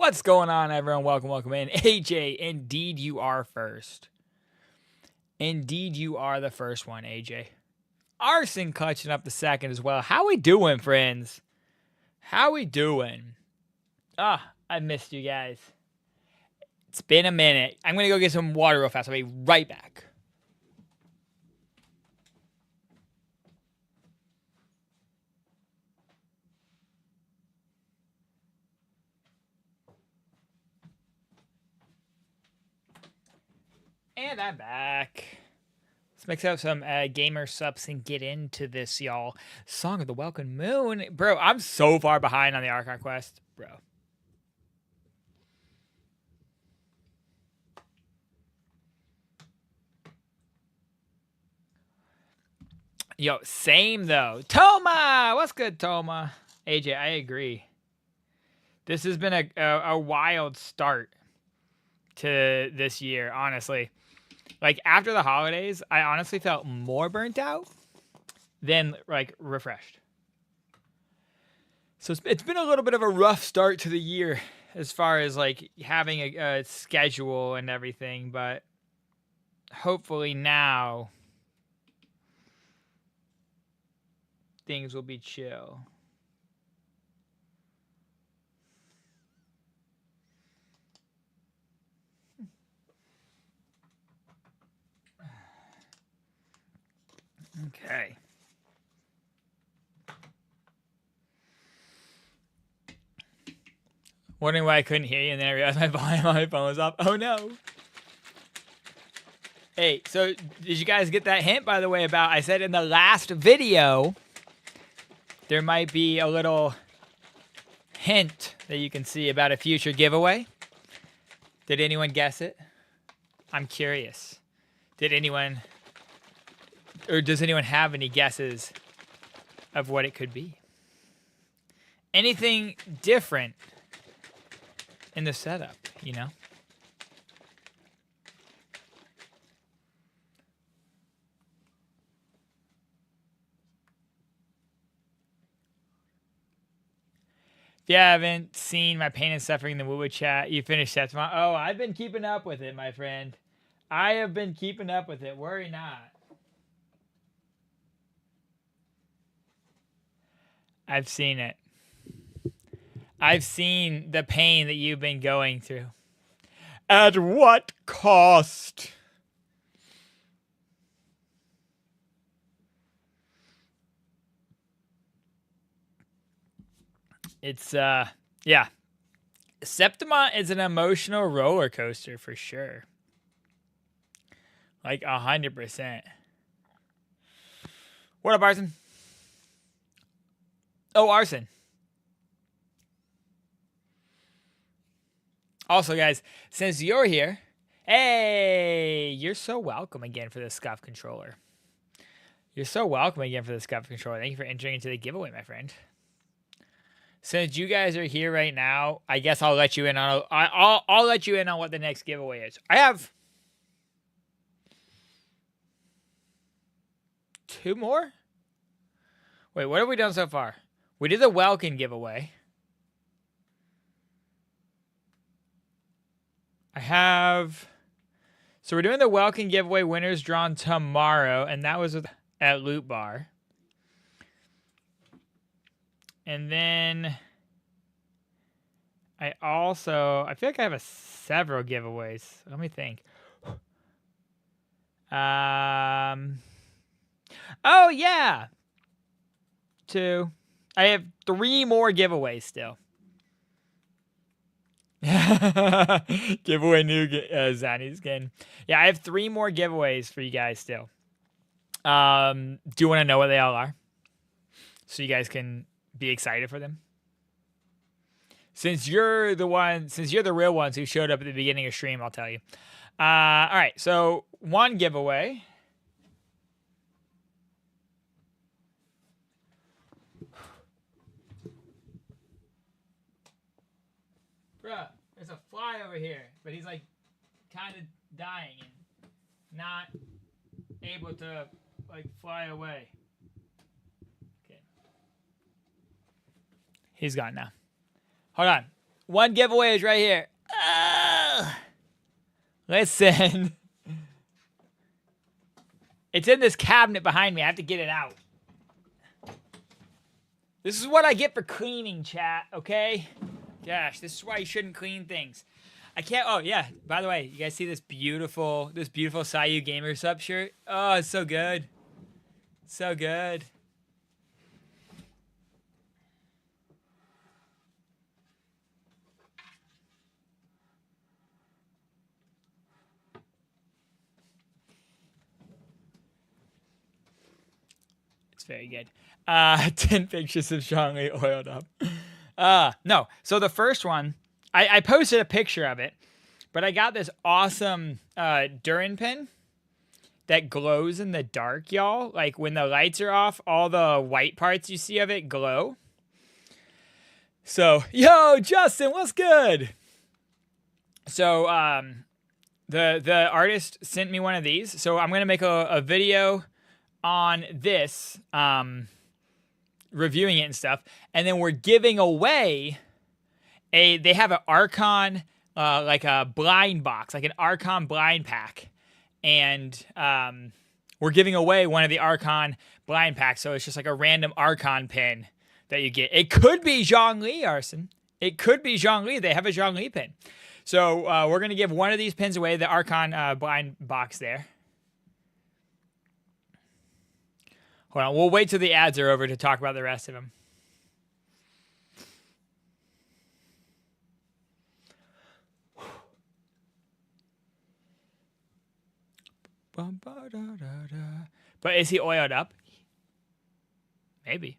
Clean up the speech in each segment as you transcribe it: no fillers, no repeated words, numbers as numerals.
What's going on, everyone? Welcome in. AJ, indeed you are first. Indeed you are the first one, AJ. Arson clutching up the second as well. How we doing, friends? How we doing? I missed you guys. It's been a minute. I'm going to go get some water real fast. I'll be right back. And I'm back. Let's mix up some gamer subs and get into this, y'all. Song of the Welcome Moon. Bro, I'm so far behind on the Archon quest. Bro. Yo, same though. Toma! What's good, Toma? AJ, I agree. This has been a wild start to this year, honestly. Like, after the holidays, I honestly felt more burnt out than, like, refreshed. So it's been a little bit of a rough start to the year as far as, like, having a schedule and everything. But hopefully now things will be chill. Okay. Wondering why I couldn't hear you, and then I realized my volume on my phone was up. Oh no. Hey, so did you guys get that hint, by the way, about I said in the last video there might be a little hint that you can see about a future giveaway? Did anyone guess it? I'm curious. Did anyone, or does anyone have any guesses of what it could be? Anything different in the setup, you know? If you haven't seen my pain and suffering in the wuwa chat, you finished that tomorrow. Oh, I've been keeping up with it, my friend. I have been keeping up with it. Worry not. I've seen it. I've seen the pain that you've been going through. At what cost? It's, yeah. Septima is an emotional roller coaster for sure. Like 100%. What up, Arson? Oh, Arson. Also, guys, since you're here, hey, you're so welcome again for the Scuff controller. You're so welcome again for the Scuff controller. Thank you for entering into the giveaway, my friend. Since you guys are here right now, I guess I'll let you in on I'll let you in on what the next giveaway is. I have 2 more. Wait, what have we done so far? We did the Welkin giveaway. So we're doing the Welkin giveaway, winners drawn tomorrow, and that was at Loot Bar. And then I feel like I have several giveaways. Let me think. Oh yeah. 2. I have 3 more giveaways still. Giveaway new Zanny skin. Yeah, I have 3 more giveaways for you guys still. Do you want to know what they all are? So you guys can be excited for them. Since you're the real ones who showed up at the beginning of stream, I'll tell you. All right, so 1 giveaway. Bruh, there's a fly over here, but he's like kind of dying and not able to like fly away. Okay. He's gone now. Hold on. One giveaway is right here. Ah! Listen. It's in this cabinet behind me. I have to get it out. This is what I get for cleaning, chat, okay? Gosh, this is why you shouldn't clean things. I can't. Oh, yeah. By the way, you guys see this beautiful Sayu Gamer Sub shirt? Oh, it's so good. So good. It's very good. 10 pictures of Zhongli oiled up. No. So the first one, I posted a picture of it, but I got this awesome Durin pin that glows in the dark, y'all. Like when the lights are off, all the white parts you see of it glow. So, yo, Justin, what's good? So, the artist sent me one of these. So I'm gonna make a video on this, reviewing it and stuff, and then we're giving away they have an Archon, like a blind box, like an Archon blind pack, and we're giving away one of the Archon blind packs. So it's just like a random Archon pin that you get. It could be Zhongli, Arson. It could be Zhongli. They have a Zhongli pin. So we're gonna give one of these pins away, the Archon blind box there. Hold on, we'll wait till the ads are over to talk about the rest of them. But is he oiled up? Maybe.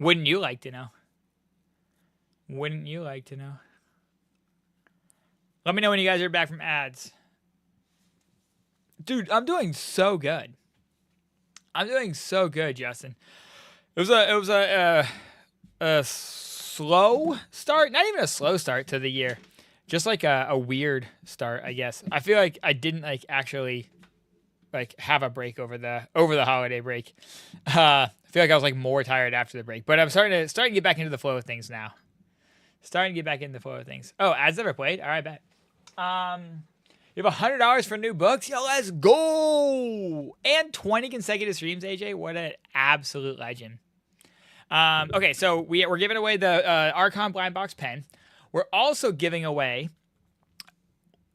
Wouldn't you like to know? Wouldn't you like to know? Let me know when you guys are back from ads. Dude, I'm doing so good. I'm doing so good, Justin. It was a slow start, not even a slow start to the year, just like a weird start, I guess. I feel like I didn't like actually like have a break over the holiday break. I feel like I was like more tired after the break, but I'm starting to get back into the flow of things now. Starting to get back into the flow of things. Oh, ads never played. All right, bet. You have $100 for new books? Yo, let's go! And 20 consecutive streams, AJ. What an absolute legend. Okay, so we're giving away the Archon Blind Box pen. We're also giving away...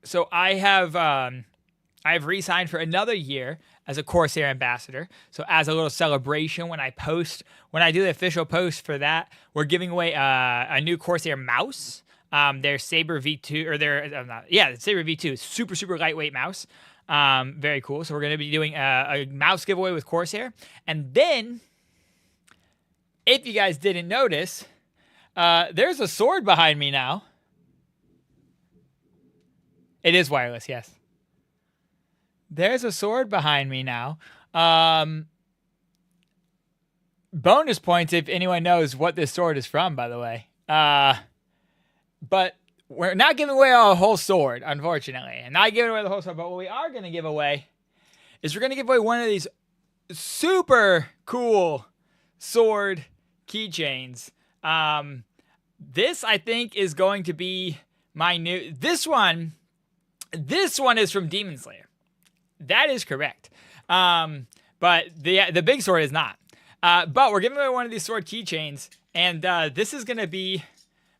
So I've re-signed for another year as a Corsair ambassador. So as a little celebration, when I do the official post for that, we're giving away a new Corsair mouse. Their Saber V2, or Saber V2, super lightweight mouse. Very cool. So we're going to be doing a mouse giveaway with Corsair. And then, if you guys didn't notice, there's a sword behind me now. It is wireless, yes. There's a sword behind me now. Bonus points if anyone knows what this sword is from, by the way. But we're not giving away a whole sword, unfortunately. And not giving away the whole sword. But what we are going to give away is we're going to give away one of these super cool sword keychains. This, I think, is going to be my new... This one is from Demon Slayer. That is correct. But the big sword is not. But we're giving away one of these sword keychains. And this is going to be...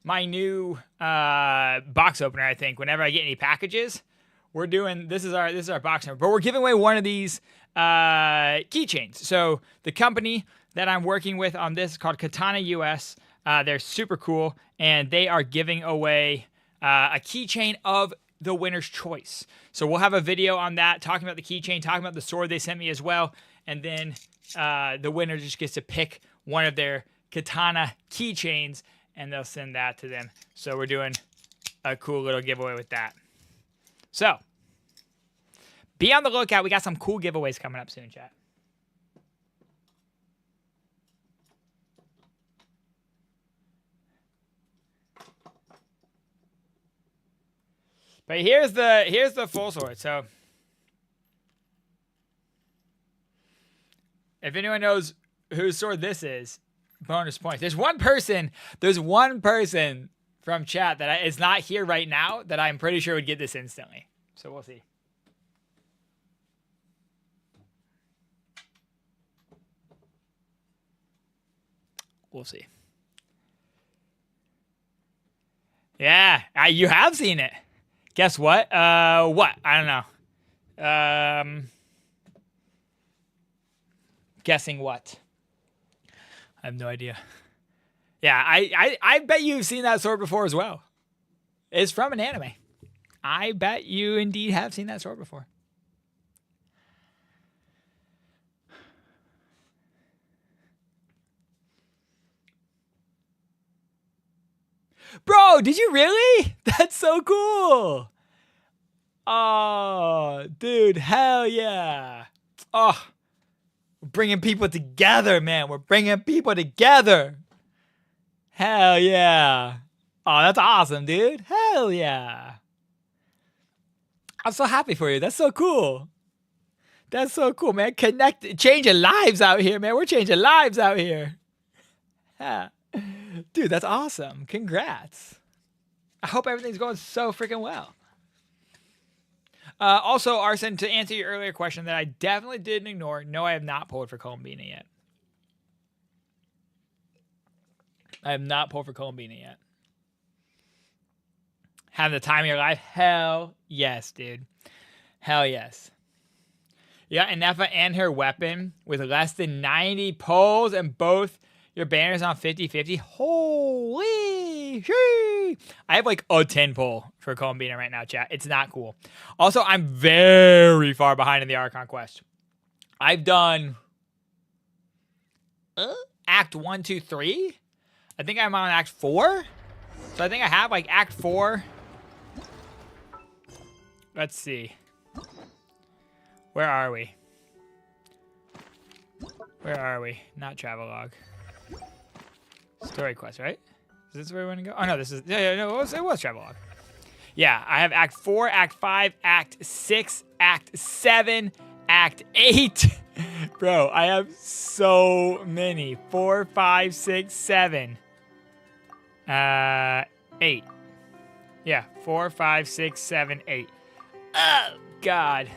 my new box opener, I think. Whenever I get any packages, this is our box opener. But we're giving away one of these keychains. So the company that I'm working with on this is called Katana US. They're super cool, and they are giving away a keychain of the winner's choice. So we'll have a video on that, talking about the keychain, talking about the sword they sent me as well, and then the winner just gets to pick one of their Katana keychains, and they'll send that to them. So we're doing a cool little giveaway with that. So, be on the lookout. We got some cool giveaways coming up soon, chat. But here's the full sword. So, if anyone knows whose sword this is, bonus points. There's one person from chat that is not here right now that I'm pretty sure would get this instantly. So we'll see. We'll see. Yeah, you have seen it. Guess what? What? I don't know. Guessing what? I have no idea. Yeah, I bet you've seen that sword before as well. It's from an anime. I bet you indeed have seen that sword before. Bro, did you really? That's so cool. Oh, dude, hell yeah. Oh, we're bringing people together, man. We're bringing people together. Hell yeah. Oh, that's awesome, dude. Hell yeah. I'm so happy for you. That's so cool. That's so cool, man. Changing lives out here, man. We're changing lives out here. Yeah. Dude, that's awesome. Congrats. I hope everything's going so freaking well. Also, Arson, to answer your earlier question that I definitely didn't ignore, no, I have not pulled for Columbina yet. I have not pulled for Columbina yet. Have the time of your life? Hell yes, dude. Hell yes. Yeah, Inefa and her weapon with less than 90 pulls and both your banners on 50-50. Holy shit. I have like a 10 pull for Columbina right now, chat. It's not cool. Also, I'm very far behind in the Archon quest. I've done Act 1, 2, 3. I think I'm on Act 4. So I think I have like Act 4. Let's see. Where are we? Where are we? Not travelogue. Story quest, right? Is this where we want to go? Oh, no, this is... Yeah, no, it was travelogue. Yeah, I have Act 4, Act 5, Act 6, Act 7, Act 8. Bro, I have so many. 4, 5, 6, 7. 8. Yeah, 4, 5, 6, 7, 8. Oh, God.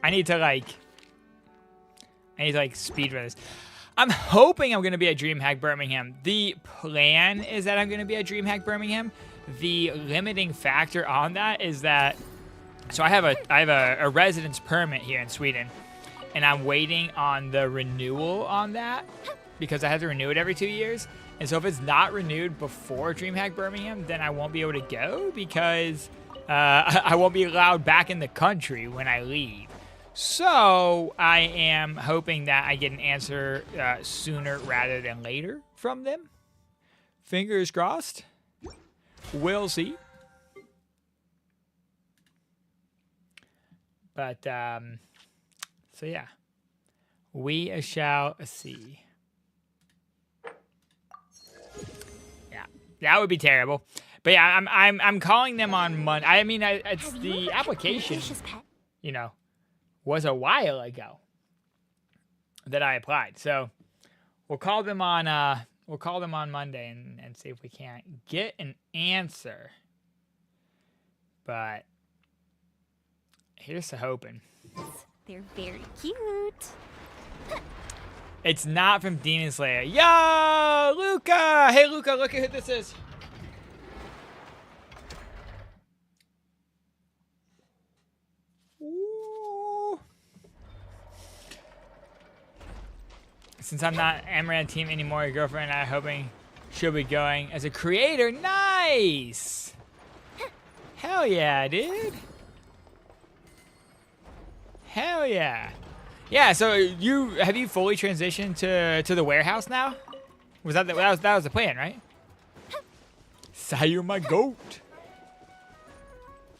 I need to, like, speedrun this. I'm hoping I'm going to be at DreamHack Birmingham. The plan is that I'm going to be at DreamHack Birmingham. The limiting factor on that is that, so I have a residence permit here in Sweden, and I'm waiting on the renewal on that because I have to renew it every 2 years. And so if it's not renewed before DreamHack Birmingham, then I won't be able to go because I won't be allowed back in the country when I leave. So I am hoping that I get an answer sooner rather than later from them. Fingers crossed. We'll see. But, so yeah. We shall see. Yeah, that would be terrible. But yeah, I'm calling them on Monday. I mean, it's the application, you know, was a while ago that I applied. So we'll call them on Monday and see if we can't get an answer. But here's to hoping. They're very cute. It's not from Demon Slayer. Yo, Luca! Hey, Luca, look at who this is. Ooh. Since I'm not Amaranth team anymore, your girlfriend and I are hoping she'll be going as a creator. Nice! Hell yeah, dude. Hell yeah. Yeah, so have you fully transitioned to the warehouse now? That was the plan, right? Sayu, my goat.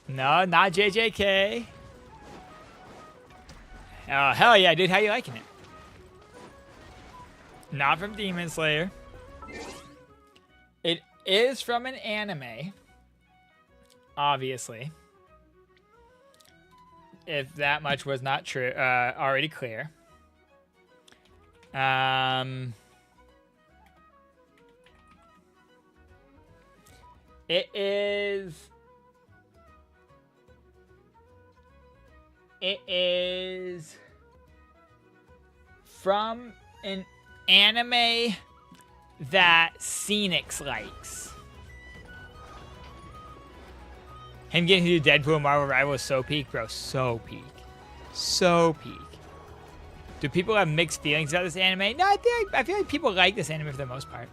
No, not JJK. Oh, hell yeah, dude. How you liking it? Not from Demon Slayer. It is from an anime. Obviously. If that much was not true, already clear. It is. It is from an anime that Phoenix likes. Him getting to do Deadpool and Marvel Rival is so peak, bro. So peak. So peak. Do people have mixed feelings about this anime? No, I feel like people like this anime for the most part.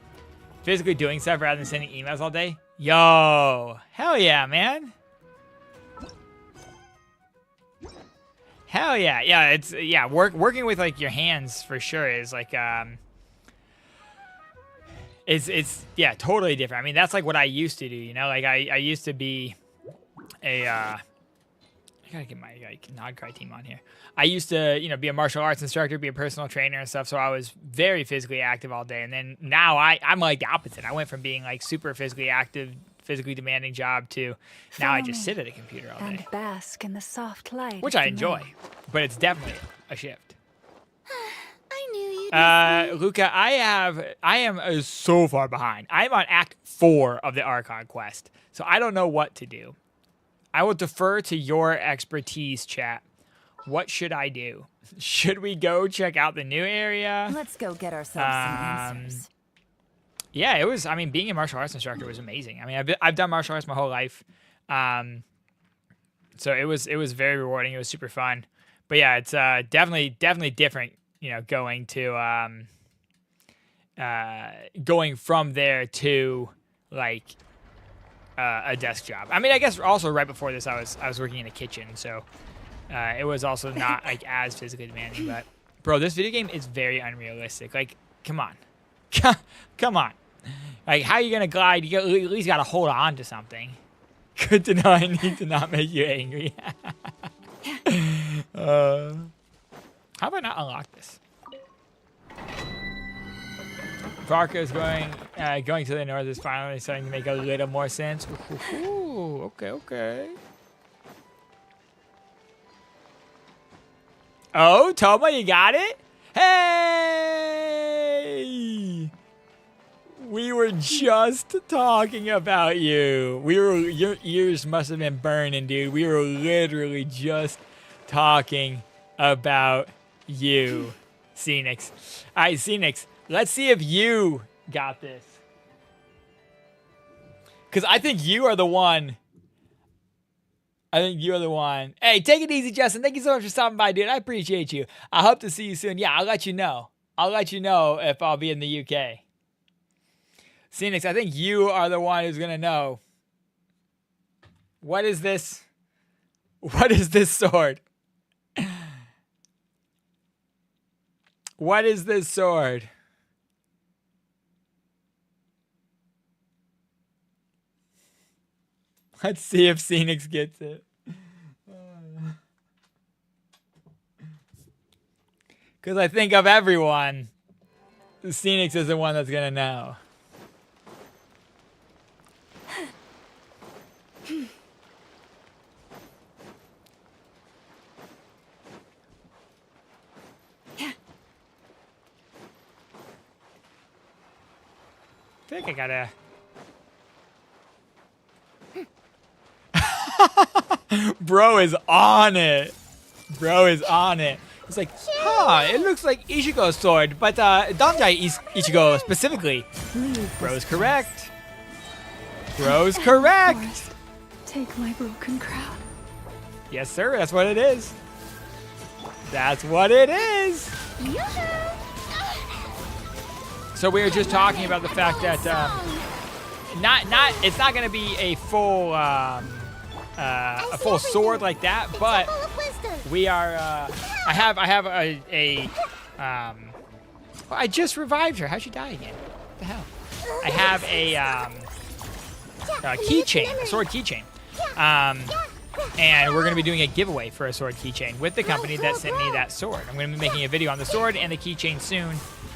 Physically doing stuff rather than sending emails all day. Yo, hell yeah, man. Hell yeah, yeah. It's working with like your hands for sure is like it's yeah, totally different. I mean, that's like what I used to do, you know. Like I used to be a I gotta get my like Nod Cry team on here. I used to, you know, be a martial arts instructor, be a personal trainer and stuff. So I was very physically active all day. And then now I'm like the opposite. I went from being like super physically active, physically demanding job to now I just sit at a computer all day. And bask in the soft light. Which I enjoy, but it's definitely a shift. I knew you'd Luca, I am so far behind. I'm on Act 4 of the Archon quest, so I don't know what to do. I will defer to your expertise, chat. What should I do? Should we go check out the new area? Let's go get ourselves some answers. Yeah, it was. I mean, being a martial arts instructor was amazing. I mean, I've done martial arts my whole life, so it was very rewarding. It was super fun. But yeah, it's definitely different. You know, going from there to like a desk job. I mean, I guess also right before this, I was working in a kitchen, so it was also not like as physically demanding. But bro, this video game is very unrealistic. Like, come on, come on. Like, how are you gonna glide? You at least gotta hold on to something. Good to know. I need to not make you angry. How about not unlock this? Varka is going to the north is finally starting to make a little more sense. Ooh, okay. Oh, Toma, you got it? Hey! We were just talking about you. Your ears must have been burning, dude. We were literally just talking about you, Phoenix. All right, Phoenix, let's see if you got this. Because I think you are the one. Hey, take it easy, Justin. Thank you so much for stopping by, dude. I appreciate you. I hope to see you soon. Yeah, I'll let you know. I'll let you know if I'll be in the UK. Phoenix, I think you are the one who's going to know. What is this? What is this sword? What is this sword? Let's see if Phoenix gets it. Because I think of everyone, Phoenix is the one that's going to know. I think I gotta... Bro is on it. It's like, it looks like Ichigo's sword, but Donjai is Ichigo specifically. Bro's correct. Take my broken crown. Yes, sir. That's what it is. So we were just talking about the fact that it's not going to be a full sword like that, but we are. I have I just revived her. How'd she die again? What the hell? I have a keychain, a sword keychain. And we're going to be doing a giveaway for a sword keychain with the company that sent me that sword. I'm going to be making a video on the sword and the keychain soon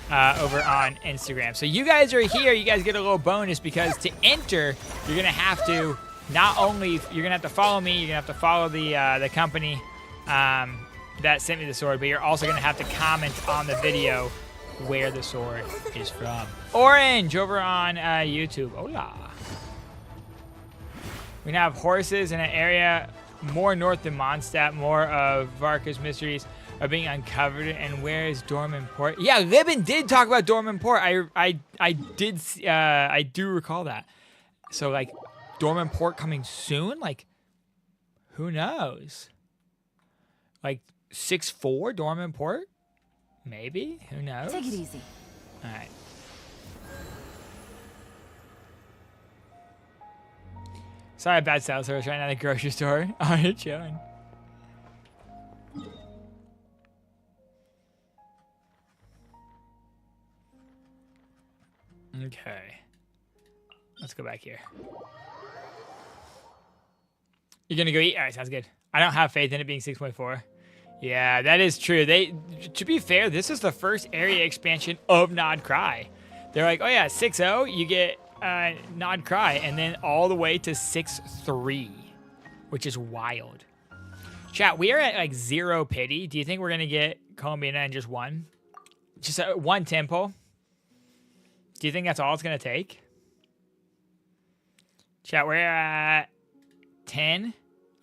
over on Instagram. So you guys are here. You guys get a little bonus because to enter, you're going to have to not only you're going to have to follow me, you're going to have to follow the company that sent me the sword, but you're also going to have to comment on the video where the sword is from. Orange over on YouTube. Hola. We now have horses in an area more north than Mondstadt. More of Varka's mysteries are being uncovered. And where is Dorman Port? Yeah, Libin did talk about Dorman Port. I do recall that. So like, Dorman Port coming soon? Like, who knows? Like 6-4 Dorman Port? Maybe? Who knows? Take it easy. All right. Sorry, bad sales service right now at the grocery store. Oh, you're chilling. Okay. Let's go back here. You're gonna go eat? All right, sounds good. I don't have faith in it being 6.4. Yeah, that is true. To be fair, this is the first area expansion of Nod Cry. They're like, oh yeah, 6.0, you get Nod Cry, and then all the way to 6.3, which is wild. Chat, we are at like 0 pity. Do you think we're gonna get Columbina in just one? Just one temple? Do you think that's all it's gonna take? Chat, we're at 10.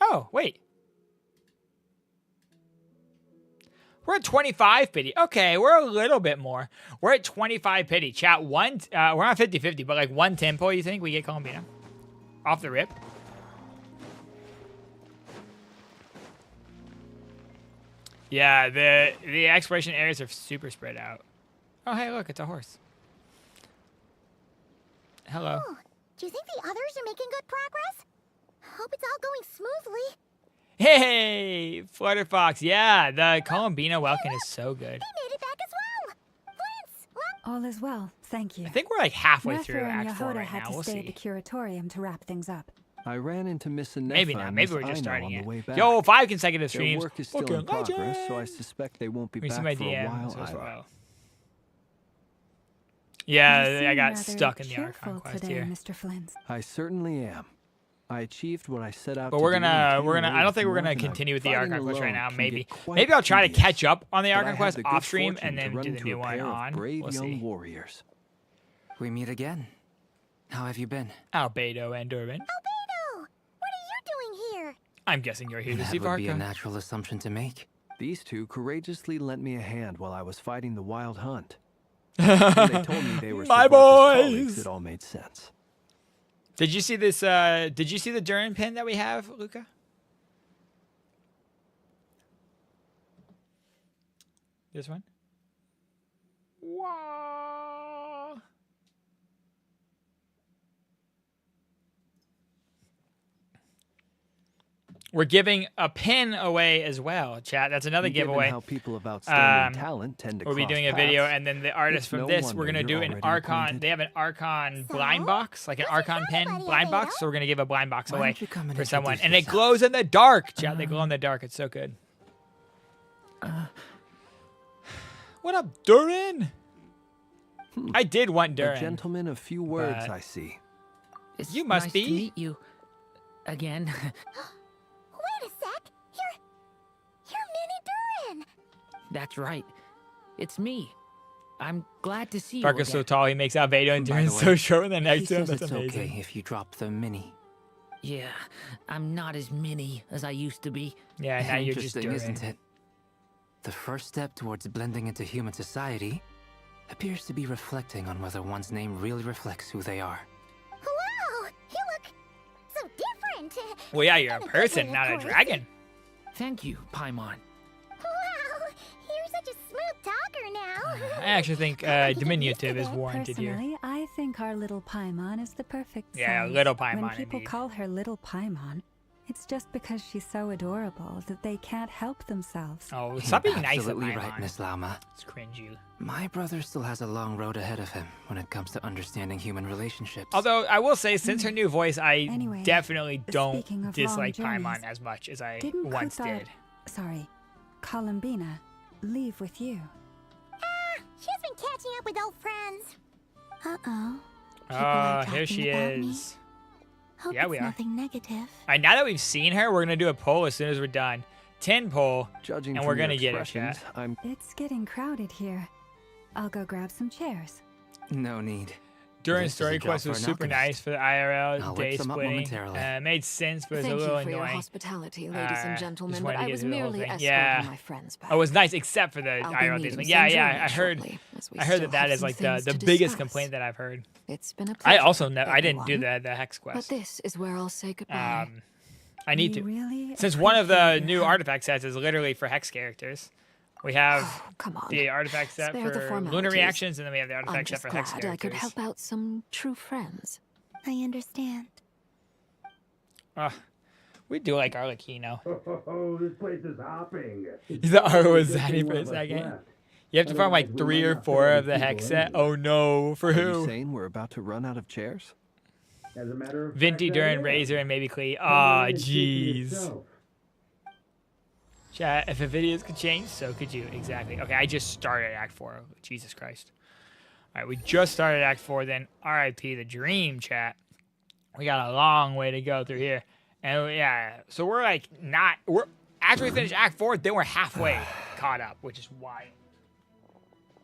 Oh, wait. We're at 25 pity. Okay, we're a little bit more. We're at 25 pity. Chat, we're not 50-50, but like one tempo, you think we get Columbina? Off the rip? Yeah, the exploration areas are super spread out. Oh, hey, look, it's a horse. Hello. Oh, do you think the others are making good progress? Hope it's all going smoothly. Hey, Flutterfox. Yeah, the Columbina Welkin is so good. They made it back as well. Flint's, what? All is well, thank you. I think we're like halfway through Rathra and Act 4 Yahoda right had now. to We'll stay at the see. curatorium to wrap things up. I ran into Miss Anefa Maybe not. and Maybe Miss we're just Aino starting on the it. way back. Yo, 5 consecutive Their streams. work is still Fucking in progress, legend. so I suspect they won't be Let me back see my for a DMs while as either. well. You Yeah, seem I got rather stuck in the cheerful Archon quest today, here. Mr. Flint. I certainly am. I achieved what I set out But to we're do in gonna 10 I don't days think we're more gonna than continue with the fighting Archon quest right alone now. can Maybe get quite maybe I'll try to tedious. catch up on the But I Archon had quest the good off stream fortune and to then run do the into new a one pair of on. brave We'll young see. warriors. We meet again. How have you been? Albedo and Durbin. Albedo, what are you doing here? I'm guessing you're here to see That would be a Varka. natural assumption to make. These two courageously lent me a hand while I was fighting the wild hunt. When they told me they were My Sir Varka's colleagues, boys! it all made sense. Did you see this? Did you see the Durin pin that we have, Luca? This one? Wow. We're giving a pin away as well, chat. That's another Given giveaway. how people of outstanding talent tend to We'll be cross doing a video, paths, and then the artist it's from no this, we're wonder gonna do you're an already Archon. acquainted. They have an Archon So, blind box, like an what's your Archon pin trouble, blind box. Albedo? So we're gonna give a blind box Why away don't you come and for someone, introduce and it yourself? glows in the dark, chat. They glow in the dark. It's so good. What up, Durin? I did want A Durin. gentleman of few words, but- I see. It's You must nice be. to meet you again. Wait a sec. You're Minnie Durin. That's right. It's me. I'm glad to see you Varka's so again. tall, he makes Albedo and By Durin the so way, short in the He next to him. says That's it's amazing. okay if you drop the mini. Yeah, I'm not as mini as I used to be. Yeah, now you're just Interesting, Durin. isn't it? The first step towards blending into human society appears to be reflecting on whether one's name really reflects who they are. Wow, you look so different. Well, yeah, you're a In good person, way, not a of course. dragon. Thank you, Paimon. Wow, you're such a smooth talker now. I actually think I like to get used diminutive to is that. warranted here. Personally, I think our little Paimon is the perfect Yeah, size. little Paimon, When people indeed. call her little Paimon, it's just because she's so adorable that they can't help themselves. Oh, stop being You're nice to absolutely Paimon. right, Miss Lauma. It's cringy. My brother still has a long road ahead of him when it comes to understanding human relationships. Although I will say, since her new voice, I Anyway, definitely don't speaking of dislike long Paimon journeys, as much as I Didn't once Kuthar- did. Sorry, Columbina, leave with you? She's been catching up with old friends. Uh-oh. Oh, here she is. Hope Yeah, it's we are. nothing negative. All right, now that we've seen her, we're gonna do a poll as soon as we're done. 10 poll. Judging And from we're your gonna get it, expressions, chat. I'm It's getting crowded here. I'll go grab some chairs. No need. during This is a story job quest for was an super alchemist. nice for the IRL I'll day whip them up splitting. momentarily. It made sense, but it was Thank a you little for your annoying. hospitality, ladies just and gentlemen, wanted but to I get was through the whole merely thing. escorting Yeah. my friends back. Oh, it was nice, except for the I'll be IRL days. meeting Like, some yeah, German I heard. shortly, as we I heard still that have is some like things the to biggest discuss. complaint that I've heard. It's been a I pleasure, also know I didn't do everyone. the hex But quest. this is where I'll say goodbye. I need We to. really Since one of the appreciate your new help. artifact sets is literally for hex characters. We have Oh, come on. the artifact set Spare the for lunar formalities. reactions, and then we have the I'm artifact set just for glad hex characters. I could help out some true friends. I understand. We do like Arlecchino. Oh, this place is hopping. The art was zaddy for a One of us second. left. You have to farm like 3 or 4 of the hex set. Oh no, for Are you who? saying we're about to run out of chairs? As a matter of Venti, fact, Duran, I am. Razor, and maybe Clee. Come Aw, on and see for jeez. yourself. Chat, if the videos could change, so could you. Exactly. Okay, I just started Act 4. Jesus Christ. Alright, we just started Act 4, then RIP the dream, chat. We got a long way to go through here. And yeah, so we're like we're after we finish Act 4, then we're halfway caught up, which is wild.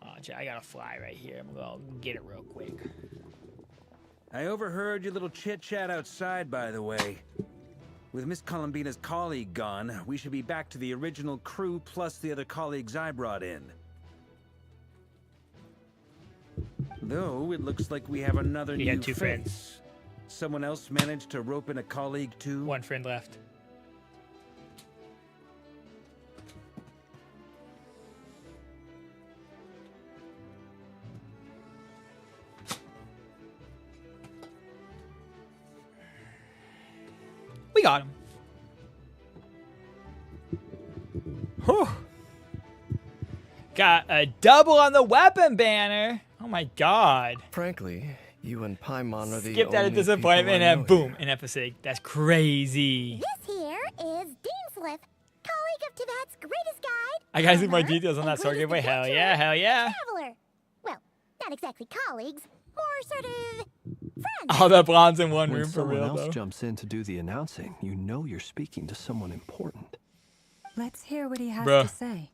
Oh, chat, I gotta fly right here. I'm gonna get it real quick. I overheard your little chit-chat outside, by the way. With Miss Columbina's colleague gone, we should be back to the original crew plus the other colleagues I brought in. Though, it looks like we have another You new got 2 face. friends. Someone else managed to rope in a colleague too? 1 friend left. We got him. Whew. Got a double on the weapon banner. Oh my god. Frankly, you and Paimon are the Skipped out of only disappointment people I and know boom, here. an episode. That's crazy. This here is Deanslip, colleague of Tibet's greatest guide. I gotta see more armor, details on and that sword greatest giveaway. Hell adventurer, yeah, hell yeah. Traveler. Well, not exactly colleagues, more sort of friends. All the blondes in one When room for someone real else though. jumps in to do the announcing, you know you're speaking to someone important. Let's hear what he has Bruh. to say.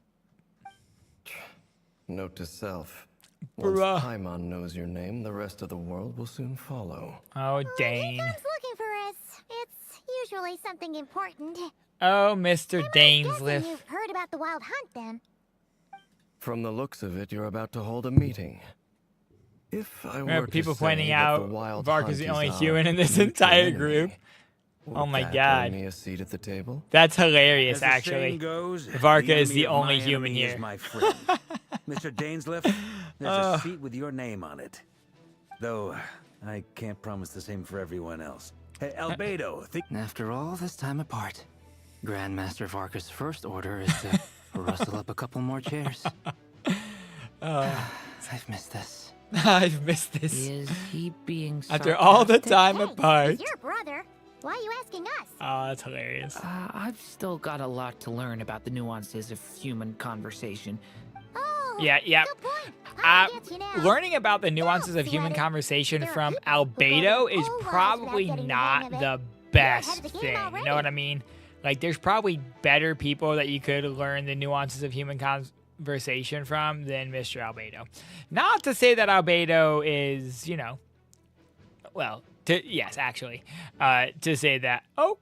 Note to self. Once Bruh. Paimon knows your name, the rest of the world will soon follow. Oh, He Dane. comes looking for us. It's usually something important. Oh, Mr. Guessing Dainsliff. you've heard about the wild hunt then. From the looks of it, you're about to hold a meeting. If I Remember were people to say pointing that out the wild Vark hunt is the only our human in this mutual entire enemy, group. would Oh my that God. earn me a seat at the table? That's hilarious, As the actually. saying goes, Varka is enemy the of only my human enemy is here. my friend. Mr. Dainsliff, there's a seat with your name on it. Though, I can't promise the same for everyone else. Hey, Albedo, think After all this time apart, Grandmaster Varka's first order is to rustle up a couple more chairs. I've missed this. I've missed this. Is he being After all the sarcastic? time Hey, apart. he's your brother. Why are you asking us? Oh, that's hilarious. I've still got a lot to learn about the nuances of human conversation. Oh, Yeah, yeah. good point. I get you now. Learning about the nuances of human conversation There are from people who go Albedo their is whole lives probably without getting the not hang of it. the ahead best of the game thing. You know already. what I mean? Like, there's probably better people that you could learn the nuances of human conversation from than Mr. Albedo. Not to say that Albedo is, you know, well, yes, actually, to say that, oh,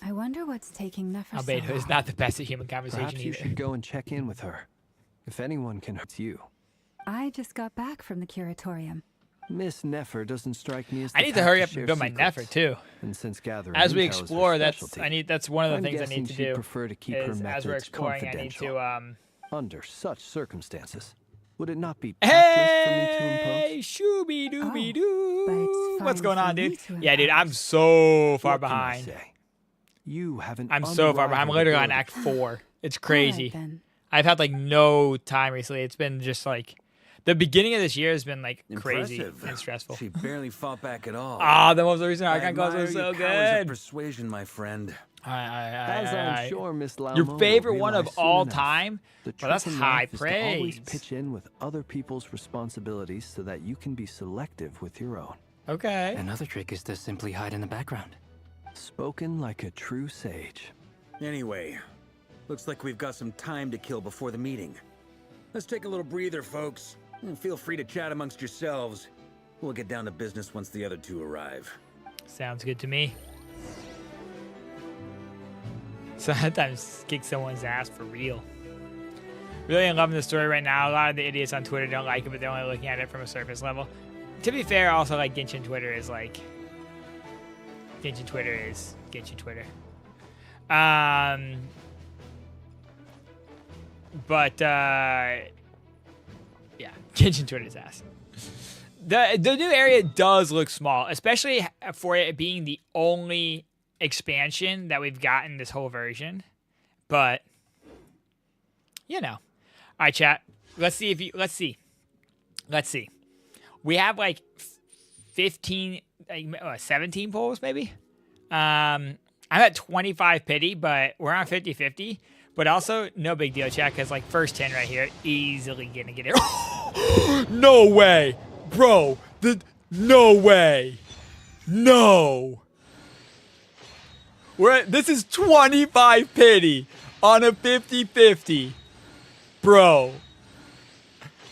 I wonder what's taking Nefer so Albedo is long. not the best at human conversation Perhaps you either. should go and check in with her. If anyone can hurt you. I just got back from the curatorium. Miss Nefer doesn't strike me as I the need to type hurry up share and build my secrets. Nefer too. And since gathering As we intel is her explore, specialty, that's one of the I'm things I guessing need to she'd do. prefer to keep her Is, as we're methods exploring, I need confidential. to Under such circumstances, would it not be tactless for me to Hey, impose? shooby dooby but doo. it's What's fine going for on, me dude? to Yeah, dude, I'm impose. so far What can I behind. say? You have an I'm so far behind. I'm unrivaled literally on ability. Act 4. It's All right, crazy. then. I've had like no time recently. It's been just like the beginning of this year has been like crazy impressive. and stressful. She barely fought back at all. Ah, the most recent I Archon class admire was your so powers of good. persuasion, my friend. As I'm sure Miss Laumo Your will favorite one of realize soon all enough, time? the Well, that's trick in high life is to always praise. pitch in with other people's responsibilities so that you can be selective with your own. Okay. Another trick is to simply hide in the background. Spoken like a true sage. Anyway, looks like we've got some time to kill before the meeting. Let's take a little breather, folks. And feel free to chat amongst yourselves. We'll get down to business once the other two arrive. Sounds good to me. Sometimes kick someone's ass for real. Really loving the story right now. A lot of the idiots on Twitter don't like it, but they're only looking at it from a surface level. To be fair, also, like, Genshin Twitter is like... Genshin Twitter is Genshin Twitter. Yeah, Genshin Twitter is ass. The new area does look small, especially for it being the only expansion that we've gotten this whole version. But, you know. All right, chat. Let's see. We have like 15, 17 polls maybe. I'm at 25 pity, but we're on 50-50. But also, no big deal, chat, because like first 10 right here, easily gonna get it. No way, bro. No way. No. This is 25 pity on a 50-50. Bro.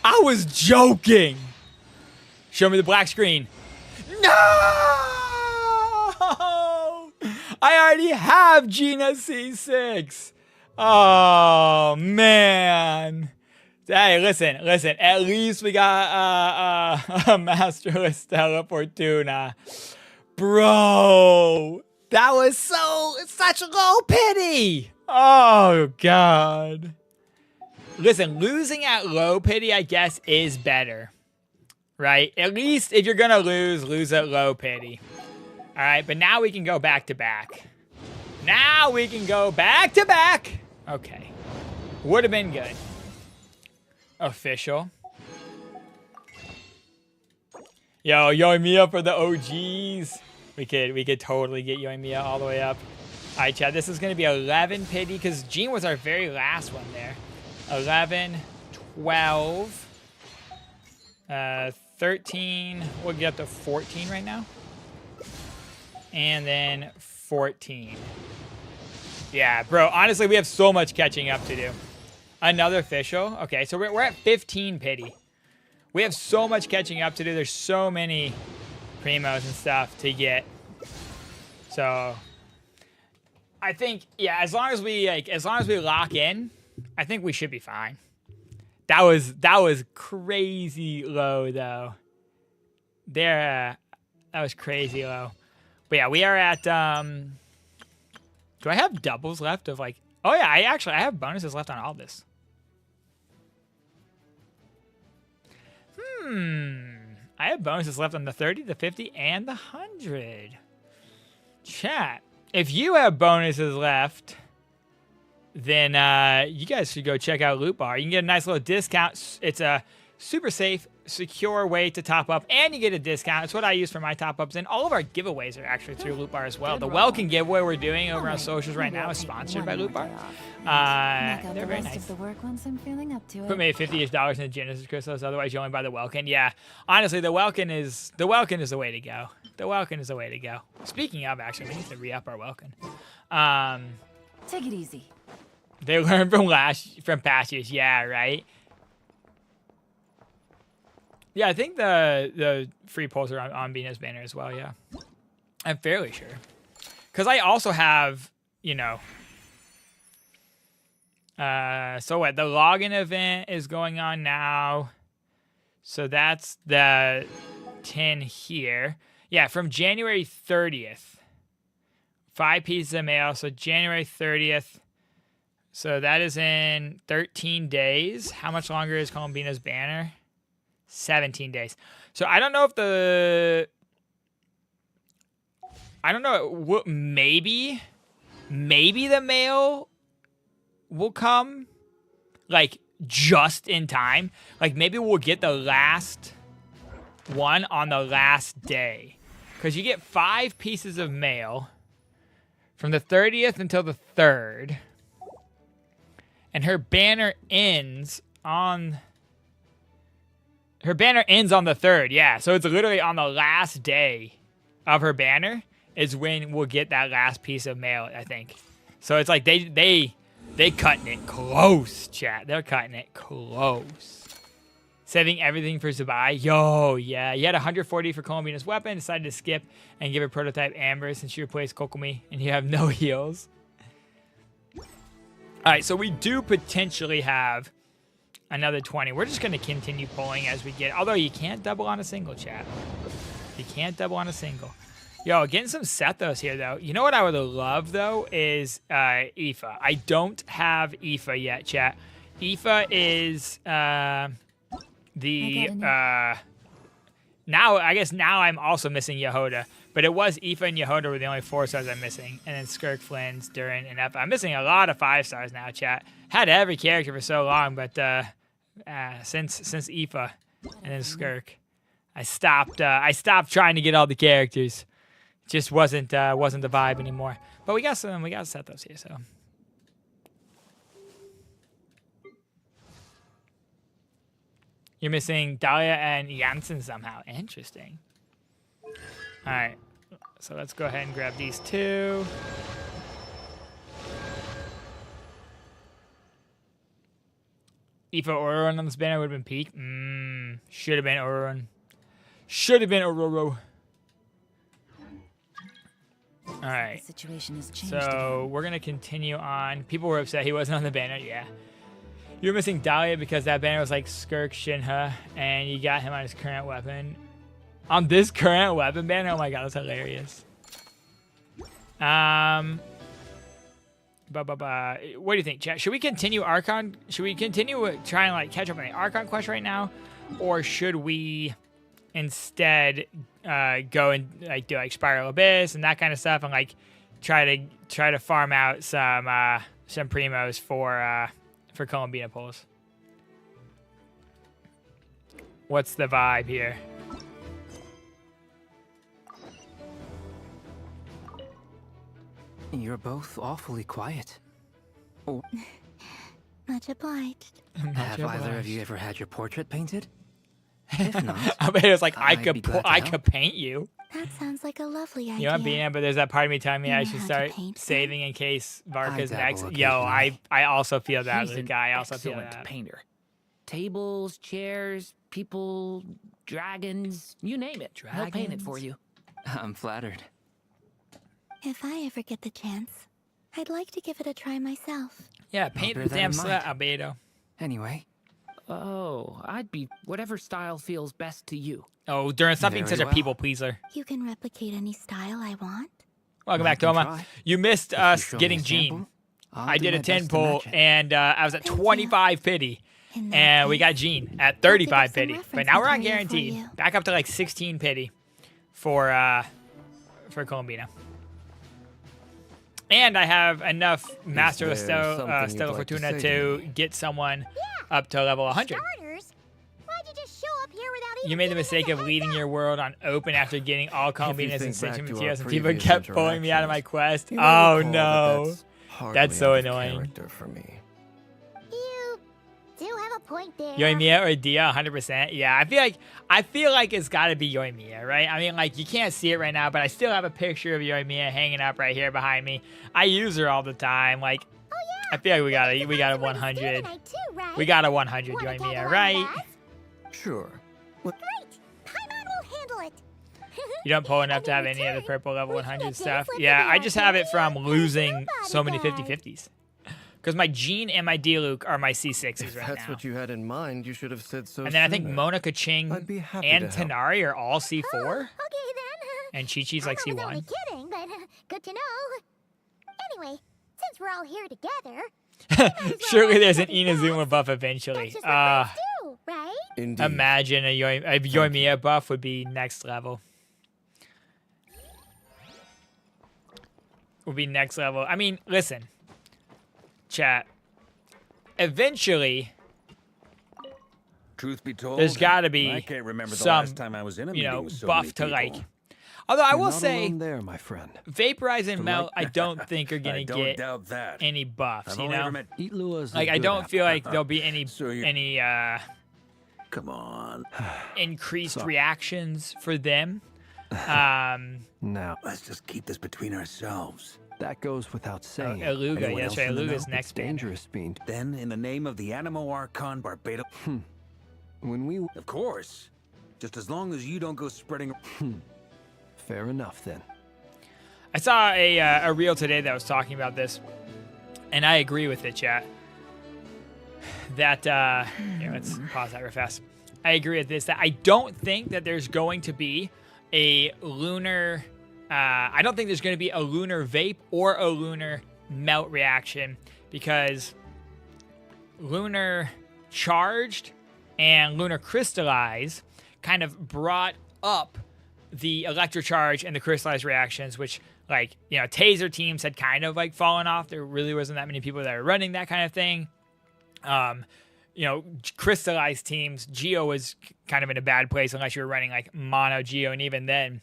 I was joking. Show me the black screen. No! I already have Gina C6. Oh, man. Hey, listen. At least we got a Masterless Stella Fortuna. Bro. That was such low pity. Oh, God. Listen, losing at low pity, I guess, is better. Right? At least if you're going to lose at low pity. All right, but now we can go back to back. Okay. Would have been good. Official. Yo, Yoimiya for the OGs. We could totally get Yoimiya all the way up. All right, chat, this is going to be 11 pity because Jean was our very last one there. 11, 12, 13. We'll get up to 14 right now. And then 14. Yeah, bro, honestly, we have so much catching up to do. Another official. Okay, so we're at 15 pity. We have so much catching up to do. There's so many primos and stuff to get. So I think, yeah, as long as we lock in, I think we should be fine. That was crazy low though. That was crazy low. But yeah, we are at do I have doubles left of like, oh yeah, I have bonuses left on all this. I have bonuses left on the 30, the 50, and the 100. Chat, if you have bonuses left, then you guys should go check out Loot Bar. You can get a nice little discount. It's a super safe, secure way to top up, and you get a discount. It's what I use for my top-ups, and all of our giveaways are actually through Loot Bar as well. The Welkin giveaway we're doing over on socials right now is sponsored by Loot Bar. They're very nice. The work once I'm feeling up to it. Put maybe $50 in the Genesis crystals, otherwise you only buy the Welkin. Yeah, honestly, the Welkin is the way to go. The Welkin is the way to go. Speaking of, actually, we need to re-up our Welkin. Take it easy. They learned from past years. Yeah, right. Yeah, I think the free polls are on Bina's banner as well, yeah. I'm fairly sure. Because I also have, you know... so what? The login event is going on now. So that's the 10 here. Yeah, from January 30th. 5 pieces of mail. So January 30th. So that is in 13 days. How much longer is Columbina's banner? 17 days. So I don't know if maybe the mail will come like just in time. Like maybe we'll get the last one on the last day. Because you get 5 pieces of mail from the 30th until the 3rd. And her banner ends on the 3rd. Yeah, so it's literally on the last day of her banner is when we'll get that last piece of mail, I think. So it's like they cutting it close, chat. They're cutting it close. Saving everything for Zabai. Yo, yeah. You had 140 for Columbina's weapon, decided to skip and give a prototype Amber since you replaced Kokomi, and you have no heals. All right, so we do potentially have another 20. We're just going to continue pulling as we get, although you can't double on a single, chat. You can't double on a single. Yo, getting some Sethos here, though. You know what I would love, though, is Aoife. I don't have Aoife yet, chat. Aoife is now, I guess now I'm also missing Yehoda. But it was Aoife and Yehoda were the only 4 stars I'm missing. And then Skirk, Flynn's, Durin, and Effa. I'm missing a lot of 5 stars now, chat. Had every character for so long, but since Aoife and then Skirk, I stopped trying to get all the characters. Just wasn't the vibe anymore. But we got Sethos here, so. You're missing Dahlia and Janssen somehow. Interesting. All right, so let's go ahead and grab these 2. Aoife Ororun on this banner would have been peak. Should have been Ororun. Should have been Ororo. All right. The situation has changed. So we're gonna continue on. People were upset he wasn't on the banner. Yeah. You're missing Dahlia because that banner was like Skirk Shinha, and you got him on his current weapon. On this current weapon banner? Oh my god, that's hilarious. What do you think, chat? Should we continue Archon? Should we continue trying to like catch up on the Archon quest right now, or should we instead go and like do like Spiral Abyss and that kind of stuff, and like try to farm out some primos for Columbina pulls? What's the vibe here? You're both awfully quiet. Oh. Much obliged. Have either of you ever had your portrait painted? If not, I bet it was like I I'd be glad to could help. paint you. That sounds like a lovely idea. You know what, Bina, but there's that part of me telling me You I know should how to start paint, saving in case Varka's dabble next. Yo, occasionally. I also feel that, He's Luca. an I also feel excellent that. painter. Tables, chairs, people, dragons, you name it. He'll paint it for you. I'm flattered. If I ever get the chance, I'd like to give it a try myself. Yeah, paint bear the that damn in slut, mind. Albedo. Anyway, Oh, I'd be whatever style feels best to you. Oh, Durin, stop being Very such a well. people pleaser. You can replicate any style I want. Welcome I back, can Toma. try. You missed If you us show me getting a Gene. sample, I'll I do did a my 10 best to pull, match it. and I was at Thank you. 25 pity. In that And we case, got Gene at some 35 pity. But reference now we're on material for guaranteed. you. Back up to like 16 pity for Columbina. And I have enough Master there Stella something you'd like to Fortuna say to to me? get someone up to level 100. Starters, why'd you just show up here without even You made the giving us mistake a of heads leaving up? your world on open after getting all Columbina's think Ascension back to our materials, and people previous kept pulling me out of my quest. You may Oh recall that no. that's hardly That's so out of annoying. character for me. You do have a point there. Yoimiya or Dia, 100%. Yeah, I feel like it's got to be Yoimiya, right? I mean, like you can't see it right now, but I still have a picture of Yoimiya hanging up right here behind me. I use her all the time. Like, Oh yeah. I feel like we got a You're 100. tonight too, right? We got a 100 Wanna tag Yoimiya, along right? with us? Sure. Great. Paimon will handle it. You don't pull enough And to in have any of the return, purple level we can 100 get stuff. Slip Yeah, of I the just have it from Arcane losing and so many bodyguard. 50-50s. Because my Gene and my Diluc are my C6s If right that's now. what you had in mind, you should have said so. And then I think sooner. Monica Ching I'd be happy and to help. Tanari are all C4. Okay then. And Chi-Chi's like I was only C1. kidding, but good to know. Anyway, since we're all here together, we might as well Surely all there's an get some Inazuma facts. buff That's eventually. just what friends do, right? Indeed. Imagine a Yoimiya buff would be next level. Would be next level. I mean, listen, chat. Eventually, Truth be told, there's got to be I can't remember the some, last time I was in a you meeting know, with so buff many to people. like. Although I You're will not say, alone there, my friend. Vaporize and Melt, I like don't think are I gonna don't get doubt that. any buffs. I've You only know, ever met. Eat Lua's like I don't feel like there'll be any So you- Come on. increased So- reactions for them. Now, Let's just keep this between ourselves. that goes without saying. Eluga, Anyone yes, else right. in the Eluga's know? next Dangerous being. Then, in the name of the Animo Archon Barbados, When we... Of course. Just as long as you don't go spreading... Fair enough, then. I saw a reel today that was talking about this, and I agree with it, chat. That, here, let's pause that real fast. I agree with this, that I don't think that there's going to be a lunar... I don't think there's going to be a lunar vape or a lunar melt reaction, because lunar charged and lunar crystallize kind of brought up the electrocharge and the crystallized reactions, which, like, you know, taser teams had kind of like fallen off. There really wasn't that many people that were running that kind of thing. You know, crystallized teams, Geo was kind of in a bad place unless you were running like mono Geo, and even then.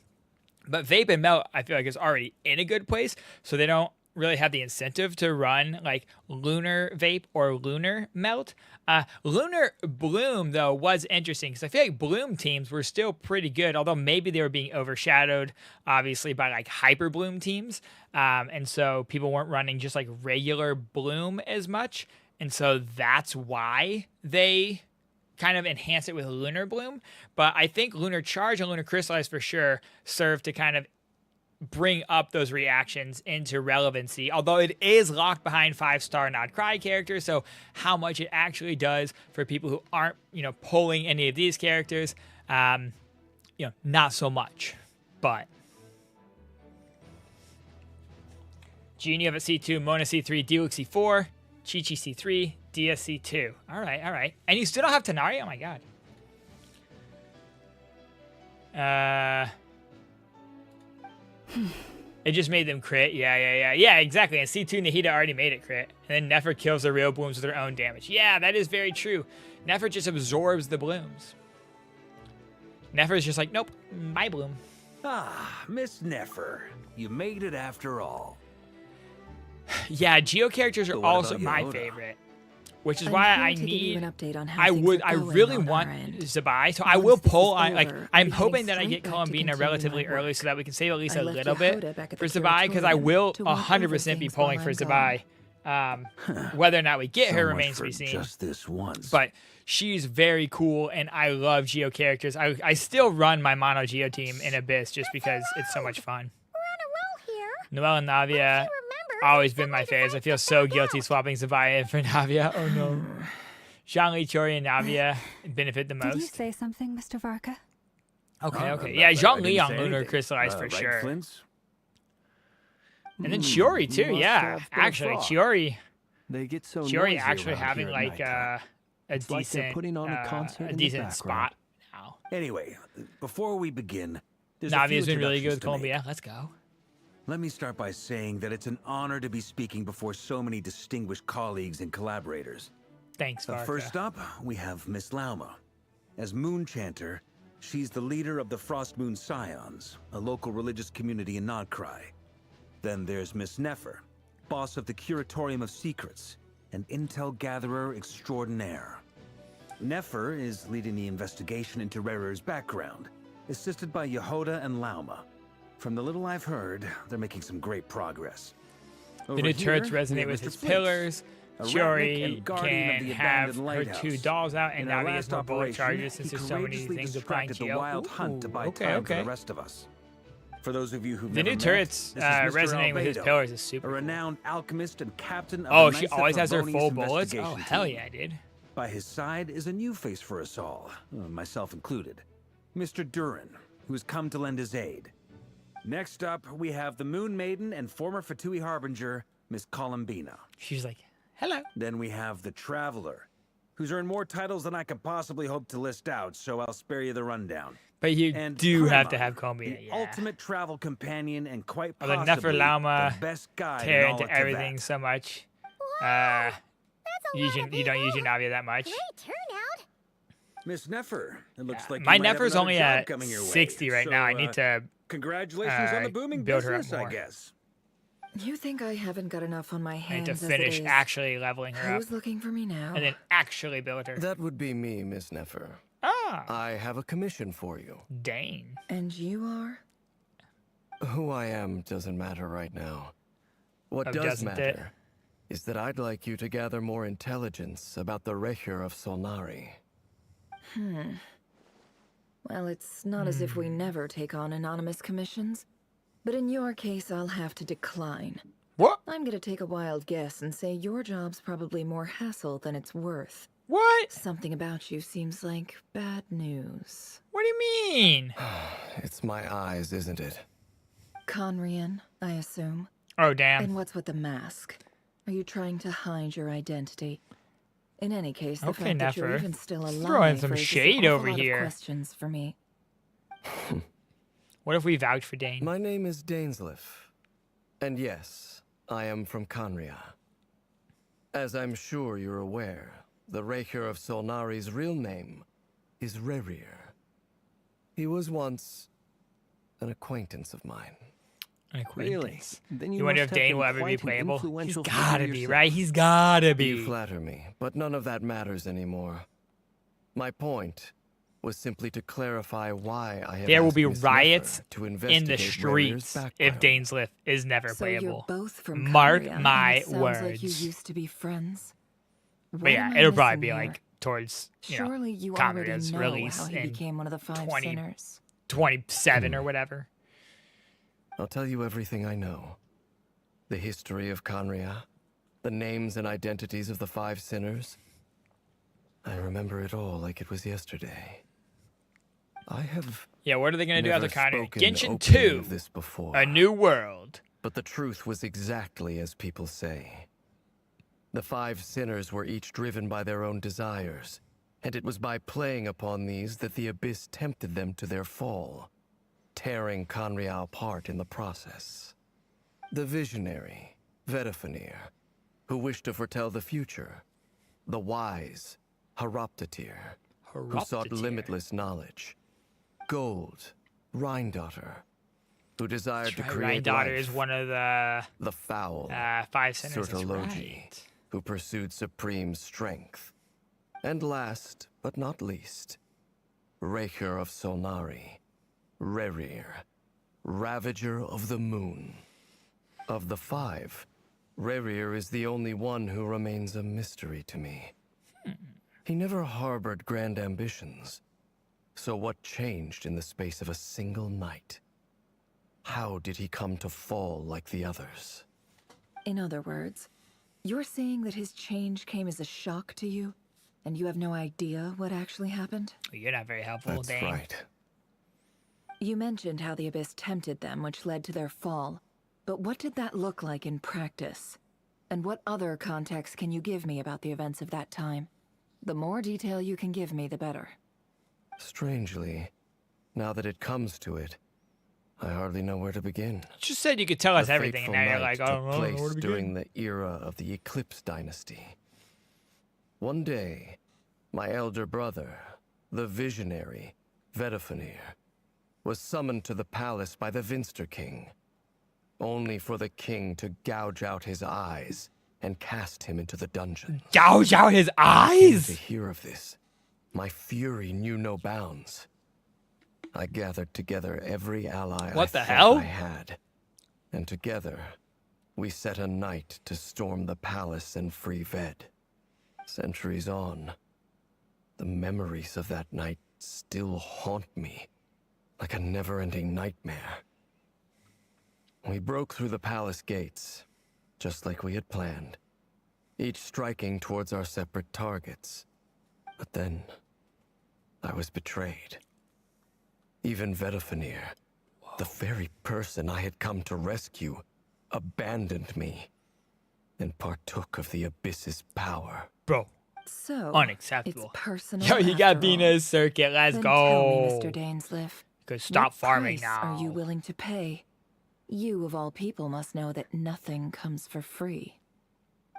But vape and melt, I feel like, is already in a good place, so they don't really have the incentive to run like lunar vape or lunar melt. Lunar bloom, though, was interesting, because I feel like bloom teams were still pretty good, although maybe they were being overshadowed, obviously, by like hyper bloom teams. And so people weren't running just like regular bloom as much. And so that's why they kind of enhance it with lunar bloom. But I think lunar charge and lunar crystallize for sure serve to kind of bring up those reactions into relevancy, although it is locked behind 5-star not cry characters. So how much it actually does for people who aren't, you know, pulling any of these characters, you know, not so much. But Gene, you have a C2, Mona C3, Diluc C4, Chi-Chi C3, DS C2. All right, all right. And you still don't have Tanari? Oh my god. It just made them crit. Yeah, exactly. And C2 Nahida already made it crit. And then Nefer kills the real blooms with their own damage. Yeah, that is very true. Nefer just absorbs the blooms. Nefer is just like, nope, bye bloom. Ah, Miss Nefer. You made it after all. Yeah, Geo characters are But what also about my Yoda? favorite. Which is I'm why here I to give you need... an update on how I things would. are I going really on want our end. Zabai, so Once I will this is pull on. Like, over, I'm we're hoping heading that I straight get back to Columbina continue relatively my early work. so that we can save at least I a left little bit Yehuda back at for the Zabai, because I will Curatorium to walk 100% over be things while pulling for I'm Zabai. gone. Whether or not we get So her much remains to for be seen. just this once. But she's very cool, and I love Geo characters. I still run my mono Geo team in Abyss just because it's so much fun. We're on a roll here. Noelle and Navia, Remember, always been my somebody faves. I feel so guilty swapping Zabai in for Navia. Oh no. Zhangli, Chori, and Navia benefit the Did you most. say something, Mr. Varka? Okay, Oh, okay. I Yeah, didn't Zhangli on say Lunar anything. Crystallized for Right, sure. Flint's? And then Chiori too, must yeah. have been a Actually, thought. Chiori They get so Chiori noisy actually around having here at like nighttime. a It's like they're decent putting on a concert in the decent background. spot now. Anyway, before we begin, there's a Navia's few been really good with introductions to make. Columbia. Let's go. Let me start by saying that it's an honor to be speaking before so many distinguished colleagues and collaborators. Thanks, Varka. First up, we have Miss Lauma. As Moon Chanter, she's the leader of the Frost Moon Scions, a local religious community in Nodcry. Then there's Miss Nefer, boss of the Curatorium of Secrets, an intel gatherer extraordinaire. Nefer is leading the investigation into Rarer's background, assisted by Yehuda and Lauma. From the little I've heard, they're making some great progress. The Over new here, turrets we have resonate with Mr. his Flint's, pillars. a ratnik Chiori and guardian of can the have abandoned her lighthouse. 2 dolls out, and In now our he has last more bullet operation, charges since he there's so many courageously things applying distracted the Geo. wild hunt to buy okay, time for okay. the rest of us. For those of you who've The never new met, turrets this is Mr. resonating with his Albedo, pillars is a super cool. renowned alchemist and captain of Oh, the she Knights of always has her Favoni's full bullets? Oh, investigation hell team. yeah, dude. By his side is a new face for us all, myself included, Mr. Durin, who has come to lend his aid. Next up, we have the Moon Maiden and former Fatui Harbinger, Miss Columbina. She's like, hello. Then we have the Traveler, who's earned more titles than I could possibly hope to list out, so I'll spare you the rundown. But you And do have to Prima, have Columbia, the yeah. ultimate travel companion and quite Although possibly Nefer Lauma the best guide tear in all into of everything Tibet. so much. That's a lot of You don't use people. your Navia that much. Great turnout. Miss Nefer, it looks like My you might have Nefer's another only job at coming your way. 60 right now. I So, need to congratulations on the booming build her up business, I more. guess. You think I haven't got enough on my I need hands to as it finish is? actually leveling her up. Who's looking for me now? And then actually build her. That would be me, Miss Nefer. Ah, I have a commission for you. dang. And you are? Who I am doesn't matter right now. What Oh, does doesn't it? matter is that I'd like you to gather more intelligence about the Lahai of Solnari. Well, it's not as if we never take on anonymous commissions. But in your case, I'll have to decline. What? I'm gonna take a wild guess and say your job's probably more hassle than it's worth. What? Something about you seems like bad news. What do you mean? It's my eyes, isn't it? Conrian, I assume. Oh, damn. And what's with the mask? Are you trying to hide your identity? In any case, the Okay, fact that you're Nefer. even still alive Throwing some raises shade an awful over lot of here. questions for me. What if we vouch for Dane? My name is Dainsleif. And yes, I am from Conria. As I'm sure you're aware, the Raker of Solnari's real name is Rerir. He was once an acquaintance of mine. An acquaintance. Then You wonder if must have Dane been will ever be quite an playable? He's influential gotta figure be, yourself. right? He's gotta be. You flatter me, but none of that matters anymore. My point was simply to clarify why I have There will asked be Miss riots Nefer to in investigate the Rerir's streets if background. Dainsleif is never So playable. you're both from Mark Conria, and my it sounds like you words. used to be friends. But What yeah, am I it'll probably missing be here? like towards, Surely you Conria's already know release how he in became one of the 5 20 sinners. 27 or whatever. I'll tell you everything I know. The history of Conria, the names and identities of the 5 sinners. I remember it all like it was yesterday. I have Yeah, what are they gonna do never after Conria? spoken Genshin openly 2, of this before. A New World. But the truth was exactly as people say. The 5 sinners were each driven by their own desires, and it was by playing upon these that the Abyss tempted them to their fall, tearing Conria apart in the process. The visionary, Vedifenir, who wished to foretell the future. The wise, Horoptatir, who sought Horoptatir. limitless knowledge. Gold, Rhindaughter, who desired to Right, create Daughter life. is one of the The foul, 5 sinners. That's Sertologi, right. who pursued supreme strength. And last, but not least, Raker of Solnari, Rerir, Ravager of the Moon. Of the 5, Rerir is the only one who remains a mystery to me. He never harbored grand ambitions. So what changed in the space of a single night? How did he come to fall like the others? In other words, you're saying that his change came as a shock to you, and you have no idea what actually happened? You're not very helpful, That's Dane. right. You mentioned how the Abyss tempted them, which led to their fall. But what did that look like in practice? And what other context can you give me about the events of that time? The more detail you can give me, the better. Strangely, now that it comes to it, I hardly know where to begin. You just said you could tell us The everything, and fateful now you're night like, took oh, I don't know where place to during begin. the era of the Eclipse Dynasty. One day, my elder brother, the visionary, Vedifenir, was summoned to the palace by the Vinster King, only for the king to gouge out his eyes and cast him into the dungeon. Gouge out his To eyes? hear of this, my fury knew no bounds. I gathered together every ally What I the thought hell? I had, and together we set a night to storm the palace and free Ved. Centuries on, the memories of that night still haunt me like a never-ending nightmare. We broke through the palace gates, just like we had planned, each striking towards our separate targets. But then, I was betrayed. Even Vedifenir, the very person I had come to rescue, abandoned me and partook of the Abyss's power. Bro, So, unacceptable. It's personal. Yo, you got after Venus Circuit. Let's then go. Tell me, Mr. Dainsleif, Could stop what farming price now. are you willing to pay? You, of all people, must know that nothing comes for free.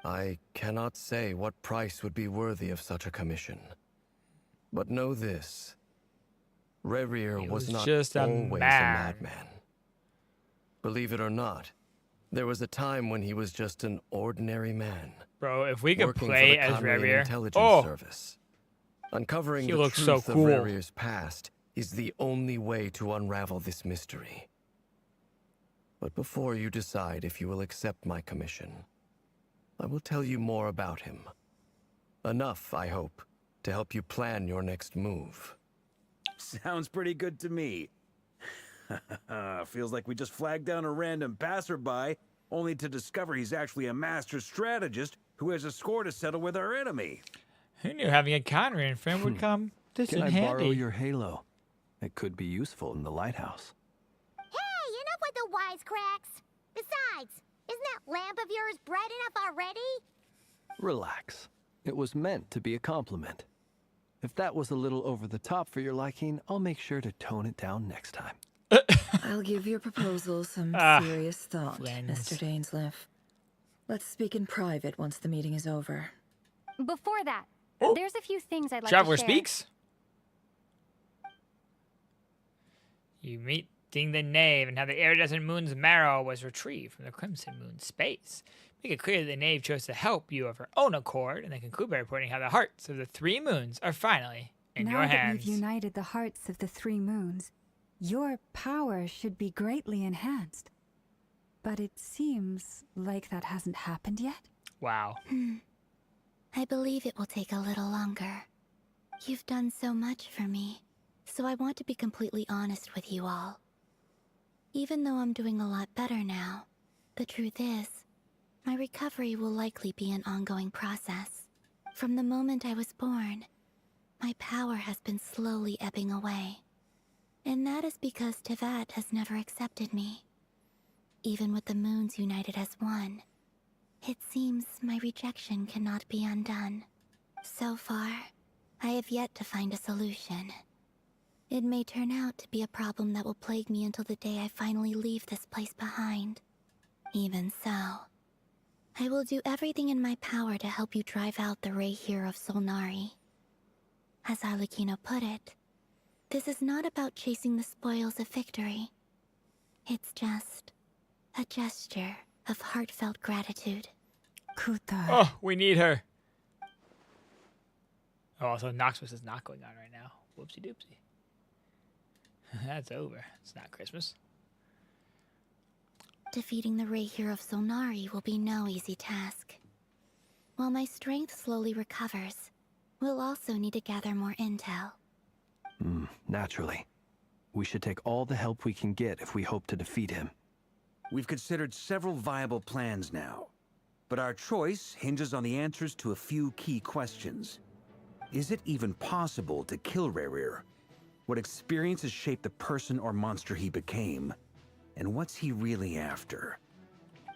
I cannot say what price would be worthy of such a commission. But know this. Rerir He was was not just a always man. a madman. Believe it or not, there was a time when he was just an ordinary man. Bro, if we could Working play for the as Conrian Rerir. Intelligence Oh, Service. Uncovering He the looks so truth cool. of Rerir's past is the only way to unravel this mystery. But before you decide if you will accept my commission, I will tell you more about him. Enough, I hope, to help you plan your next move. Sounds pretty good to me. Feels like we just flagged down a random passerby, only to discover he's actually a master strategist who has a score to settle with our enemy. Who knew having a Conran friend would come this Can in I handy? borrow your halo? It could be useful in the lighthouse. Hey, enough with the wisecracks. Besides, isn't that lamp of yours bright enough already? Relax. It was meant to be a compliment. If that was a little over the top for your liking, I'll make sure to tone it down next time. I'll give your proposal some serious thought, Mr. Dainsleif. Let's speak in private once the meeting is over. Before that, there's a few things I'd like Traveler to share. speaks. You meeting the knave and how the iridescent moon's marrow was retrieved from the crimson moon's space. Make it clear that the knave chose to help you of her own accord, and then conclude by reporting how the hearts of the 3 moons are finally in now your that hands. we've united the hearts of the 3 moons, your power should be greatly enhanced. But it seems like that hasn't happened yet. Wow. I believe it will take a little longer. You've done so much for me, so I want to be completely honest with you all. Even though I'm doing a lot better now, the truth is, my recovery will likely be an ongoing process. From the moment I was born, my power has been slowly ebbing away. And that is because Tevat has never accepted me. Even with the moons united as one, it seems my rejection cannot be undone. So far, I have yet to find a solution. It may turn out to be a problem that will plague me until the day I finally leave this place behind. Even so, I will do everything in my power to help you drive out the Lahair of Solnari. As Arlecchino put it, this is not about chasing the spoils of victory. It's just a gesture of heartfelt gratitude. Kuta. Oh, we need her. Oh, also, Noxus is not going on right now. Whoopsie doopsie. That's over. It's not Christmas. Defeating the Lahair of Solnari will be no easy task. While my strength slowly recovers, we'll also need to gather more intel. Naturally. We should take all the help we can get if we hope to defeat him. We've considered several viable plans now, but our choice hinges on the answers to a few key questions. Is it even possible to kill Lahair? What experiences shaped the person or monster he became? And what's he really after?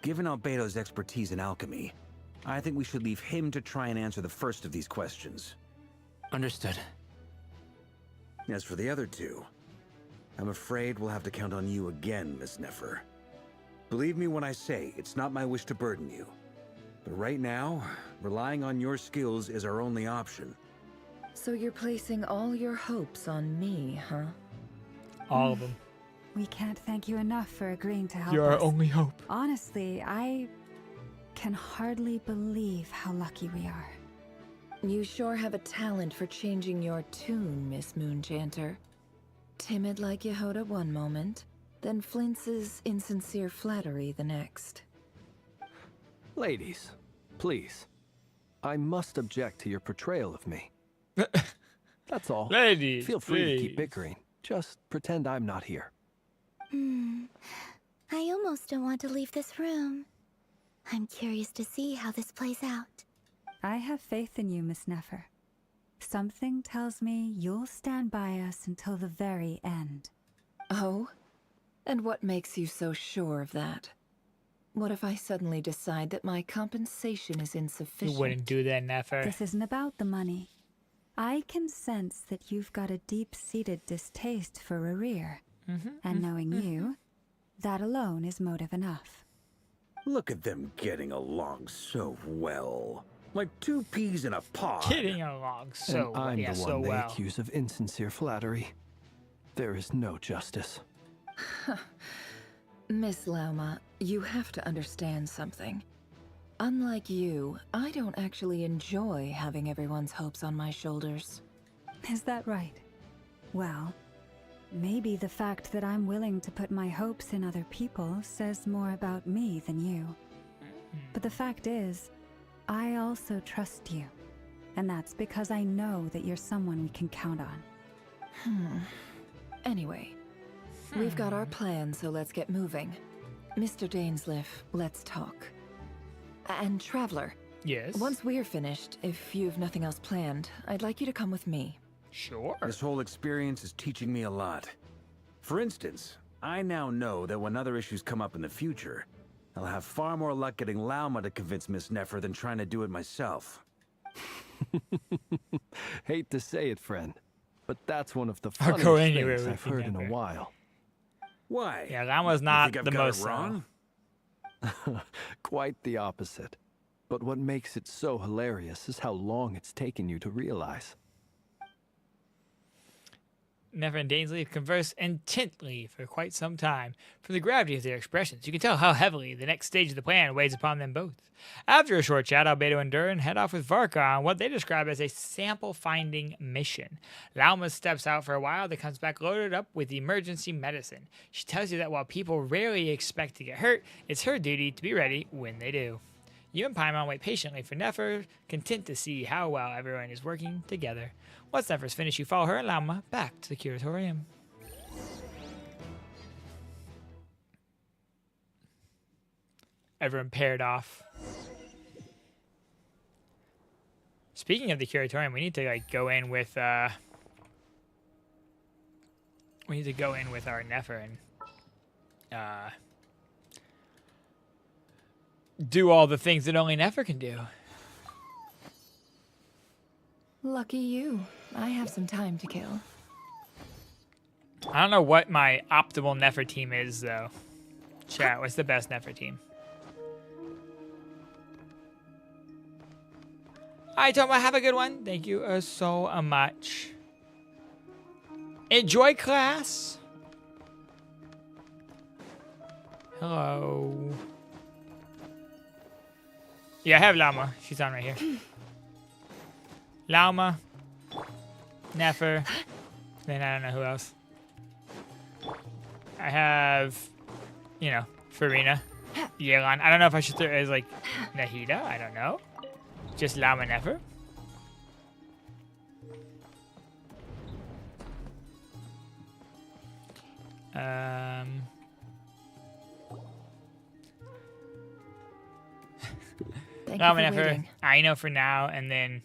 Given Albedo's expertise in alchemy, I think we should leave him to try and answer the first of these questions. Understood. As for the other two, I'm afraid we'll have to count on you again, Miss Nefer. Believe me when I say it's not my wish to burden you. But right now, relying on your skills is our only option. So you're placing all your hopes on me, huh? All of them. We can't thank you enough for agreeing to help You're our us. only hope. Honestly, I can hardly believe how lucky we are. You sure have a talent for changing your tune, Miss Moonchanter. Timid like Yehoda one moment, then flinches insincere flattery the next. Ladies, please. I must object to your portrayal of me. That's all. Ladies, Feel free to keep please. bickering. Just pretend I'm not here. I almost don't want to leave this room. I'm curious to see how this plays out. I have faith in you, Miss Nefer. Something tells me you'll stand by us until the very end. Oh? And what makes you so sure of that? What if I suddenly decide that my compensation is insufficient? You wouldn't do that, Nefer. This isn't about the money. I can sense that you've got a deep-seated distaste for Lahair. And knowing you, that alone is motive enough. Look at them getting along so well. Like 2 peas in a pod. Getting along so And I'm yeah, the one so they well. accuse of insincere flattery. There is no justice. Miss Lauma, you have to understand something. Unlike you, I don't actually enjoy having everyone's hopes on my shoulders. Is that right? Well, maybe the fact that I'm willing to put my hopes in other people says more about me than you. But the fact is, I also trust you. And that's because I know that you're someone we can count on. Anyway, we've got our plan, so let's get moving. Mr. Dainsleif, let's talk. And Traveler. Yes? Once we're finished, if you've nothing else planned, I'd like you to come with me. Sure. This whole experience is teaching me a lot. For instance, I now know that when other issues come up in the future, I'll have far more luck getting Lauma to convince Miss Nefer than trying to do it myself. Hate to say it, friend, but that's one of the I'll go funniest anywhere things with I've you, heard in a Nefer. while. Why? Yeah, Lauma's You not think I've the got most it wrong? Quite the opposite. But what makes it so hilarious is how long it's taken you to realize. Nefer and Dainsleif converse intently for quite some time. From the gravity of their expressions, you can tell how heavily the next stage of the plan weighs upon them both. After a short chat, Albedo and Durin head off with Varka on what they describe as a sample-finding mission. Lauma steps out for a while, then comes back loaded up with emergency medicine. She tells you that while people rarely expect to get hurt, it's her duty to be ready when they do. You and Paimon wait patiently for Nefer, content to see how well everyone is working together. Once Nefer's finished, you follow her and Lauma back to the curatorium. Everyone paired off. Speaking of the curatorium, we need to like go in with our Nefer and do all the things that only Nefer can do. Lucky you. I have some time to kill. I don't know what my optimal Nefer team is, though. Chat, what's the best Nefer team? Alright, Toma, have a good one. Thank you so much. Enjoy class. Hello. Yeah, I have Lauma. She's on right here. Lauma. Nefer. Then I don't know who else. I have, you know, Farina. Yelan. I don't know if I should throw it as like Nahida. I don't know. Just Lauma Nefer. Lauma Nefer. I know for now, and then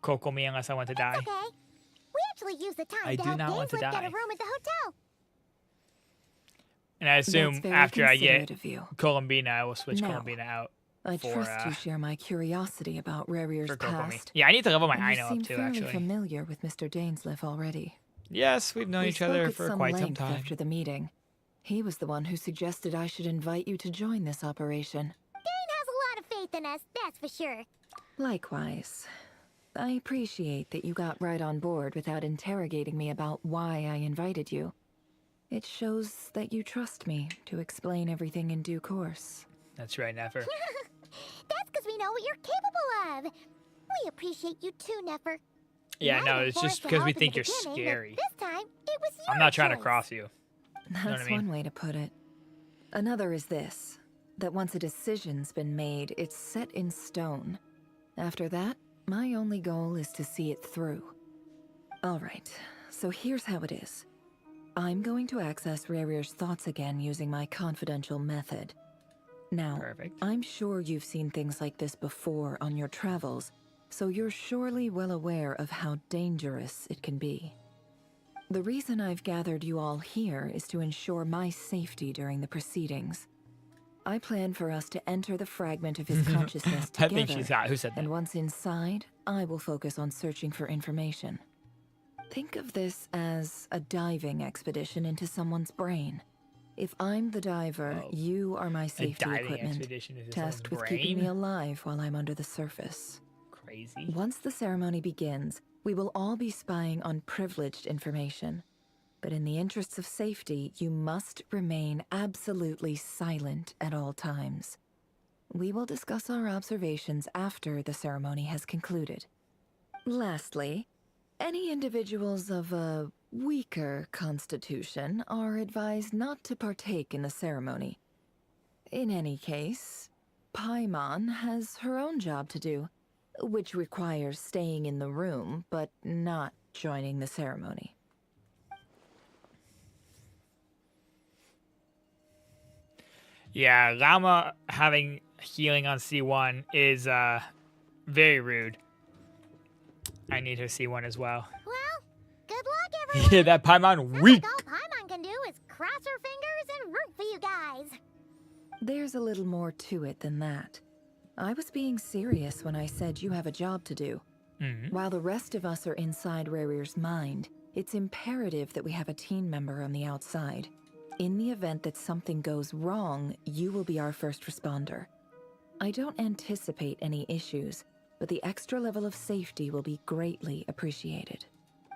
Kokomi unless I want to die. It's okay. We actually use the time I to do help not want to Dainsleif get die. a room at the hotel. And I assume That's very after I get considerate of you. Columbina, I will switch Now, Columbina out. I for, trust you share my curiosity about Rarier's for Kokomi. past. Yeah, I need to level my and you Aino seem up too, fairly actually. familiar with Mr. Dainsleif already. Yes, we've known We each other spoke at for some quite some length time. after the meeting. He was the one who suggested I should invite you to join this operation. Dane has a lot of faith in us, that's for sure. Likewise. I appreciate that you got right on board without interrogating me about why I invited you. It shows that you trust me to explain everything in due course. That's right, Nefer. That's because we know what you're capable of. We appreciate you too, Nefer. Yeah, You no, might have it's forced just the because we help in think the you're beginning, but scary. This time, it was I'm your not trying to choice. cross you. That's what I mean? one way to put it. Another is this, that once a decision's been made, it's set in stone. After that, my only goal is to see it through. Alright, so here's how it is. I'm going to access Rarier's thoughts again using my confidential method. Now, Perfect. I'm sure you've seen things like this before on your travels, so you're surely well aware of how dangerous it can be. The reason I've gathered you all here is to ensure my safety during the proceedings. I plan for us to enter the fragment of his consciousness I together. think she's hot. Who said that? And once inside, I will focus on searching for information. Think of this as a diving expedition into someone's brain. If I'm the diver, you are my safety diving equipment, expedition into tasked someone's with keeping me brain? alive while I'm under the surface. Crazy. Once the ceremony begins, we will all be spying on privileged information. But in the interests of safety, you must remain absolutely silent at all times. We will discuss our observations after the ceremony has concluded. Lastly, any individuals of a weaker constitution are advised not to partake in the ceremony. In any case, Paimon has her own job to do. which requires staying in the room, but not joining the ceremony. Yeah, Llama having healing on C1 is very rude. I need her C1 as well. Well, good luck, everyone. Yeah, that Paimon weak. All Paimon can do is cross her fingers and root for you guys. There's a little more to it than that. I was being serious when I said you have a job to do. While the rest of us are inside Rarir's mind, it's imperative that we have a team member on the outside. In the event that something goes wrong, you will be our first responder. I don't anticipate any issues, but the extra level of safety will be greatly appreciated.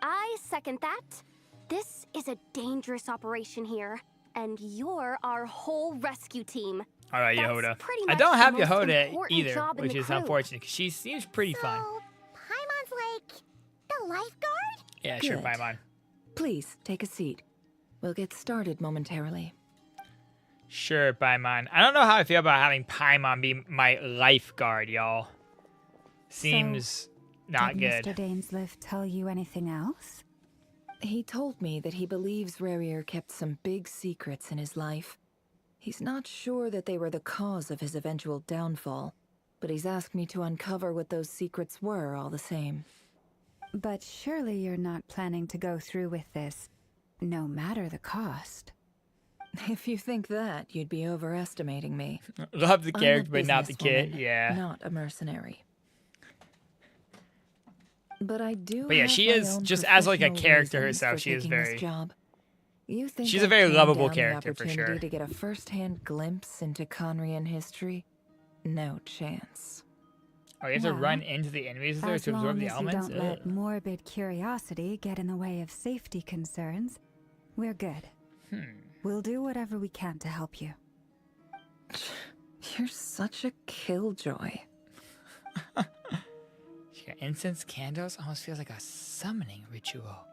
I second that. This is a dangerous operation here, and you're our whole rescue team. All right, That's Yehoda. pretty I much don't the have most Yehoda important either, job in which the is crew. unfortunate because she seems pretty fun. Paimon's like the lifeguard? Yeah, sure, Good. Paimon. Please, take a seat. We'll get started momentarily. Sure, Paimon. I don't know how I feel about having Paimon be my lifeguard, y'all. Seems not did good. Mr. Dainsliff tell you anything else? He told me that he believes Rarir kept some big secrets in his life. He's not sure that they were the cause of his eventual downfall, but he's asked me to uncover what those secrets were all the same. But surely you're not planning to go through with this, no matter the cost. If you think that, you'd be overestimating me. Love the I'm a character, but not the kid. businesswoman, Yeah. Not a mercenary. But I do. But yeah, have she my is own just as like a professional character reasons herself. for She is taking this very. job. You think She's a I'd very turn lovable down character the for sure. opportunity to get a first-hand glimpse into Conrian history? No chance. Oh, you have to Well, run into the enemies there As to absorb long the as you elements? don't let morbid curiosity get in the way of safety concerns, we're good. We'll do whatever we can to help you. You're such a killjoy. She got incense, candles. Almost feels like a summoning ritual.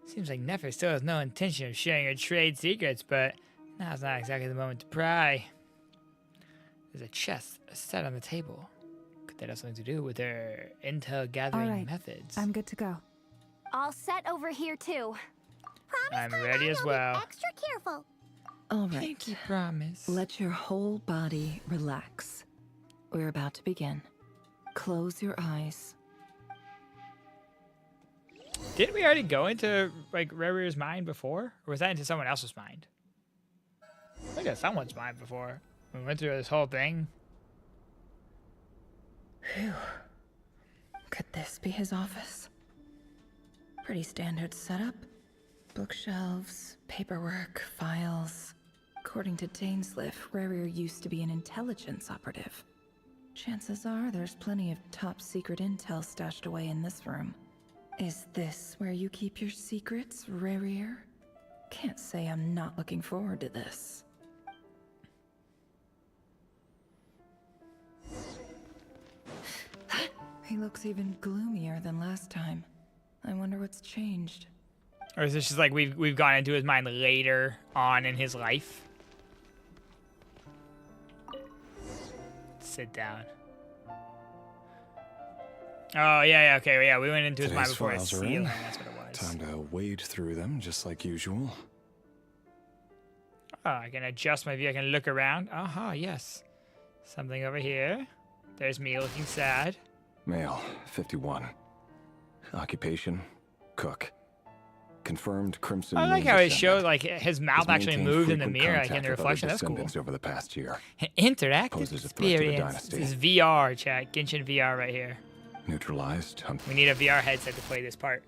Seems like Nefer still has no intention of sharing her trade secrets, but now's not exactly the moment to pry. There's a chest set on the table. Could that have something to do with her intel gathering All right, methods? I'm good to go. All set over here, too. I'm ready as well. Extra careful. All right. Pinky promise. Let your whole body relax. We're about to begin. Close your eyes. Didn't we already go into like Rarir's mind before? Or was that into someone else's mind? I think it's someone's mind before. We went through this whole thing. Phew. Could this be his office? Pretty standard setup. Bookshelves, paperwork, files. According to Dainsliff, Rarir used to be an intelligence operative. Chances are there's plenty of top secret intel stashed away in this room. Is this where you keep your secrets, Rarir? Can't say I'm not looking forward to this. He looks even gloomier than last time. I wonder what's changed. Or is this just like we've gone into his mind later on in his life? Sit down. Oh, yeah, okay, yeah, we went into his mind Today's before his files are ceiling, in. that's what it was. Time to wade through them, just like usual. Oh, I can adjust my view, I can look around. Aha, yes. Something over here. There's me looking sad. Male, 51. Occupation, cook. Confirmed Crimson I like Moon how it descendant. showed like his mouth Has actually maintained moved in the frequent mirror, like in contact the with other reflection. That's cool. descendants over the past year. Interactive Poses a threat to the experience. dynasty. This is VR, chat. Genshin VR right here. Neutralized. We need a VR headset to play this part.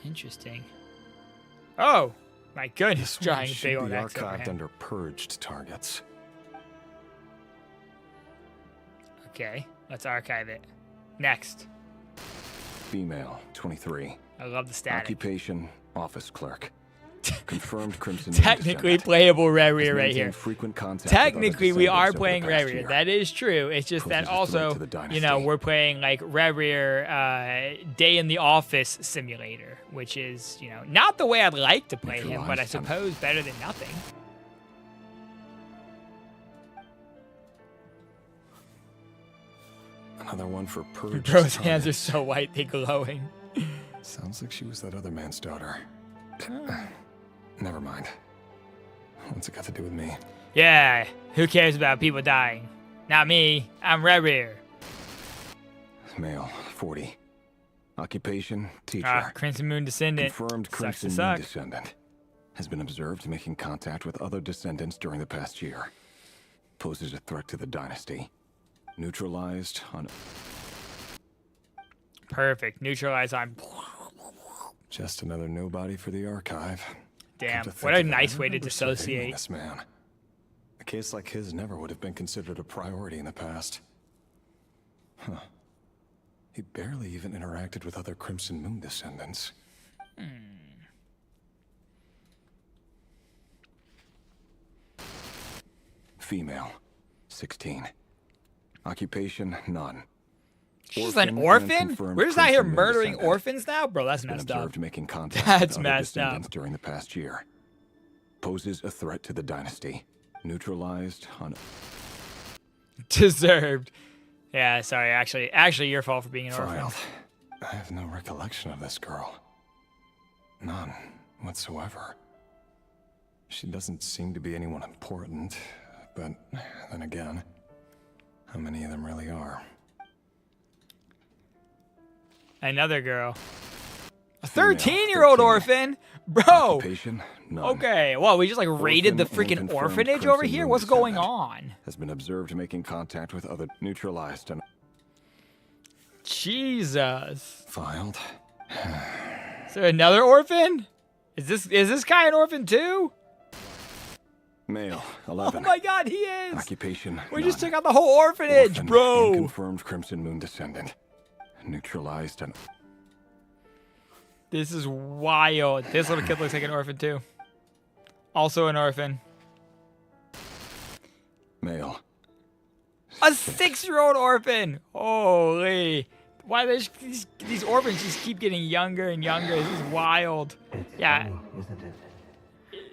Interesting. Oh, my goodness. This one Giant should big old be X over archived him. under purged targets. Okay, let's archive it. Next. Female, 23. I love the static. Occupation, office clerk. Confirmed Crimson Moon Technically descendant. playable Has Rarir right maintained here. frequent contact with other Technically, we are descendants over playing the past Rarir. year. That is true. It's just that Poses a threat also, to the you know, dynasty. we're playing like Rarir Day in the Office Simulator, which is, you know, not the way I'd like to play him, but I Neutralized him. suppose better than nothing. Another one for purge. Bro's hands are so white, they glowing. Sounds like she was that other man's daughter. Never mind. What's it got to do with me? Yeah, who cares about people dying? Not me. I'm Rerir. Male, 40. Occupation, teacher. Crimson Moon descendant. Confirmed Crimson Moon descendant. Has been observed making contact with other descendants during the past year. Poses a threat to the dynasty. Neutralized on... Perfect. Neutralize on... Just another nobody for the archive. Damn, what a nice way to dissociate. This man. A case like his never would have been considered a priority in the past. Huh. He barely even interacted with other Crimson Moon descendants. Female, 16. Occupation, none. She's an orphan? We're just out here murdering orphans now? Bro, that's messed up. Making contact that's with other messed up. descendants during the past year. Poses a threat to the dynasty. Neutralized on... Deserved. Yeah, sorry. Actually, your fault for being an orphan. I have no recollection of this girl. None whatsoever. She doesn't seem to be anyone important, but then again, how many of them really are? Another girl. A 13-year-old orphan? Bro! Okay, well, we just like raided the freaking orphanage over here? What's going on? Has been observed making contact with other neutralized and... Jesus. Filed. Is there another orphan? Is this guy an orphan too? Male, 11. Oh my god, he is! Occupation, we just took out the whole orphanage, orphan, bro! Confirmed Crimson Moon descendant. Neutralized and... This is wild. This little kid looks like an orphan too. Also an orphan. Male. A 6-year-old orphan! Holy. Why these orphans just keep getting younger and younger? This is wild. Yeah. Funny, isn't it?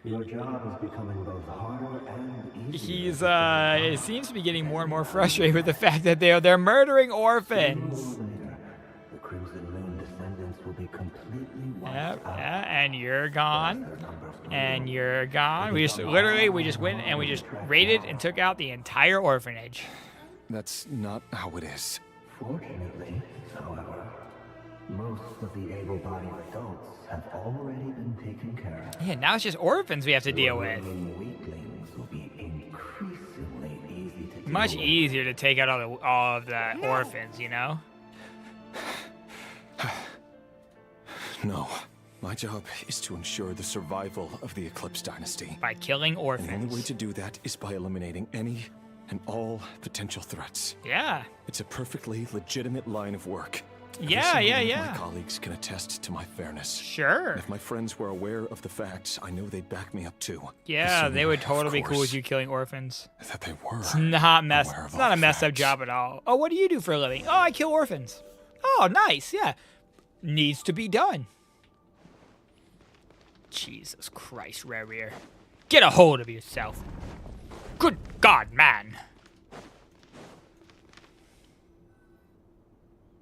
Your job is becoming both harder and easier. He's it seems to be getting more and more frustrated with the fact that they're murdering orphans. The Crimson Moon descendants will be completely wiped out. Yeah, and you're gone. And you're gone. We just went and we just raided and took out the entire orphanage. That's not how it is. Fortunately, however, most of the able-bodied adults have already been taken care of. Yeah, now it's just orphans we have to deal with. Weaklings will be increasingly easy to Much easier to take out all of the orphans, you know? No. My job is to ensure the survival of the Eclipse Dynasty. By killing orphans. And the only way to do that is by eliminating any and all potential threats. Yeah. It's a perfectly legitimate line of work. Yeah. My colleagues can attest to my fairness. Sure. And if my friends were aware of the facts, I know they'd back me up too. Yeah, they would totally be cool with you killing orphans. That they were. It's not a messed up job at all. Oh, what do you do for a living? Oh, I kill orphans. Oh, nice. Yeah. Needs to be done. Jesus Christ, Rerir. Get a hold of yourself. Good God, man.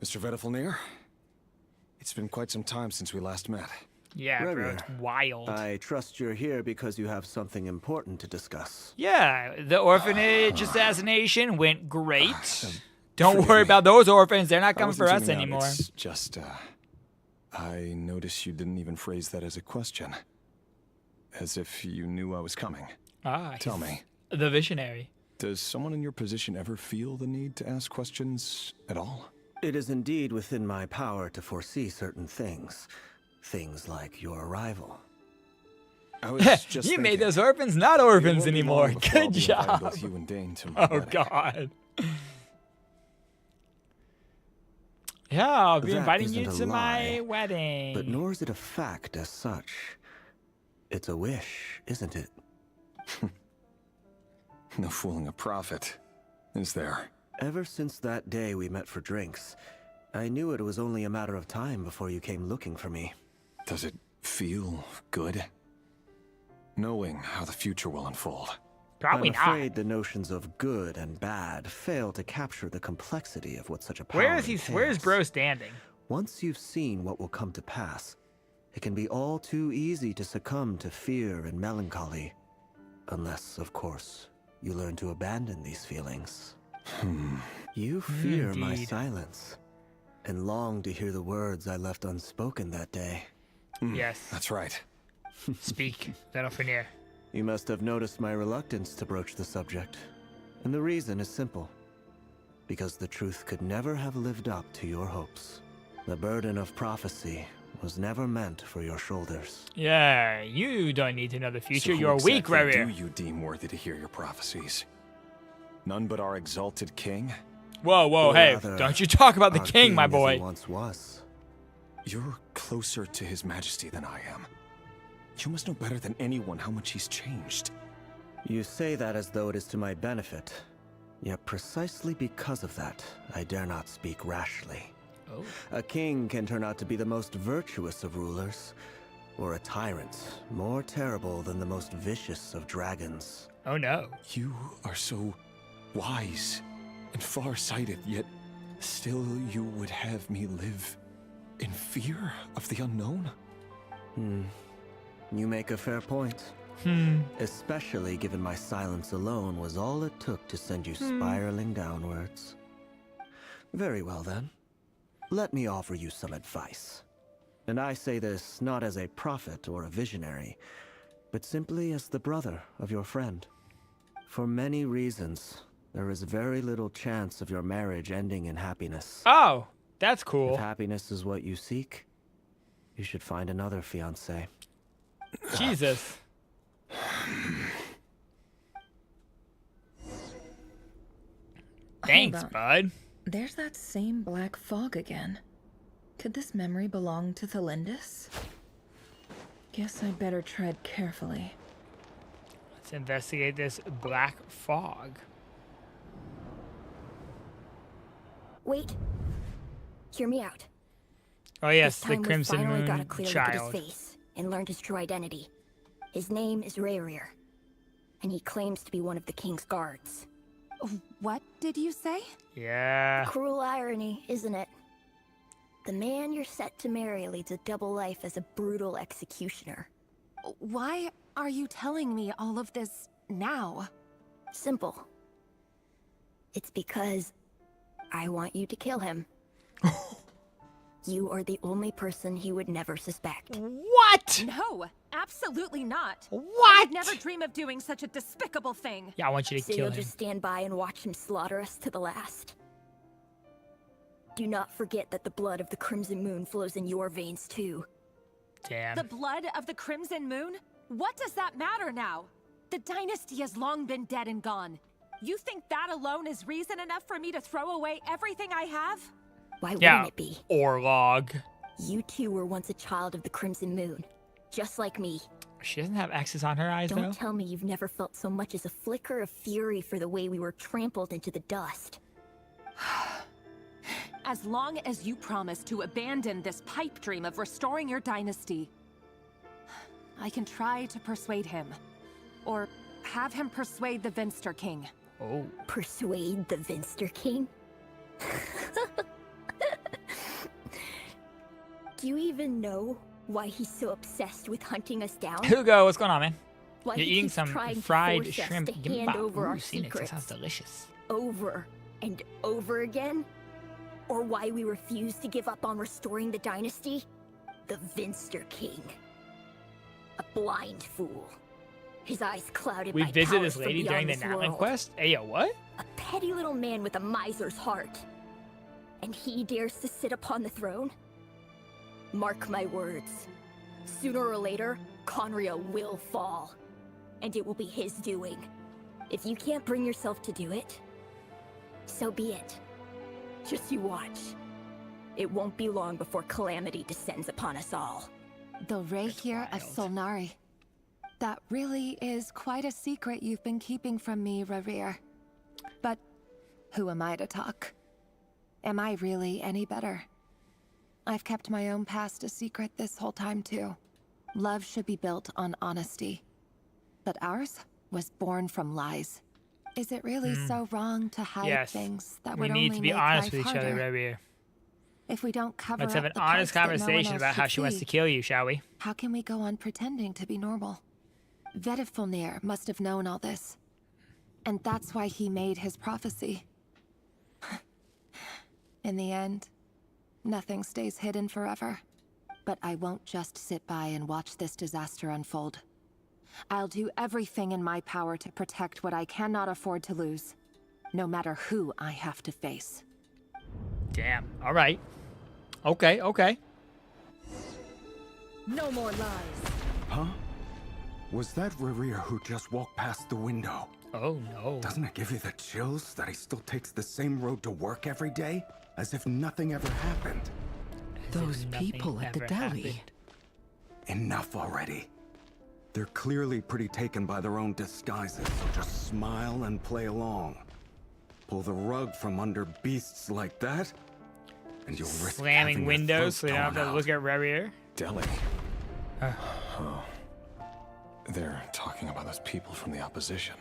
Mr. Vedifalnir, it's been quite some time since we last met. Yeah, bro, it's wild. I trust you're here because you have something important to discuss. Yeah, the orphanage assassination went great. Don't worry about those orphans. They're not coming for us anymore. It's just, I noticed you didn't even phrase that as a question. As if you knew I was coming. Tell me. The visionary. Does someone in your position ever feel the need to ask questions at all? It is indeed within my power to foresee certain things. Things like your arrival. I was just you made those orphans not orphans anymore. Good job. Both you and Dane to my wedding. God. Yeah, I'll be inviting you to my wedding. But nor is it a fact as such. It's a wish, isn't it? No fooling a prophet, is there? Ever since that day we met for drinks, I knew it was only a matter of time before you came looking for me. Does it feel good? Knowing how the future will unfold. Probably I'm not. afraid the notions of good and bad fail to capture the complexity of what such a power Where is he? Where is entails. Bro standing? Once you've seen what will come to pass, it can be all too easy to succumb to fear and melancholy. Unless, of course, you learn to abandon these feelings. You fear my Indeed. silence, and long to hear the words I left unspoken that day. Yes. That's right. Speak, Venofenir. You must have noticed my reluctance to broach the subject. And the reason is simple. Because the truth could never have lived up to your hopes. The burden of prophecy was never meant for your shoulders. Yeah, you don't need to know the future. So who You're weak, exactly right do here. you deem worthy to hear your prophecies? None but our exalted king? Whoa, whoa, Or hey! rather, Don't you talk about the our king, my as he boy. once was. You're closer to his majesty than I am. You must know better than anyone how much he's changed. You say that as though it is to my benefit. Yet precisely because of that, I dare not speak rashly. Oh. A king can turn out to be the most virtuous of rulers, or a tyrant more terrible than the most vicious of dragons. Oh no. You are so wise and far-sighted, yet still you would have me live in fear of the unknown? You make a fair point. Especially given my silence alone was all it took to send you spiraling downwards. Very well then. Let me offer you some advice. And I say this not as a prophet or a visionary, but simply as the brother of your friend. For many reasons, there is very little chance of your marriage ending in happiness. Oh, that's cool. If happiness is what you seek, you should find another fiancé. Jesus. Thanks, Hold on. bud. There's that same black fog again. Could this memory belong to Thelindis? Guess I'd better tread carefully. Let's investigate this black fog. Wait. Hear me out. Oh yes, This the time Crimson we finally Moon got a clear look at child. his face and learned his true identity. His name is Lahair, and he claims to be one of the king's guards. What did you say? Yeah. Cruel irony, isn't it? The man you're set to marry leads a double life as a brutal executioner. Why are you telling me all of this now? Simple. It's because I want you to kill him. You are the only person he would never suspect. What? No, absolutely not. What? I'd never dream of doing such a despicable thing. Yeah, I want you to So kill you'll him. just stand by and watch him slaughter us to the last. Do not forget that the blood of the Crimson Moon flows in your veins too. Damn. The blood of the Crimson Moon? What does that matter now? The dynasty has long been dead and gone. You think that alone is reason enough for me to throw away everything I have? Why Yeah, wouldn't it be? Orlog. You two were once a child of the Crimson Moon, just like me. She doesn't have X's on her eyes, Don't though. tell me you've never felt so much as a flicker of fury for the way we were trampled into the dust. As long as you promise to abandon this pipe dream of restoring your dynasty, I can try to persuade him. Or have him persuade the Vinster King. Oh. Persuade the Vinster King? Do you even know why he's so obsessed with hunting us down? Hugo, what's going on, man? Why You're he eating keeps some trying to fried force us shrimp to hand gimbap. over our Ooh, Phoenix, that secrets. sounds delicious. Over and over again? Or why we refuse to give up on restoring the dynasty? The Vinster King. A blind fool. His eyes clouded We by visited powers this from lady during beyond the this Natlan world. quest? Hey, yo, what? A petty little man with a miser's heart. And he dares to sit upon the throne? Mark my words. Sooner or later, Conria will fall. And it will be his doing. If you can't bring yourself to do it, so be it. Just you watch. It won't be long before calamity descends upon us all. The Lahair of Solnari. That really is quite a secret you've been keeping from me, Lahair. But who am I to talk? Am I really any better? I've kept my own past a secret this whole time, too. Love should be built on honesty. But ours? was born from lies. Is it really so wrong to hide Yes. things that We would need only to be make honest life with each other, harder? Revere. If we don't cover Let's up have an the honest parts that no one conversation else about how should she wants to see, kill you, shall we? how can we go on pretending to be normal? Vedifulnir must have known all this. And that's why he made his prophecy. In the end, nothing stays hidden forever. But I won't just sit by and watch this disaster unfold. I'll do everything in my power to protect what I cannot afford to lose, no matter who I have to face. Damn. All right. Okay, okay. No more lies. Huh? Was that Rerir who just walked past the window? Oh, no. Doesn't it give you the chills that he still takes the same road to work every day? As if nothing ever happened. Those people at the deli. Enough already. They're clearly pretty taken by their own disguises, so just smile and play along. Pull the rug from under beasts like that, and you'll risk Slamming having windows so your you throat don't have to torn look at Revere. Deli. Oh. They're talking about those people from the opposition.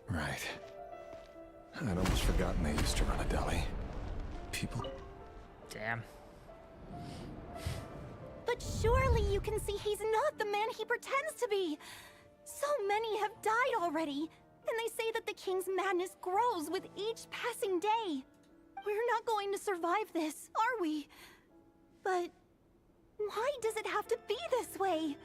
Right. I'd almost forgotten they used to run a deli. People. Damn. But surely you can see he's not the man he pretends to be. So many have died already, and they say that the king's madness grows with each passing day. We're not going to survive this, are we? But why does it have to be this way?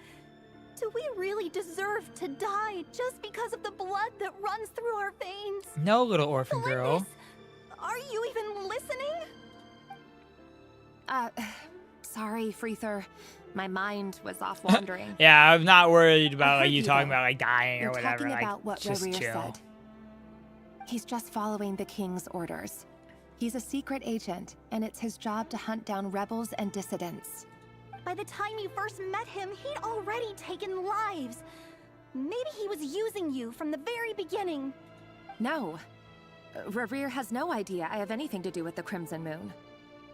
Do we really deserve to die just because of the blood that runs through our veins? No, little orphan girl. Are you even listening? Sorry, Freether. My mind was off wandering. Yeah, I'm not worried about like, you you, talking though. about like dying or You're whatever. talking Like, about what just Rerir chill. said. He's just following the king's orders. He's a secret agent, and it's his job to hunt down rebels and dissidents. By the time you first met him, he'd already taken lives. Maybe he was using you from the very beginning. No. Rerir has no idea I have anything to do with the Crimson Moon.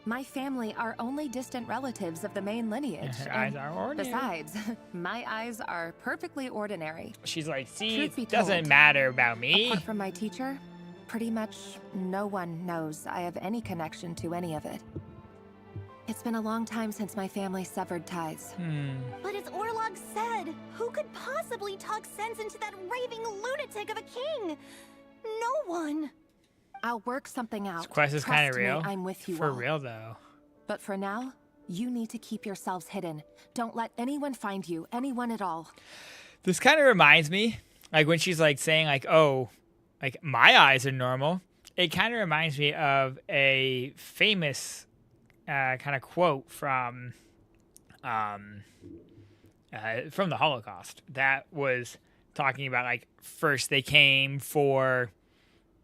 My family are only distant relatives of the main lineage. Her eyes are ordinary. Besides, my eyes are perfectly ordinary. She's like, see, Truth be it doesn't told, matter about me. Apart from my teacher, pretty much no one knows I have any connection to any of it. It's been a long time since my family severed ties. But as Orlog said, who could possibly talk sense into that raving lunatic of a king? No one. I'll work something out. This quest is kind of Trust me, real. I'm with you For all. real, though. But for now, you need to keep yourselves hidden. Don't let anyone find you, anyone at all. This kind of reminds me, like when she's like saying like, oh, like my eyes are normal. It kind of reminds me of a famous kind of quote from the Holocaust that was talking about like first they came for,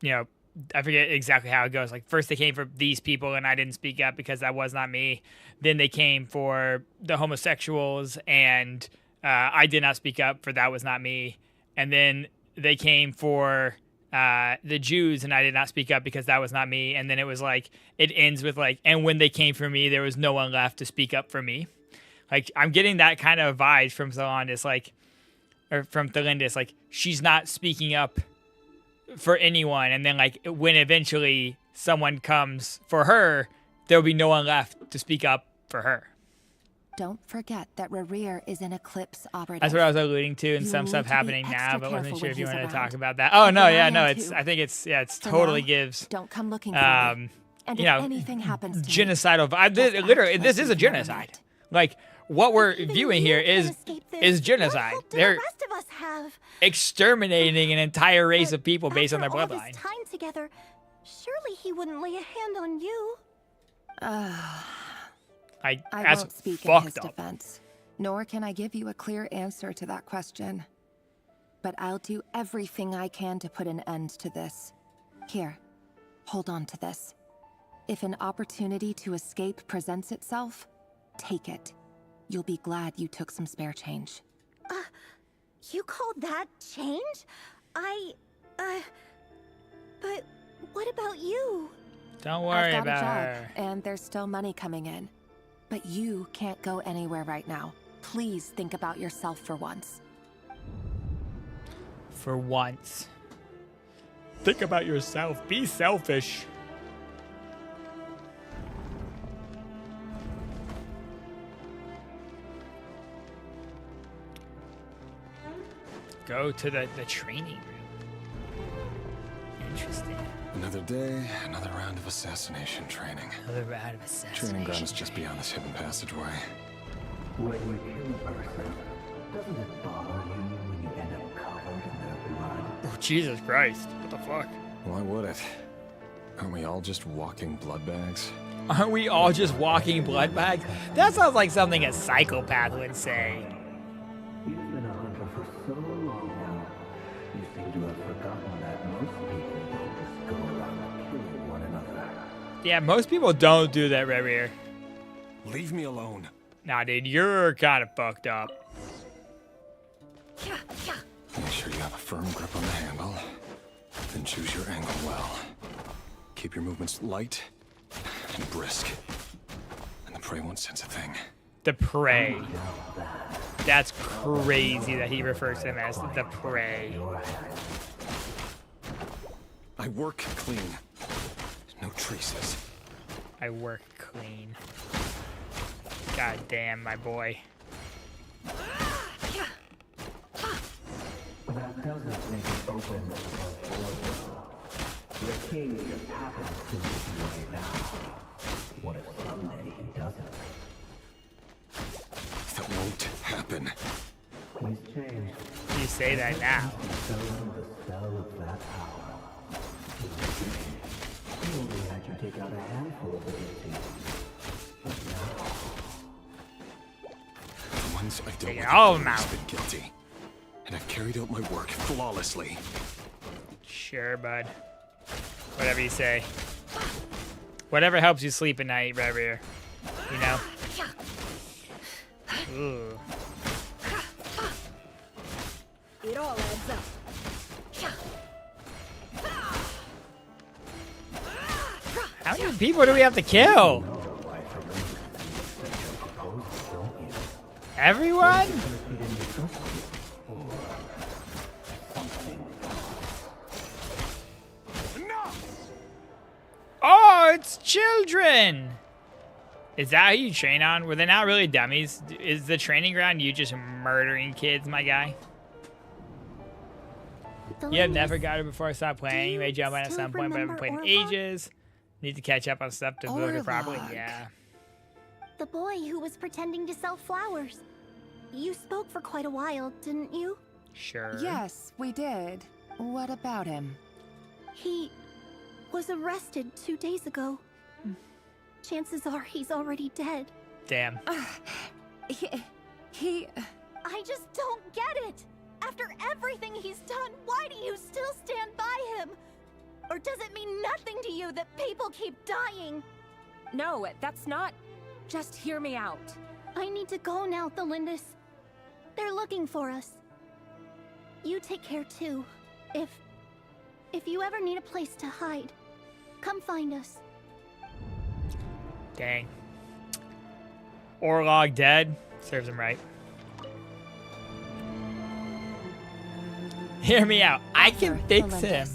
you know, I forget exactly how it goes. Like first they came for these people and I didn't speak up because that was not me. Then they came for the homosexuals and I did not speak up for that was not me. And then they came for the Jews and I did not speak up because that was not me. And then it was like, it ends with like, and when they came for me, there was no one left to speak up for me. Like I'm getting that kind of vibes from Solandis, like, or from Thelindis, like she's not speaking up for anyone. And then like when eventually someone comes for her, there'll be no one left to speak up for her. Don't forget that Rerir is an Eclipse operative. That's what I was alluding to, and You some will stuff need to be happening now, extra but wasn't careful sure when if you he's wanted to talk around. about that. Oh no, And yeah, I no, am it's too. I think it's For totally now, gives don't come looking for me. And you if know, anything happens to me, genocidal vibe. Literally, this is a genocide. Like what we're viewing here is genocide. They're Rest of us have. exterminating an entire race of people based on their After all bloodline. this time together, surely he wouldn't lay a hand on you. I I that's won't speak in his fucked up. defense, nor can I give you a clear answer to that question. But I'll do everything I can to put an end to this. Here, hold on to this. If an opportunity to escape presents itself, take it. You'll be glad you took some spare change. You call that change? But what about you? Don't worry I've got about a job, her. and there's still money coming in. But you can't go anywhere right now. Please think about yourself for once. For once. Think about yourself. Be selfish. Go to the training room. Interesting. Another day, another round of assassination training. Another round of assassination. Training ground is just beyond this hidden passageway. When you kill a person, doesn't it bother you when you end up covered in their blood? Oh, Jesus Christ. What the fuck? Why would it? Aren't we all just walking blood bags? Aren't we all just walking blood bags? That sounds like something a psychopath would say. You've been a hunter for so long now. You seem to have forgotten that most people don't just go around killing one another. Yeah, most people don't do that, Lahair. Leave me alone. Nah, dude, you're kind of fucked up. Make sure you have a firm grip on the handle. Then choose your angle well. Keep your movements light and brisk. And the prey won't sense a thing. The prey. That's crazy that he refers to him as the prey. I work clean. No traces. I work clean. God damn, my boy. That doesn't make it open the king just happens to be right now. What if someday he doesn't? That won't happen. He's changed. You say that now. So the spell of that power. He only had you take out a handful of the guilty. But now... The ones I dealt with all have always been guilty. And I've carried out my work flawlessly. Sure, bud. Whatever you say. Whatever helps you sleep at night, Lahair. You know? Ooh. It all adds up. How many people do we have to kill? Everyone? Oh, it's children! Is that how you train on? Were they not really dummies? Is the training ground you just murdering kids, my guy? You have never got it before I stopped playing. You may jump on at some point, but I haven't played in ages. Need to catch up on stuff to build it properly. Yeah. The boy who was pretending to sell flowers. You spoke for quite a while, didn't you? Sure. Yes, we did. What about him? He was arrested 2 days ago. Chances are he's already dead. Damn. He... I just don't get it! After everything he's done, why do you still stand by him? Or does it mean nothing to you that people keep dying? No, that's not... Just hear me out. I need to go now, Thelindis. They're looking for us. You take care too. If you ever need a place to hide, come find us. Dang. Orlog dead. Serves him right. Hear me out. I can fix him.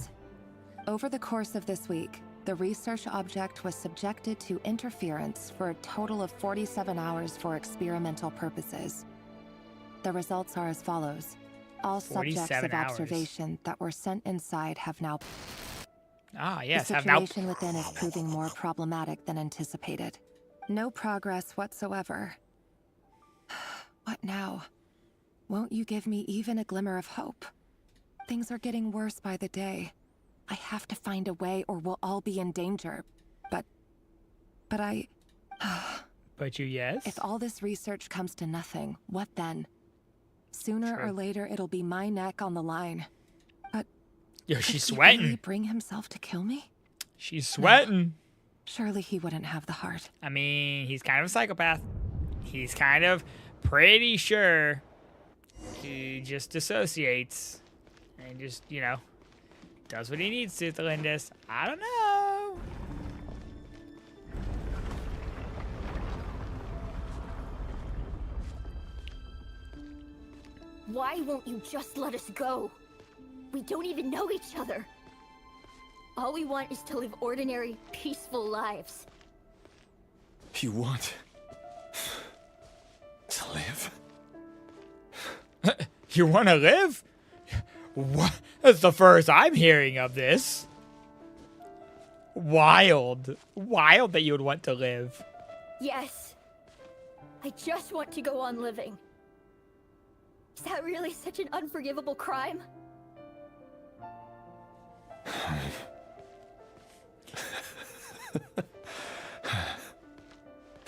Over the course of this week, the research object was subjected to interference for a total of 47 hours for experimental purposes. The results are as follows. All subjects of observation that were sent inside have now... Ah, yes, the have now... situation within is proving more problematic than anticipated. No progress whatsoever. What now? Won't you give me even a glimmer of hope? Things are getting worse by the day. I have to find a way or we'll all be in danger. But I... But you, yes? If all this research comes to nothing, what then? Sooner or later, it'll be my neck on the line. But... Yo, she's could sweating. He really bring himself to kill me? She's sweating. No. Surely he wouldn't have the heart. I mean, he's kind of a psychopath. He's kind of pretty sure he just dissociates and just, you know, does what he needs to, Thelindis. I don't know. Why won't you just let us go? We don't even know each other. All we want is to live ordinary, peaceful lives. You want to live? You want to live? What? That's the first I'm hearing of this. Wild. Wild that you would want to live. Yes. I just want to go on living. Is that really such an unforgivable crime?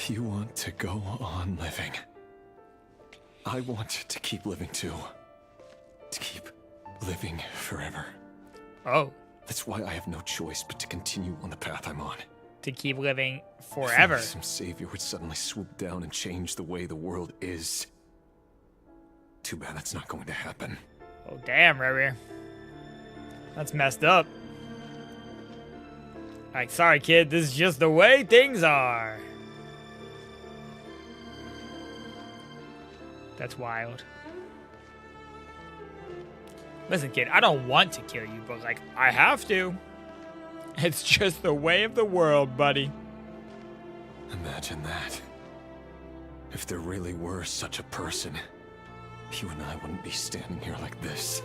You want to go on living. I want to keep living too. To keep living forever. Oh. That's why I have no choice but to continue on the path I'm on. To keep living forever. Some savior would suddenly swoop down and change the way the world is. Too bad that's not going to happen. Oh, damn, Rary. That's messed up. Like, sorry, kid, this is just the way things are. That's wild. Listen, kid, I don't want to kill you, but, like, I have to. It's just the way of the world, buddy. Imagine that. If there really were such a person, you and I wouldn't be standing here like this,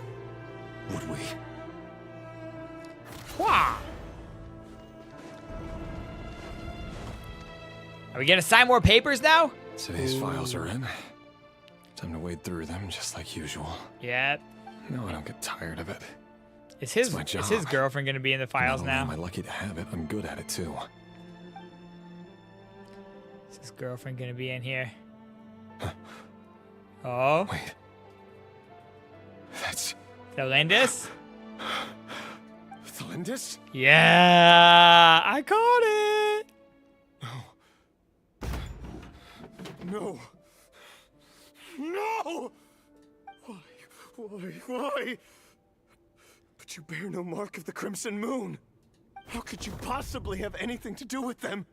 would we? Wah! Are we gonna sign more papers now? So these files are in. Time to wade through them just like usual. Yep. No, I don't get tired of it. Is his girlfriend gonna be in the files now? Am I lucky to have it? I'm good at it too. Is his girlfriend gonna be in here? Oh. Wait. That's Thelindis? Thelindis? Yeah, I caught it. No. No! Why? But you bear no mark of the Crimson Moon. How could you possibly have anything to do with them?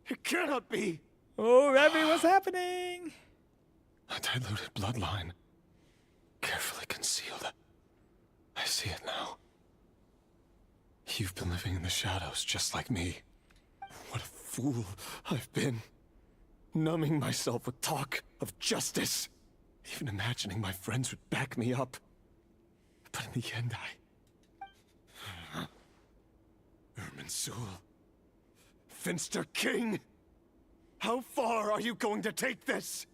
It cannot be. Oh, Remy, what's happening? A diluted bloodline. Carefully concealed. I see it now. You've been living in the shadows just like me. What a fool I've been. Numbing myself with talk of justice. Even imagining my friends would back me up. But in the end, Irminsul. Finster King! How far are you going to take this?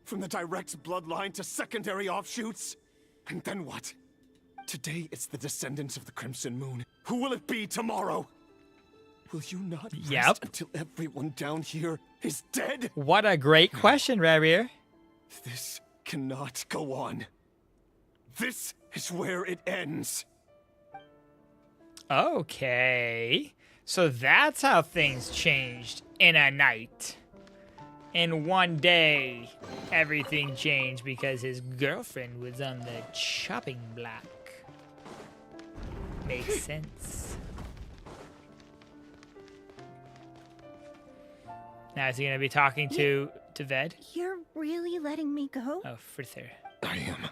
From the direct bloodline to secondary offshoots? And then what? Today it's the descendants of the Crimson Moon. Who will it be tomorrow? Will you not rest until everyone down here is dead? What a great question, Rarier. This cannot go on. This is where it ends. Okay. So that's how things changed in a night. In one day, everything changed because his girlfriend was on the chopping block. Makes sense. Now, is he going to be talking to Ved? You're really letting me go? Oh, Frither. I am.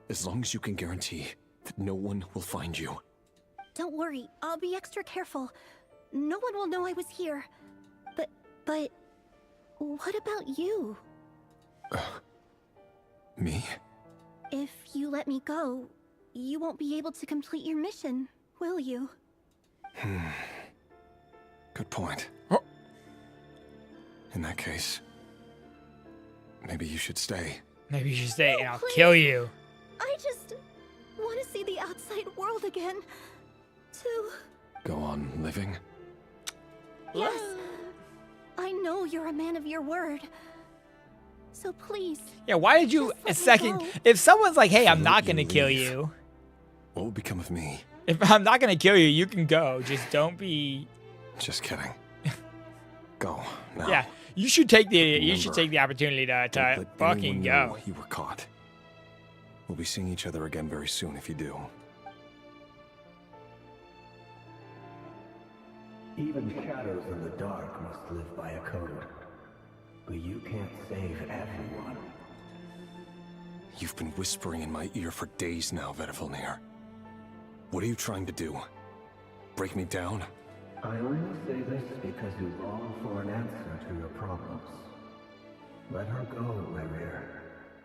As long as you can guarantee that no one will find you. Don't worry, I'll be extra careful. No one will know I was here. But, what about you? Me? If you let me go, you won't be able to complete your mission, will you? Good point. In that case, maybe you should stay. Maybe you should stay and I'll please. kill you. I just want to see the outside world again. To... Go on living? Yes. I know you're a man of your word. So please. Yeah, why did you if someone's like, hey, I'm not gonna kill you. What will become of me? If I'm not gonna kill you, you can go. Just don't be Just kidding. Go now. Yeah. You should take the opportunity to fucking go. You were caught. We'll be seeing each other again very soon if you do. Even shadows in the dark must live by a code. But you can't save everyone. You've been whispering in my ear for days now, Vedifilnir. What are you trying to do? Break me down? I only say this because you long for an answer to your problems. Let her go, Lahair,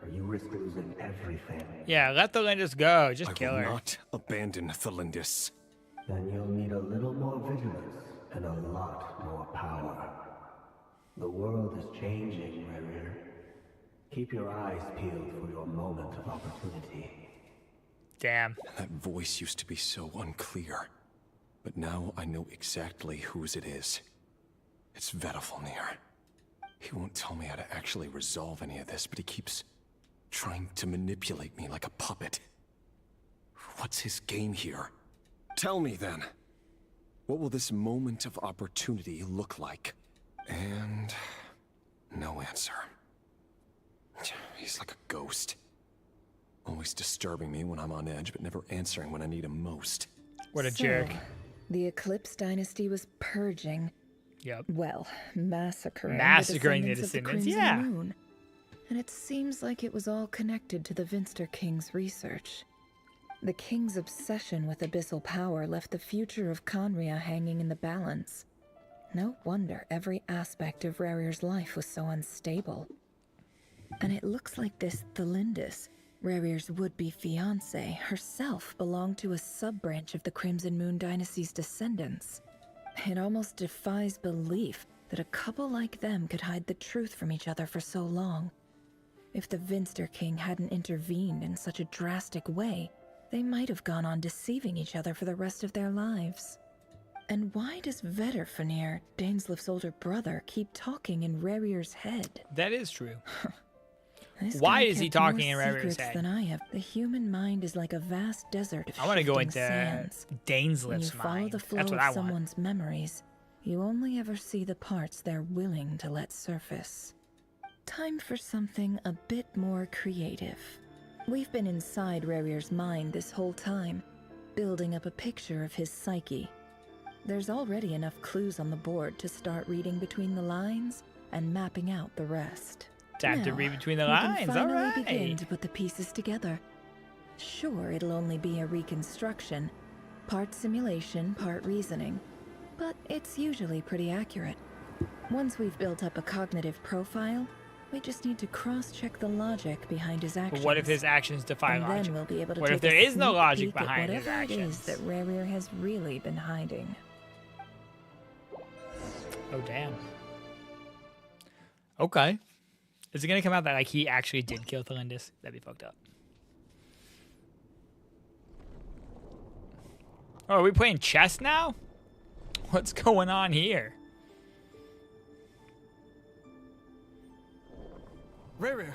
or you risk losing everything. Yeah, let the Lindis go. Just kill her. I will not abandon Thelindis. Then you'll need a little more vigilance and a lot more power. The world is changing, Lahair. Keep your eyes peeled for your moment of opportunity. Damn. That voice used to be so unclear. But now I know exactly whose it is. It's Vedifilnir. He won't tell me how to actually resolve any of this, but he keeps trying to manipulate me like a puppet. What's his game here? Tell me then. What will this moment of opportunity look like? And no answer. He's like a ghost. Always disturbing me when I'm on edge, but never answering when I need him most. What a jerk. The Eclipse dynasty was purging. Yep. Well, massacring the descendants of the descendants, Crimson yeah. Moon. And it seems like it was all connected to the Vinster King's research. The King's obsession with abyssal power left the future of Conria hanging in the balance. No wonder every aspect of Rarir's life was so unstable. And it looks like this Thelindis, Rarir's would-be fiancée, herself belonged to a sub-branch of the Crimson Moon dynasty's descendants. It almost defies belief that a couple like them could hide the truth from each other for so long. If the Vinster King hadn't intervened in such a drastic way, they might have gone on deceiving each other for the rest of their lives. And why does Vedifilnir, Daneslif's older brother, keep talking in Rarir's head? That is true. Why is he talking in Rarir's head? Than I have. The human mind is like a vast desert of I want to go into sands. Daneslif's When you follow mind. the flow That's what of I want. someone's memories, you only ever see the parts they're willing to let surface. Time for something a bit more creative. We've been inside Rarir's mind this whole time, building up a picture of his psyche. There's already enough clues on the board to start reading between the lines and mapping out the rest. Time to Now, read between the we lines. can All finally right. begin to put the pieces together. Sure, it'll only be a reconstruction, part simulation, part reasoning, but it's usually pretty accurate. Once we've built up a cognitive profile, we just need to cross-check the logic behind his actions. But what if his actions defy and logic? then we'll be able to What if take there a is no sneak logic peek at behind his whatever it is actions? that Rarir has really been hiding. Oh, damn. Okay. Is it going to come out that like he actually did kill Thelindis? That'd be fucked up. Oh, are we playing chess now? What's going on here? Rarir,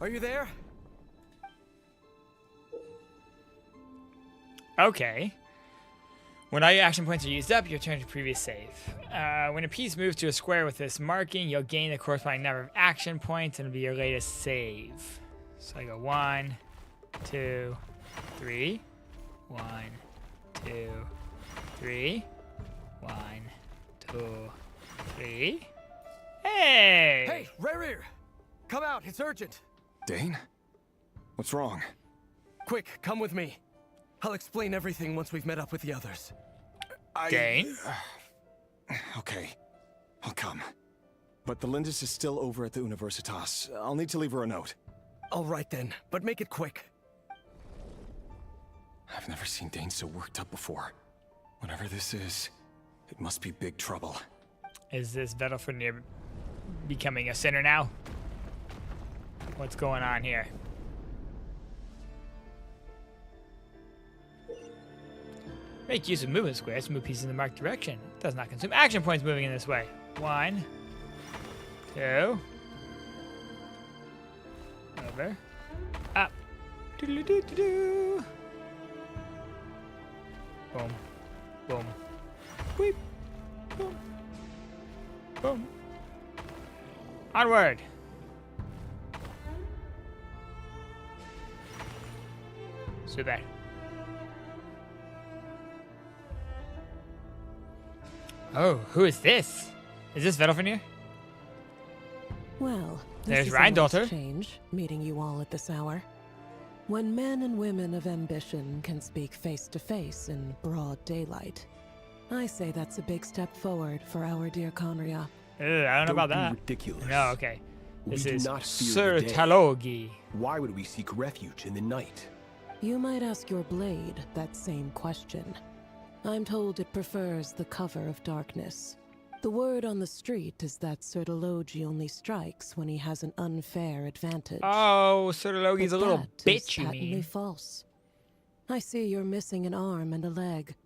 are you there? Okay. When all your action points are used up, you return to previous save. When a piece moves to a square with this marking, you'll gain the corresponding number of action points and it'll be your latest save. So I go 1, 2, 3. 1, 2, 3. 1, 2, 3. Hey! Hey, Rarir! Come out, it's urgent! Dane? What's wrong? Quick, come with me. I'll explain everything once we've met up with the others. Dane? Okay, I'll come. But the Lindis is still over at the Universitas. I'll need to leave her a note. All right then, but make it quick. I've never seen Dane so worked up before. Whatever this is, it must be big trouble. Is this Vedifilnir becoming a sinner now? What's going on here? Make use of movement squares to move pieces in the marked direction. Does not consume action points moving in this way. 1, 2. Over. Up. Doodle-doo-doo-doo. Boom. Boom. Weep. Boom. Boom. Onward. Super. Oh, who is this? Is this Vedifilnir? Well, There's this is a nice Rheindotter. change, meeting you all at this hour. When men and women of ambition can speak face to face in broad daylight, I say that's a big step forward for our dear Conria. I don't know about that. Ridiculous. No, okay. This We do is not fear Sir the day. Talogi. Why would we seek refuge in the night? You might ask your blade that same question. I'm told it prefers the cover of darkness. The word on the street is that Sir Talogi only strikes when he has an unfair advantage. Oh, Sir Talogi's a little That bitch, is you patently mean? false. I see you're missing an arm and a leg.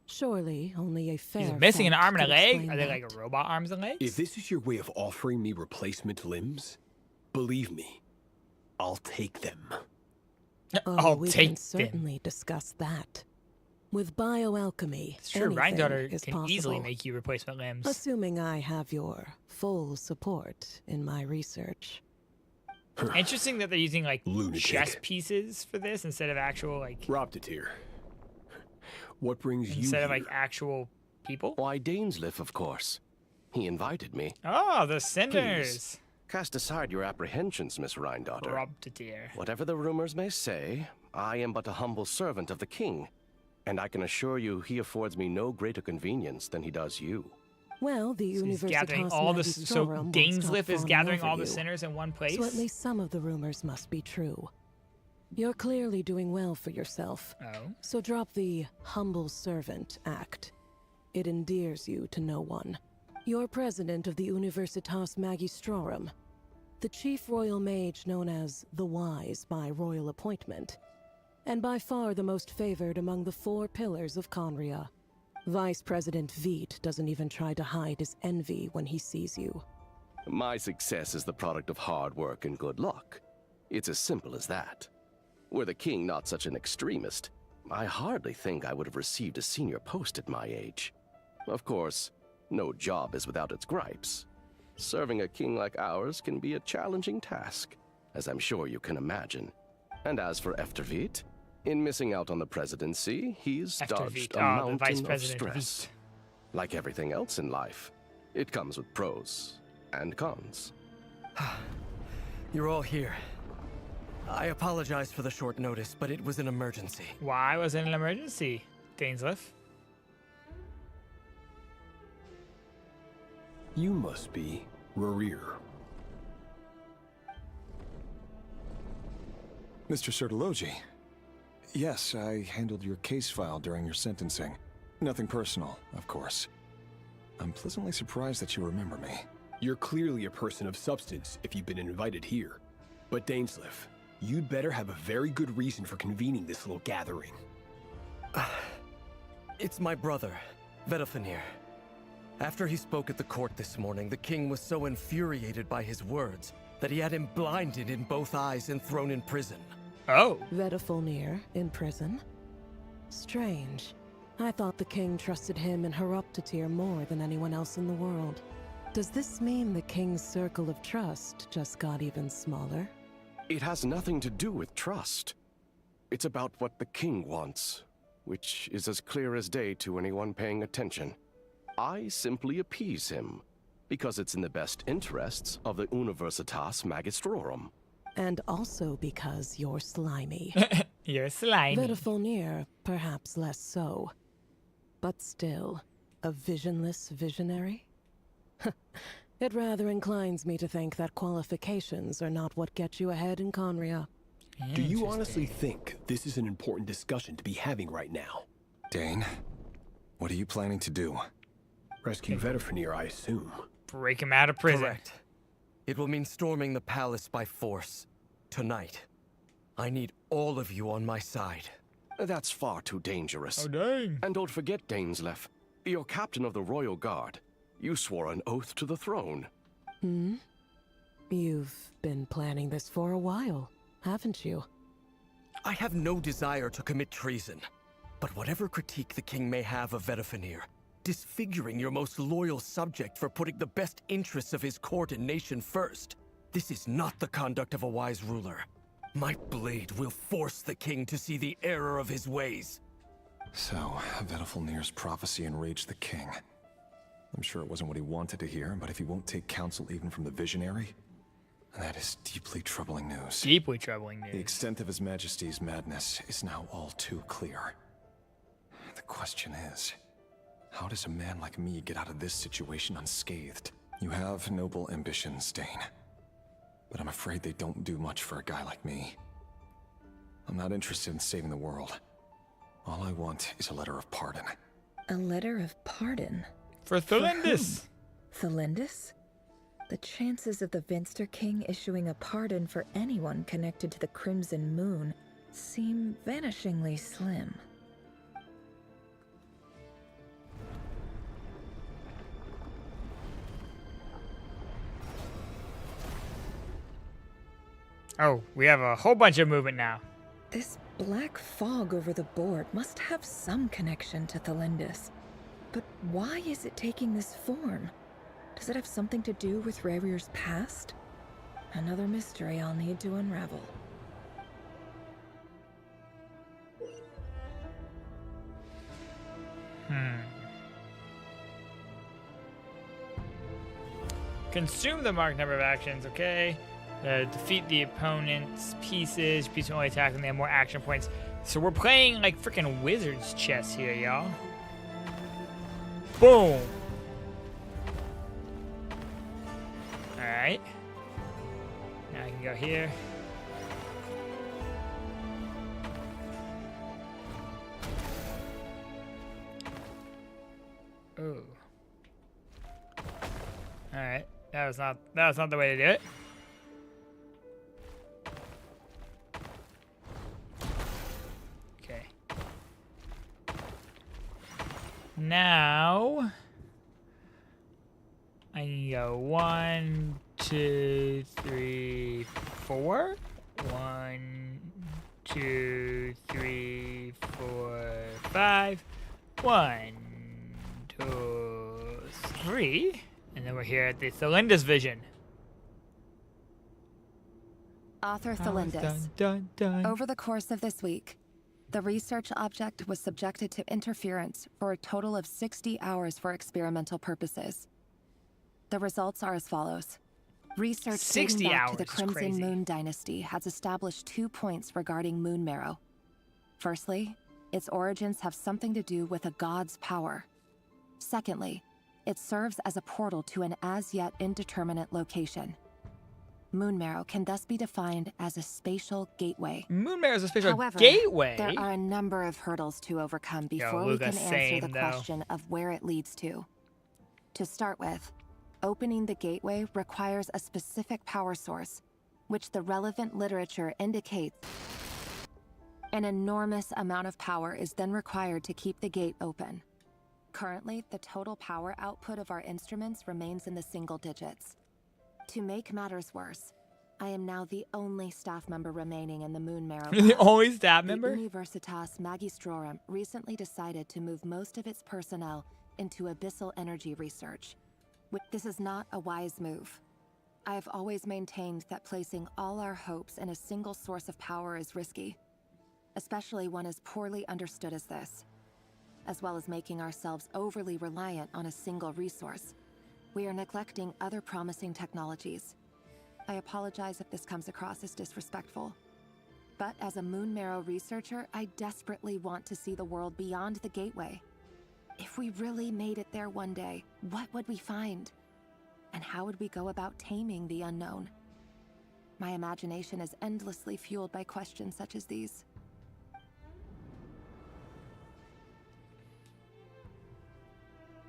Surely only a fair He's missing an fact arm and a could leg? explain Are they that. like robot arms and legs? If this is your way of offering me replacement limbs, believe me, I'll take them. Oh, we can them. certainly discuss that. With bioalchemy, It's true, anything Rhine-Daughter is can possible. easily make you replacement limbs. Assuming I have your full support in my research. Interesting that they're using like Lunatic. chess pieces for this instead of actual like Robtatir, what brings you instead of here? like actual people. Why, Dainsleif, of course. He invited me. Oh, the cinders. Cast aside your apprehensions, Miss Rhine-Daughter. Robtatir. Whatever the rumors may say, I am but a humble servant of the king, and I can assure you he affords me no greater convenience than he does you. Well, the So he's Universitas gathering all the so Magistrorum won't stop Dainsleif is fawning gathering over all the you. sinners in one place. So at least some of the rumors must be true. You're clearly doing well for yourself. Oh. So drop the humble servant act. It endears you to no one. You're president of the Universitas Magistrorum, the chief royal mage known as the Wise by royal appointment, and by far the most favored among the 4 pillars of Conria. Vice President Veit doesn't even try to hide his envy when he sees you. My success is the product of hard work and good luck. It's as simple as that. Were the king not such an extremist, I hardly think I would have received a senior post at my age. Of course, no job is without its gripes. Serving a king like ours can be a challenging task, as I'm sure you can imagine. And as for Efterveit, in missing out on the presidency, he's dodged a the Vice mountain of President stress. Like everything else in life, it comes with pros and cons. You're all here. I apologize for the short notice, but it was an emergency. Why was it an emergency, Dainsleif? You must be Rarir. Mr. Sertologi. Yes, I handled your case file during your sentencing. Nothing personal, of course. I'm pleasantly surprised that you remember me. You're clearly a person of substance if you've been invited here. But Dainsleif, you'd better have a very good reason for convening this little gathering. It's my brother, Vedofenir. After he spoke at the court this morning, the king was so infuriated by his words that he had him blinded in both eyes and thrown in prison. Oh. Vedofenir in prison? Strange. I thought the king trusted him and Horoptatir more than anyone else in the world. Does this mean the king's circle of trust just got even smaller? It has nothing to do with trust. It's about what the king wants, which is as clear as day to anyone paying attention. I simply appease him, because it's in the best interests of the Universitas Magistrorum. And also because you're slimy. You're slimy. Vedofenir, perhaps less so. But still, a visionless visionary? It rather inclines me to think that qualifications are not what get you ahead in Conria. Do you honestly think this is an important discussion to be having right now? Dane, what are you planning to do? Rescue Vedofenir, I assume. Break him out of prison. Correct. It will mean storming the palace by force. Tonight. I need all of you on my side. That's far too dangerous. Oh, dang. And don't forget, Dainsleif, you're captain of the Royal Guard. You swore an oath to the throne. Hmm? You've been planning this for a while, haven't you? I have no desire to commit treason. But whatever critique the king may have of Vedofenir, disfiguring your most loyal subject for putting the best interests of his court and nation first, this is not the conduct of a wise ruler. My blade will force the king to see the error of his ways. So, Vedofenir's prophecy enraged the king. I'm sure it wasn't what he wanted to hear, but if he won't take counsel even from the visionary, That is deeply troubling news. Deeply troubling news. The extent of His Majesty's madness is now all too clear. The question is, how does a man like me get out of this situation unscathed? You have noble ambitions, Dane. But I'm afraid they don't do much for a guy like me. I'm not interested in saving the world. All I want is a letter of pardon. A letter of pardon? For Thelindis. Thelindis? The chances of the Vinster King issuing a pardon for anyone connected to the Crimson Moon seem vanishingly slim. Oh, we have a whole bunch of movement now. This black fog over the board must have some connection to Thelindis. But why is it taking this form? Does it have something to do with Rarir's past? Another mystery I'll need to unravel. Consume the marked number of actions, okay. Defeat the opponent's pieces. Piece will only attack when they have more action points. So we're playing like freaking wizard's chess here, y'all. Boom. Alright. Now I can go here. Ooh. Alright. That was not the way to do it. Okay. Now I can go 1, 2, 3, 4. 1, 2, 3, 4, 5. 1, 2, 3. And then we're here at the Thelindis vision. Author Thelindis. Dun, dun. Over the course of this week, the research object was subjected to interference for a total of 60 hours for experimental purposes. The results are as follows. Research dating back to the Crimson Moon Dynasty has established 2 points regarding moon marrow. Firstly, its origins have something to do with a god's power. Secondly, it serves as a portal to an as-yet indeterminate location. Moon marrow can thus be defined as a spatial gateway. Moon marrow is a spatial However, gateway? There are a number of hurdles to overcome before we can answer the question of where it leads to. To start with, opening the gateway requires a specific power source, which the relevant literature indicates. An enormous amount of power is then required to keep the gate open. Currently, the total power output of our instruments remains in the single digits. To make matters worse, I am now the only staff member remaining in the Moon Marrow. The only staff member? The Universitas Magistrorum recently decided to move most of its personnel into abyssal energy research. This is not a wise move. I have always maintained that placing all our hopes in a single source of power is risky, especially one as poorly understood as this. As well as making ourselves overly reliant on a single resource, we are neglecting other promising technologies. I apologize if this comes across as disrespectful. But as a Moon Marrow researcher, I desperately want to see the world beyond the gateway. If we really made it there one day, what would we find? And how would we go about taming the unknown? My imagination is endlessly fueled by questions such as these.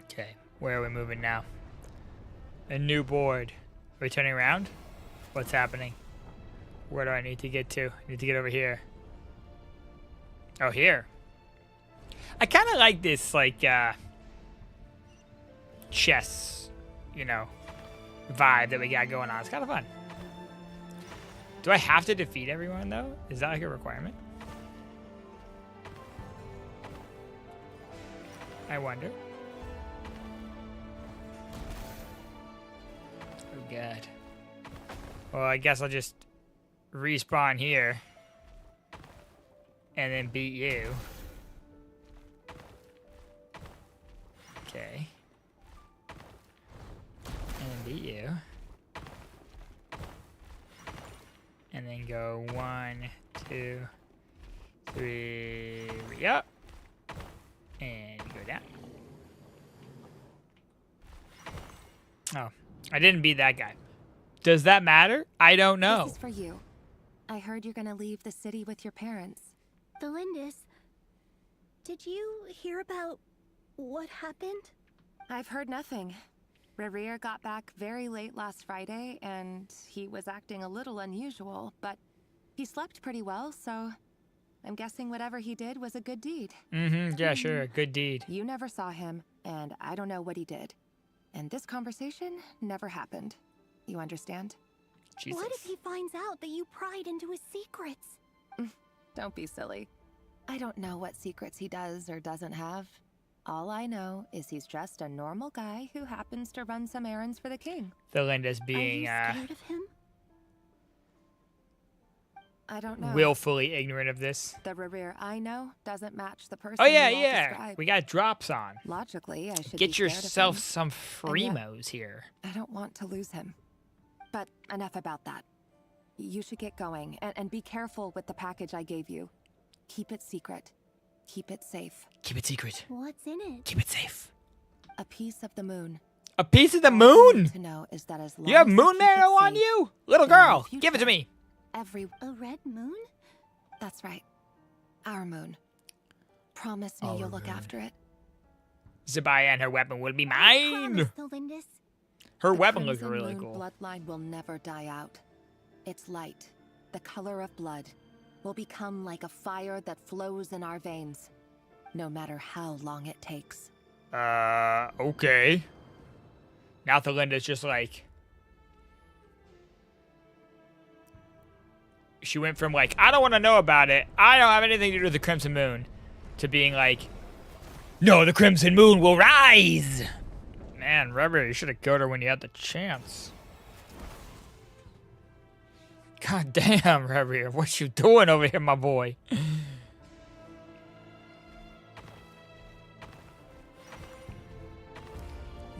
Okay, where are we moving now? A new board. Are we turning around? What's happening? Where do I need to get to? I need to get over here. Oh, here. I kind of like this, like, chess, you know, vibe that we got going on. It's kind of fun. Do I have to defeat everyone, though? Is that like a requirement? I wonder. Oh, God. Well, I guess I'll just respawn here and then beat you. Okay. And then beat you. And then go 1, 2, 3, up. And go down. Oh, I didn't beat that guy. Does that matter? I don't know. This is for you. I heard you're gonna leave the city with your parents. Delindis, did you hear about what happened? I've heard nothing. Rerir got back very late last Friday, and he was acting a little unusual, but he slept pretty well, so I'm guessing whatever he did was a good deed. Yeah, sure. Good deed. You never saw him, and I don't know what he did. And this conversation never happened. You understand? Jesus. What if he finds out that you pried into his secrets? Don't be silly. I don't know what secrets he does or doesn't have. All I know is he's just a normal guy who happens to run some errands for the king. Philinda's being Are you scared of him? I don't know. willfully ignorant of this. The Rerir I know doesn't match the person Oh yeah, you all yeah. described. We got drops on. Logically, I should Get be scared of yourself him. some And yet, Fremos here. I don't want to lose him. But enough about that. You should get going, and be careful with the package I gave you. Keep it secret. Keep it safe. Keep it secret. What's in it? Keep it safe. A piece of the moon. A piece of the All you need moon? to know is that as You long have as moon keep it marrow on safe, you? Little in the girl, give it future, to me. A red moon? That's right. Our moon. Promise me Our you'll look moon. after it. Zabaya and her weapon will be I mine. promise, Delindis. Her The weapon looks Crimson really Moon cool. bloodline will never die out. Its light, the color of blood, will become like a fire that flows in our veins, no matter how long it takes. Okay. Now Thelinda's just like... She went from like, I don't want to know about it, I don't have anything to do with the Crimson Moon, to being like, no, the Crimson Moon will rise! Man, Rubber, you should have killed her when you had the chance. God damn, Rubber, what you doing over here, my boy?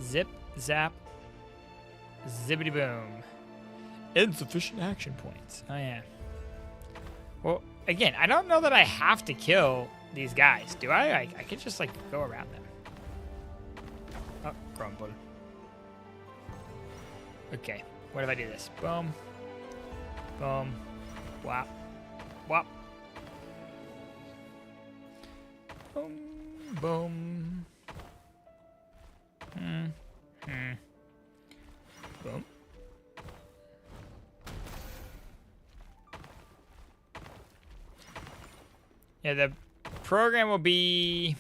Zip, zap, zippity boom. Insufficient action points. Oh, yeah. Well, again, I don't know that I have to kill these guys. Do I? I could just, like, go around them. Oh, crumble. Okay. What if I do this? Boom. Boom. Whop. Whop. Boom. Boom. Boom. Yeah, the program will be...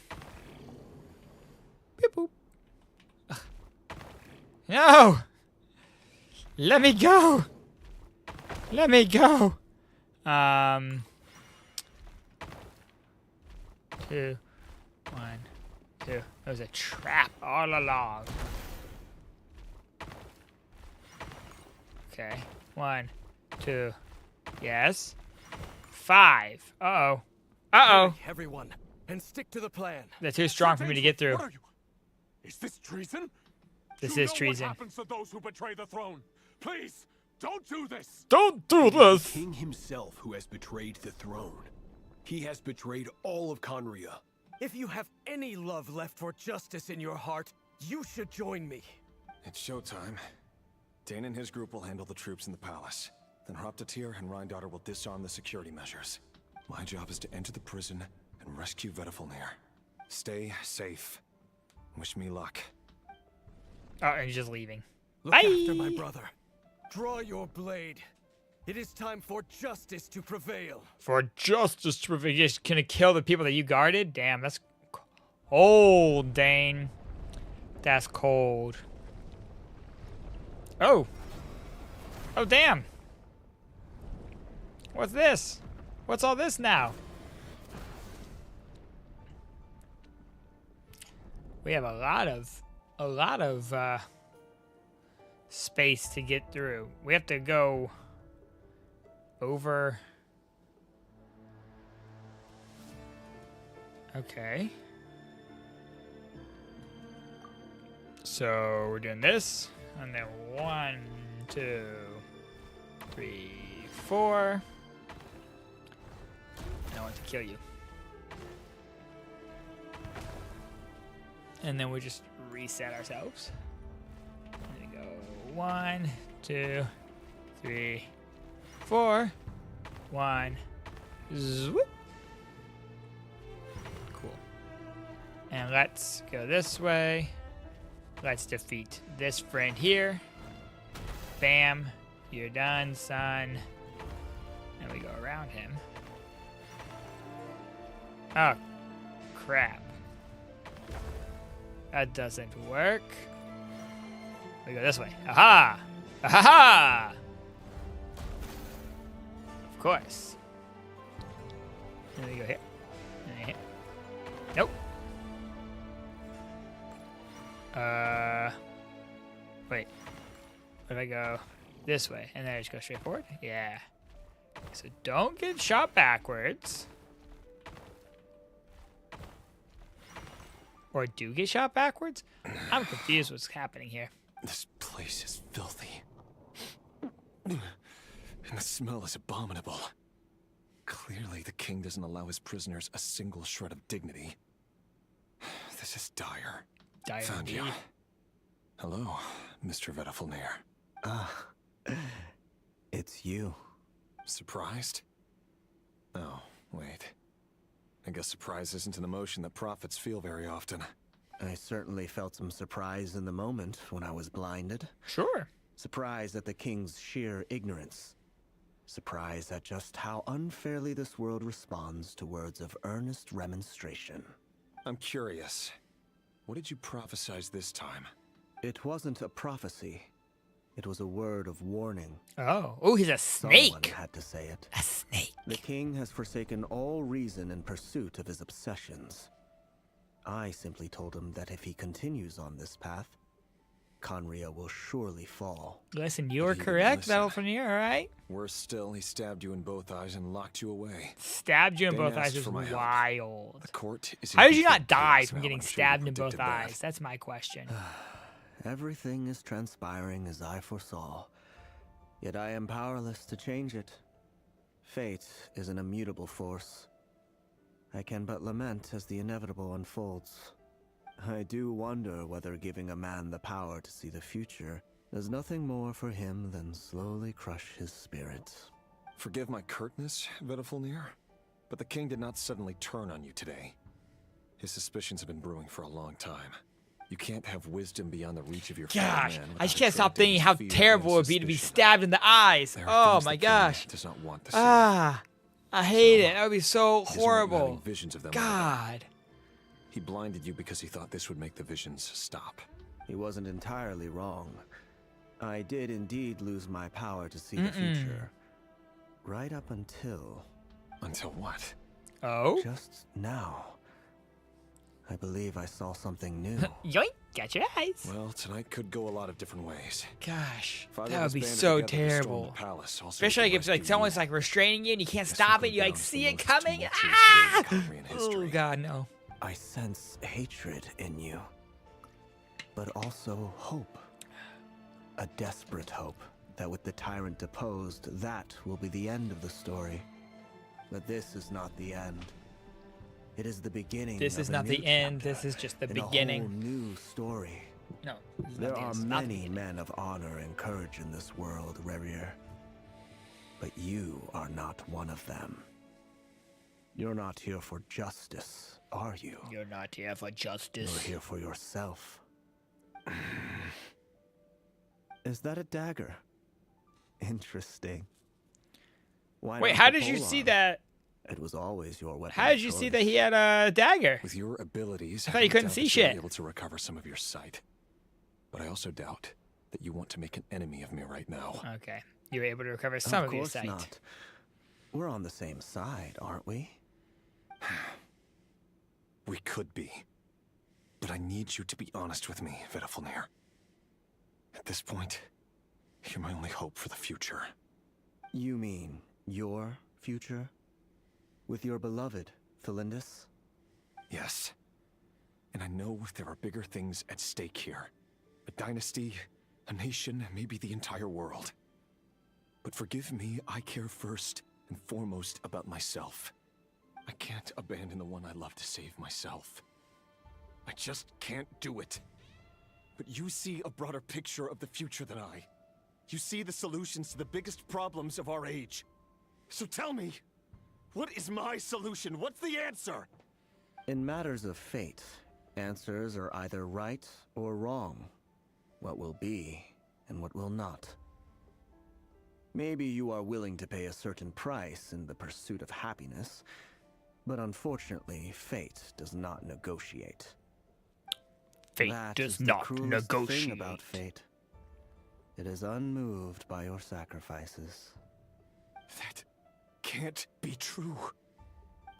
Beep boop. Ugh. No! Let me go! Let me go! 2, 1, 2. That was a trap all along. Okay. 1, 2. Yes. 5. Uh-oh. Uh-oh. Everyone, and stick to the plan. They're too strong for me to get through. What are you? Is this treason? This You is know treason. What happens to those who betray the throne? Please, don't do this. Don't do It is this. the king himself who has betrayed the throne. He has betrayed all of Conria. If you have any love left for justice in your heart, you should join me. It's showtime. Dane and his group will handle the troops in the palace. Then Hraptatir and Rhindaughter will disarm the security measures. My job is to enter the prison and rescue Vedafilnir. Stay safe. Wish me luck. Oh, and he's just leaving. Look Bye. after my brother. Draw your blade. It is time for justice to prevail. For justice to prevail. You're just gonna kill the people that you guarded? Damn, that's cold, Dane. That's cold. Oh. Oh, damn. What's this? What's all this now? We have a lot of space to get through. We have to go over. Okay. So we're doing this, and then 1, 2, 3, 4. I want to kill you. And then we just reset ourselves. There we go. 1, 2, 3, 4. 1. Swoop. Cool. And let's go this way. Let's defeat this friend here. Bam. You're done, son. And we go around him. Oh, crap. That doesn't work. We go this way. Aha! Aha! Of course. And we go here. And here. Nope. Wait. What if I go this way? And then I just go straight forward? Yeah. So don't get shot backwards. Or do get shot backwards? I'm confused what's happening here. This place is filthy. And the smell is abominable. Clearly, the king doesn't allow his prisoners a single shred of dignity. This is dire. Dire Found you. indeed. Hello, Mr. Vedafulnir. It's you. Surprised? Oh, wait. I guess surprise isn't an emotion that prophets feel very often. I certainly felt some surprise in the moment when I was blinded. Sure. Surprise at the king's sheer ignorance. Surprise at just how unfairly this world responds to words of earnest remonstration. I'm curious. What did you prophesize this time? It wasn't a prophecy. It was a word of warning. Oh, he's a snake. Someone had to say it. A snake. The king has forsaken all reason in pursuit of his obsessions. I simply told him that if he continues on this path, Conria will surely fall. Listen, you were correct, Vedafulnir, all right? Worse still, he stabbed you in both eyes and locked you away. Stabbed you in Dane both eyes asked is for my help. wild. The court is How did you in not die chaos from now, getting and I'm sure you stabbed in both predicted that. eyes? That's my question. Everything is transpiring as I foresaw, yet I am powerless to change it. Fate is an immutable force. I can but lament as the inevitable unfolds. I do wonder whether giving a man the power to see the future does nothing more for him than slowly crush his spirit. Forgive my curtness, Vedafulnir, but the king did not suddenly turn on you today. His suspicions have been brewing for a long time. You can't have wisdom beyond the reach of your fellow Gosh, man I just without can't stop attracting thinking how fear terrible it and would be to be suspicion. stabbed in the eyes. There are Oh things my the king gosh. does not want to see. I hate it. That would be so He doesn't want you horrible. having visions of them either. God. He blinded you because he thought this would make the visions stop. He wasn't entirely wrong. I did indeed lose my power to see the future. Right up until... Until what? Oh? Just now. I believe I saw something new. Yoink! Got your eyes. Well, tonight could go a lot of different ways. Gosh, If either that of would us be banded so together to storm the terrible. palace, I'll Especially like save if the like rest of someone's you. like restraining you and you can't Guess stop we'll it. go You like down as see the it most coming. tumultuous Ah! day in Calrian Oh history. God, no. I sense hatred in you, but also hope. A desperate hope that with the tyrant deposed, that will be the end of the story. But this is not the end. It is the beginning. This of is a not new the end. chapter This is just the in a beginning. whole new story. No, this is There not the are end. It's not the many beginning. men of honor and courage in this world, Rerir. But you are not one of them. You're not here for justice, are you? You're not here for justice. You're here for yourself. Is that a dagger? Interesting. Why Wait, not how the did you see polearm? that? It was always your weapon. How of did you see choice. that he had a dagger? With your abilities, I thought you don't couldn't doubt see that you'll shit. be able to recover some of your sight. But I also doubt that you want to make an enemy of me right now. Okay, you were able to recover some of your course sight. not. We're on the same side, aren't we? We could be. But I need you to be honest with me, Vedafulnir. At this point, you're my only hope for the future. You mean your future? With your beloved, Felindus? Yes. And I know there are bigger things at stake here. A dynasty, a nation, maybe the entire world. But forgive me, I care first and foremost about myself. I can't abandon the one I love to save myself. I just can't do it. But you see a broader picture of the future than I. You see the solutions to the biggest problems of our age. So tell me, what is my solution? What's the answer? In matters of fate, answers are either right or wrong. What will be and what will not. Maybe you are willing to pay a certain price in the pursuit of happiness, but unfortunately, fate does not negotiate. Fate does not negotiate. Thing about fate. It is unmoved by your sacrifices. That can't be true.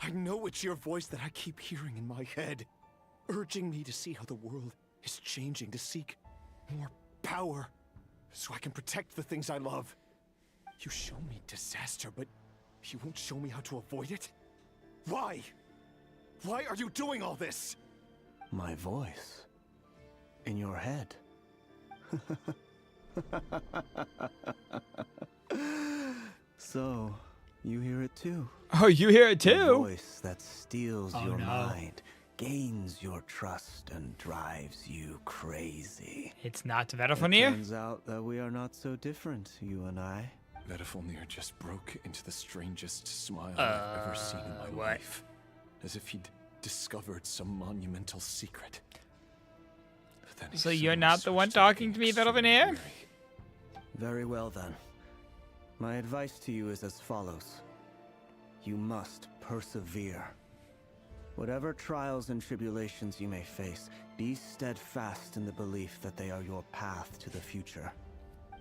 I know it's your voice that I keep hearing in my head, urging me to see how the world is changing, to seek more power, so I can protect the things I love. You show me disaster, but you won't show me how to avoid it? Why? Why are you doing all this? My voice. In your head. So, you hear it too. Oh, you hear it too? The voice that steals your mind, gains your trust, and drives you crazy. It's not Vedalfnir? It turns out that we are not so different, you and I. Vedalfnir just broke into the strangest smile I've ever seen in my life. As if he'd discovered some monumental secret. So you're not the one talking to me, Vedalfnir? Very well then. My advice to you is as follows. You must persevere. Whatever trials and tribulations you may face, be steadfast in the belief that they are your path to the future.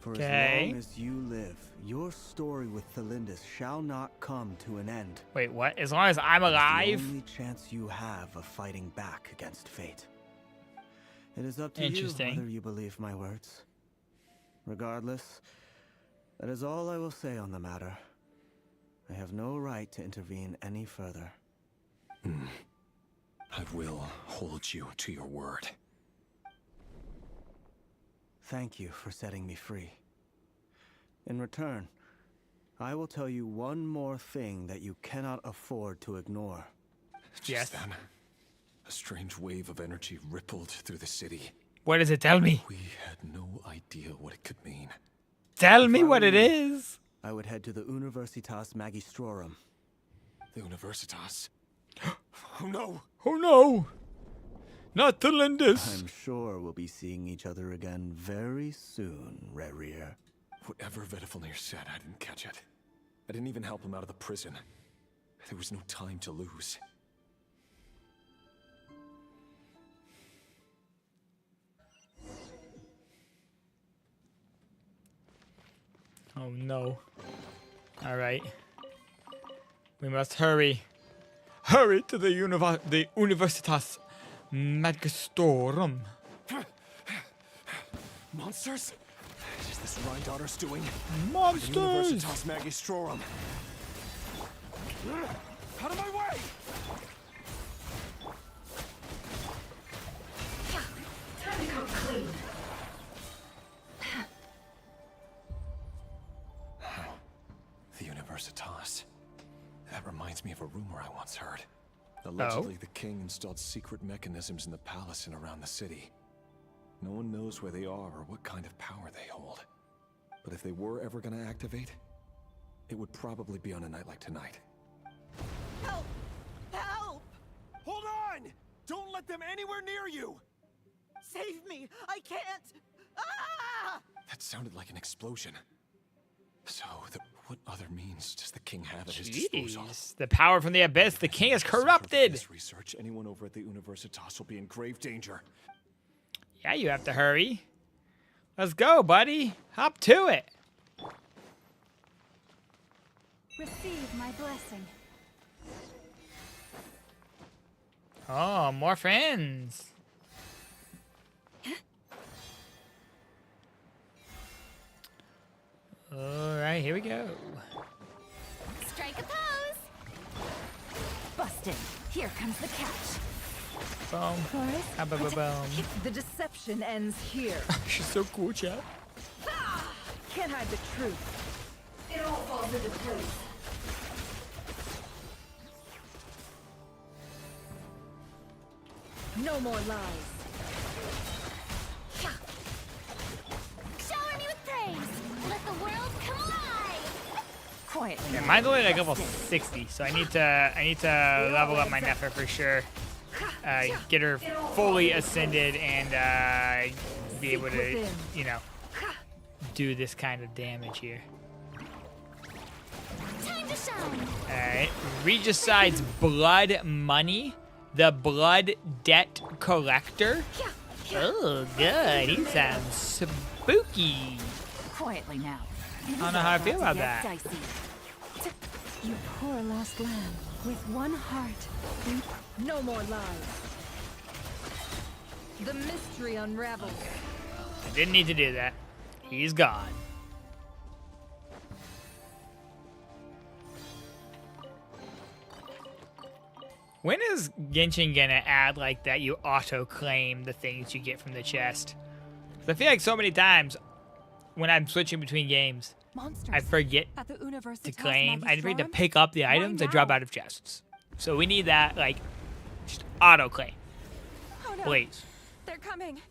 For as long as you live, your story with Thelindis shall not come to an end. Wait, what? As long as I'm alive? It's the only chance you have of fighting back against fate. It is up to you whether you believe my words. Regardless, that is all I will say on the matter. I have no right to intervene any further. I will hold you to your word. Thank you for setting me free. In return, I will tell you one more thing that you cannot afford to ignore. Just then, a strange wave of energy rippled through the city. What does it tell me? We had no idea what it could mean. Tell me what it is. I would head to the Universitas Magistrorum. The Universitas? Oh no! Oh no! Not Thelindis! I'm sure we'll be seeing each other again very soon, Rerir. Whatever Vedalfnir said, I didn't catch it. I didn't even help him out of the prison. There was no time to lose. Oh no. Alright. We must hurry. Hurry to the Universitas Magistrorum. Monsters? What is this Rhine daughter's doing? Monsters! The Universitas Magistrorum. Out of my way! Time to come clean. The Universitas. That reminds me of a rumor I once heard. Allegedly, the king installed secret mechanisms in the palace and around the city. No one knows where they are or what kind of power they hold. But if they were ever going to activate, it would probably be on a night like tonight. Help! Help! Hold on! Don't let them anywhere near you! Save me! I can't! Ah! That sounded like an explosion. So, what other means does the king have at his disposal? The power from the abyss. The king is corrupted. This research, anyone over at the Universitas will be in grave danger. Yeah, you have to hurry. Let's go, buddy. Hop to it. Receive my blessing. Oh, more friends. Alright, here we go. Strike a pose! Busted. Here comes the catch. Boom. Boom. The deception ends here. She's so cool, chat. Can't hide the truth. falls into place. No more lies. Shower me with praise. Let the world come alive. Quiet. Yeah, mine's only like level 60, so I need to level up my Nefer for sure. Get her fully ascended and be able to, you know, do this kind of damage here. Time to shine. Alright, Regicide's Blood Money, the Blood Debt Collector. Oh, good. He sounds spooky. Quietly now. I don't know how I feel about that. You poor lost lamb, with one heart. No more lies. The mystery unravels. I didn't need to do that. He's gone. When is Genshin gonna add like that you auto-claim the things you get from the chest? 'Cause I feel like so many times when I'm switching between games, I forget to claim. I forget to pick up the items that drop out of chests. So we need that, like, just auto-claim. Oh no. Please. They're coming.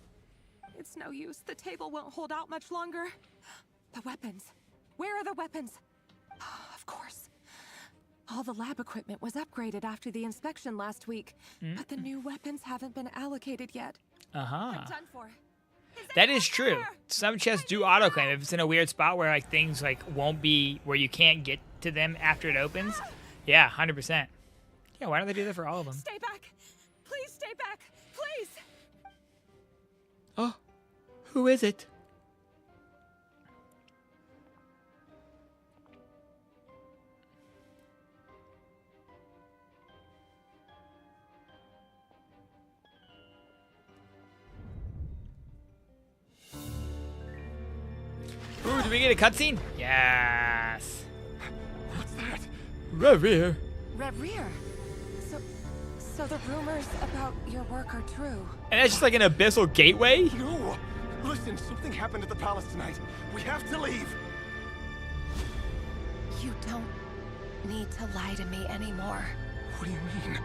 It's no use. The table won't hold out much longer. The weapons. Where are the weapons? Of course. All the lab equipment was upgraded after the inspection last week, but the new weapons haven't been allocated yet. Uh-huh. I'm done for. That is true. Some chests do auto-claim. If it's in a weird spot where like things like won't be, where you can't get to them after it opens. Yeah, 100%. Yeah, why don't they do that for all of them? Stay back. Please stay back. Please. Oh, who is it? Ooh, do we get a cutscene? Yes. What's that? Lahair. Reverie. So the rumors about your work are true. And that's just like an abyssal gateway? No! Listen, something happened at the palace tonight. We have to leave. You don't need to lie to me anymore. What do you mean?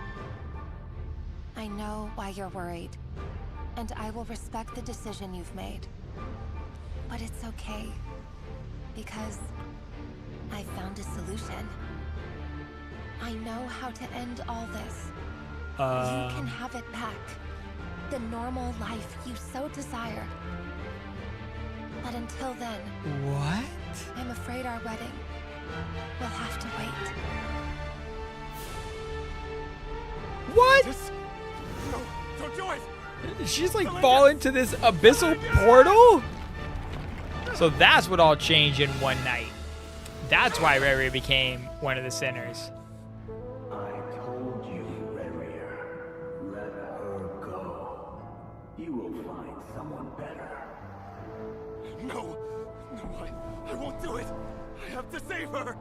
I know why you're worried, and I will respect the decision you've made. But it's okay, because I found a solution. I know how to end all this. You can have it back. The normal life you so desire. But until then... What? I'm afraid our wedding will have to wait. What? No, don't do it! She's like fall into this abyssal portal? So that's what all changed in one night. That's why Reverie became one of the sinners. I told you, Reverie. Let her go. You will find someone better. No, I won't do it. I have to save her.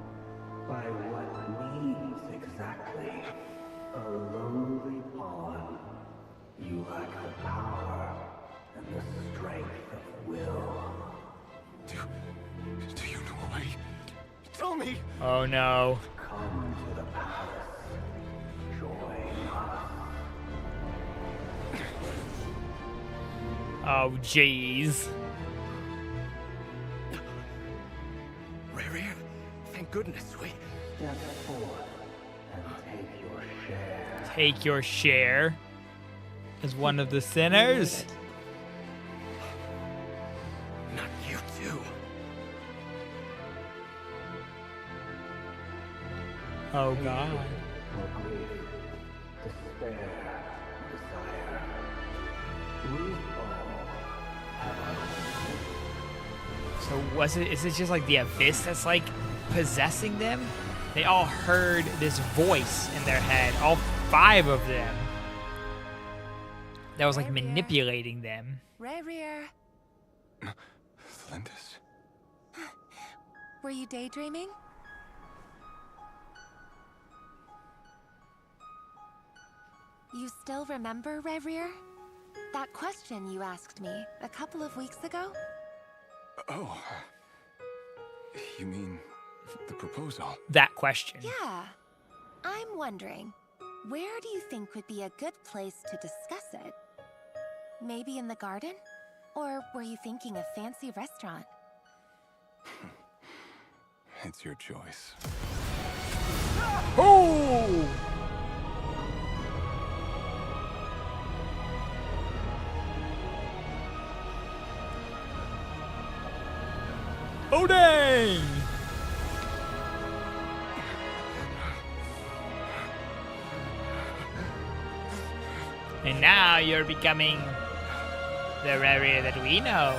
By what means exactly? A lowly pawn. You lack the power and the strength of will. Do you know why? Tell me. Oh no. Come to the palace. Join us. Oh jeez. Reverie, thank goodness we... Step forth and take your share. Take your share as one of the sinners. Not you too. Oh god. For grief, despair, desire. We all have our own. So is it just like the abyss that's like possessing them? They all heard this voice in their head, all 5 of them. That was like manipulating them. Reverie. Lindis. Were you daydreaming? You still remember, Reverie? That question you asked me a couple of weeks ago? Oh. You mean The proposal. that question. Yeah. I'm wondering, where do you think would be a good place to discuss it? Maybe in the garden? Or were you thinking a fancy restaurant? It's your choice. Oh! Oh dang! And now you're becoming the Rary that we know.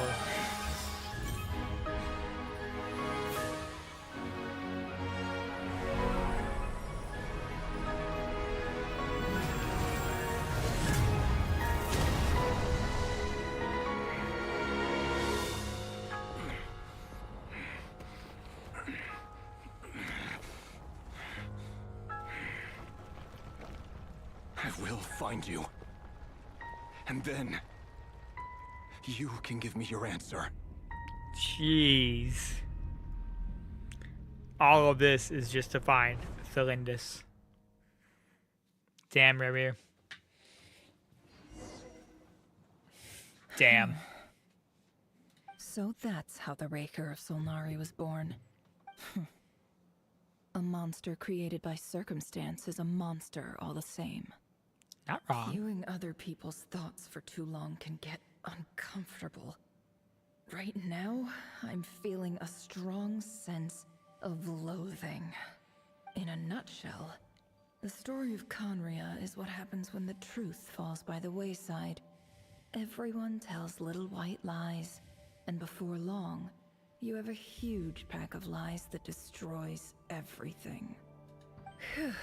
I will find you. And then, you can give me your answer. Jeez. All of this is just to find Thelindis. Damn, Rary. Damn. So that's how the Raker of Solnari was born. A monster created by circumstance is a monster all the same. Not wrong. Viewing other people's thoughts for too long can get uncomfortable. Right now, I'm feeling a strong sense of loathing. In a nutshell, the story of Conria is what happens when the truth falls by the wayside. Everyone tells little white lies, and before long, you have a huge pack of lies that destroys everything. Whew.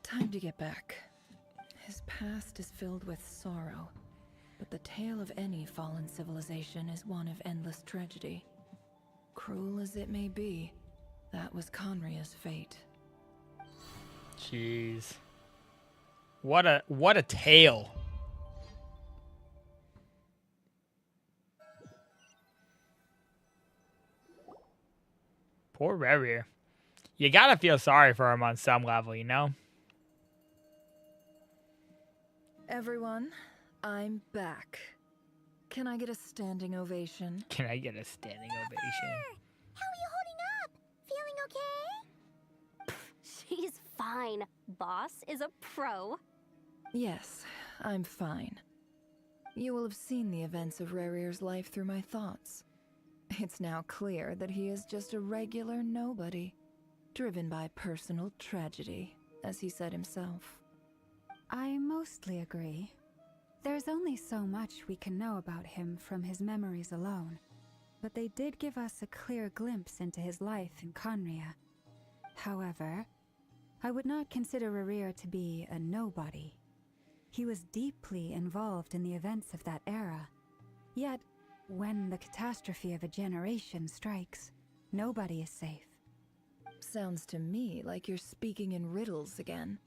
Time to get back. His past is filled with sorrow, but the tale of any fallen civilization is one of endless tragedy. Cruel as it may be, that was Conria's fate. Jeez. What a tale. Poor Rary. You gotta feel sorry for him on some level, you know? Everyone, I'm back. Can I get a standing ovation? Can I get a standing ovation? How are you holding up? Feeling okay? She's fine. Boss is a pro. Yes, I'm fine. You will have seen the events of Rarir's life through my thoughts. It's now clear that he is just a regular nobody, driven by personal tragedy, as he said himself. I mostly agree. There's only so much we can know about him from his memories alone, but they did give us a clear glimpse into his life in Conria. However, I would not consider Rarir to be a nobody. He was deeply involved in the events of that era. Yet, when the catastrophe of a generation strikes, nobody is safe. Sounds to me like you're speaking in riddles again.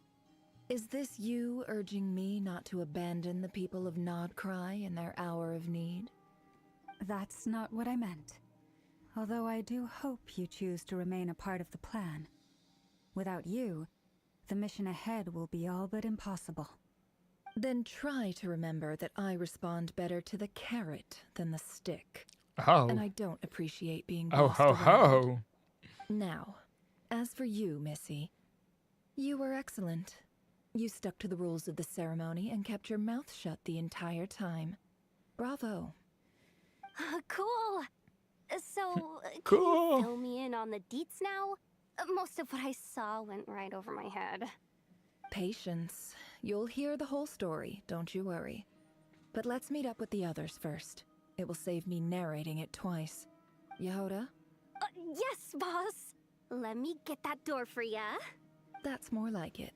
Is this you urging me not to abandon the people of Nodcry in their hour of need? That's not what I meant. Although I do hope you choose to remain a part of the plan. Without you, the mission ahead will be all but impossible. Then try to remember that I respond better to the carrot than the stick. Oh. And I don't appreciate being Oh, bossed ho, around. ho. Now, as for you, Missy, you were excellent. You stuck to the rules of the ceremony and kept your mouth shut the entire time. Bravo. Cool. So, Cool. can you fill me in on the deets now? Most of what I saw went right over my head. Patience. You'll hear the whole story, don't you worry. But let's meet up with the others first. It will save me narrating it twice. Yehoda? Yes, boss. Let me get that door for ya. That's more like it.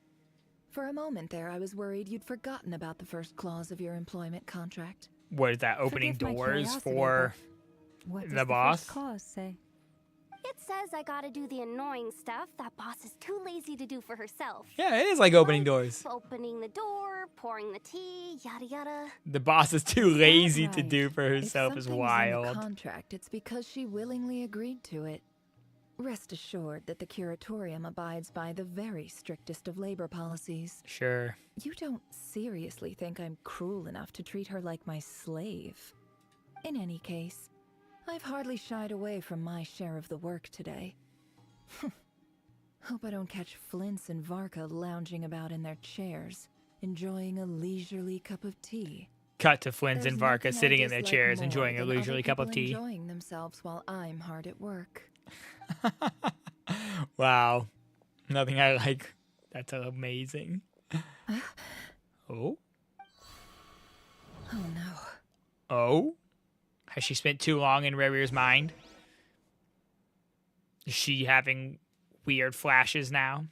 For a moment there, I was worried you'd forgotten about the first clause of your employment contract. What is that, opening Forgive my doors curiosity, for but what does the boss? first clause say? It says I gotta do the annoying stuff that boss is too lazy to do for herself. Yeah, it is like opening doors. Opening the door, pouring the tea, yada yada. The boss is too lazy to right? do for herself If is something's in wild. the contract, it's because she willingly agreed to it. Rest assured that the Curatorium abides by the very strictest of labor policies. Sure. You don't seriously think I'm cruel enough to treat her like my slave? In any case, I've hardly shied away from my share of the work today. Hope I don't catch Flintz and Varka lounging about in their chairs, enjoying a leisurely cup of tea. Cut to Flintz and There's Varka nothing I sitting in their dislike chairs more enjoying a than leisurely other cup of people tea. enjoying themselves while I'm hard at work. Wow. Nothing I like. That's amazing. Oh? Oh no. Oh? Has she spent too long in Rarir's mind? Is she having weird flashes now?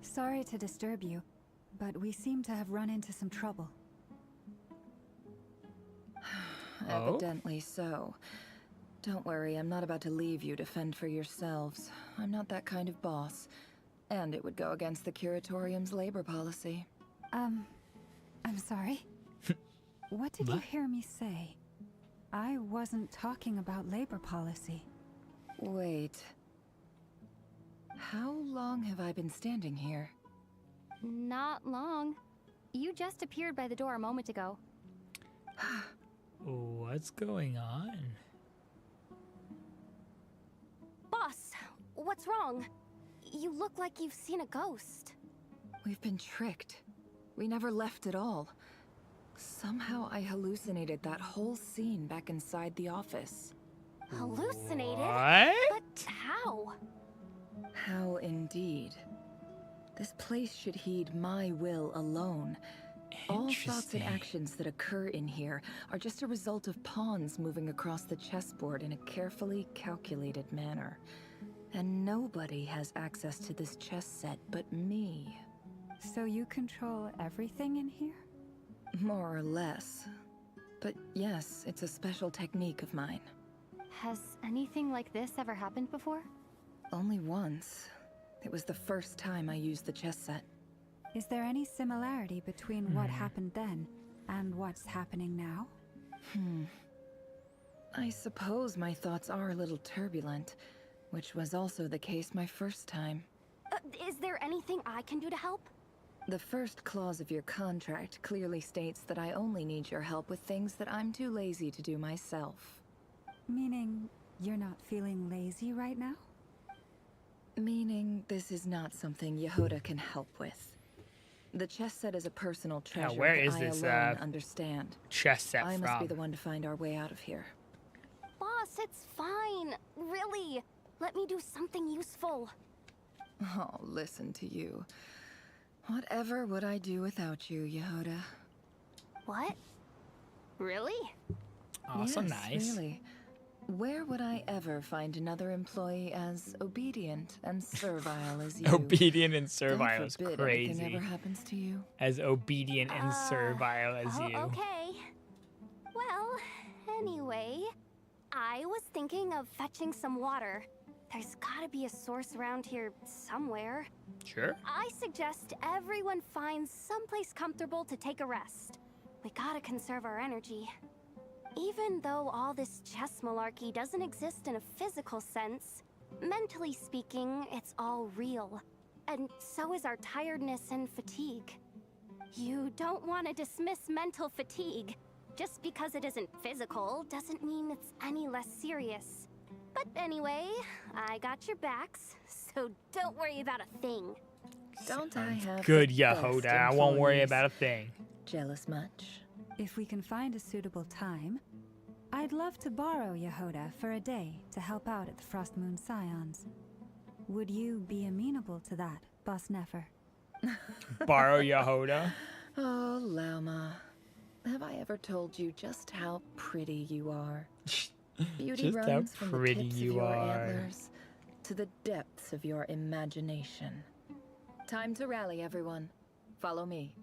Sorry to disturb you, but we seem to have run into some trouble. Evidently so. Don't worry, I'm not about to leave you to fend for yourselves. I'm not that kind of boss. And it would go against the Curatorium's labor policy. I'm sorry. What did you hear me say? I wasn't talking about labor policy. Wait. How long have I been standing here? Not long. You just appeared by the door a moment ago. What's going on? Boss, what's wrong? You look like you've seen a ghost. We've been tricked. We never left at all. Somehow I hallucinated that whole scene back inside the office. Hallucinated? What? But how? How indeed. This place should heed my will alone. All thoughts and actions that occur in here are just a result of pawns moving across the chessboard in a carefully calculated manner. And nobody has access to this chess set but me. So you control everything in here? More or less. But yes, it's a special technique of mine. Has anything like this ever happened before? Only once. It was the first time I used the chess set. Is there any similarity between what happened then and what's happening now? I suppose my thoughts are a little turbulent, which was also the case my first time. Is there anything I can do to help? The first clause of your contract clearly states that I only need your help with things that I'm too lazy to do myself. Meaning, you're not feeling lazy right now? Meaning, this is not something Yehuda can help with. The chess set is a personal treasure where that is I this, alone understand. chess set I must be from? the one to find our way out of here. Boss, it's fine. Really. Let me do something useful. Oh, listen to you. Whatever would I do without you, Yehuda? What? Really? Awesome, Yes, nice. Really. Where would I ever find another employee as obedient and servile as you? Obedient and servile God is forbid crazy. anything ever happens to you. As obedient and servile as you. Okay. Well, anyway, I was thinking of fetching some water. There's gotta be a source around here somewhere. Sure. I suggest everyone finds someplace comfortable to take a rest. We gotta conserve our energy. Even though all this chess malarkey doesn't exist in a physical sense, mentally speaking, it's all real. And so is our tiredness and fatigue. You don't want to dismiss mental fatigue. Just because it isn't physical doesn't mean it's any less serious. But anyway, I got your backs, so don't worry about a thing. Don't I have Good, the best Yehuda. I won't worry employees? about a thing. Jealous much? If we can find a suitable time, I'd love to borrow Yehuda for a day to help out at the Frost Moon Scions. Would you be amenable to that, Boss Nefer? Borrow Yehuda. Oh, Lauma. Have I ever told you just how pretty you are? Beauty Just how runs from the pretty tips you of your are. antlers to the depths of your imagination. Time to rally, everyone. Follow me.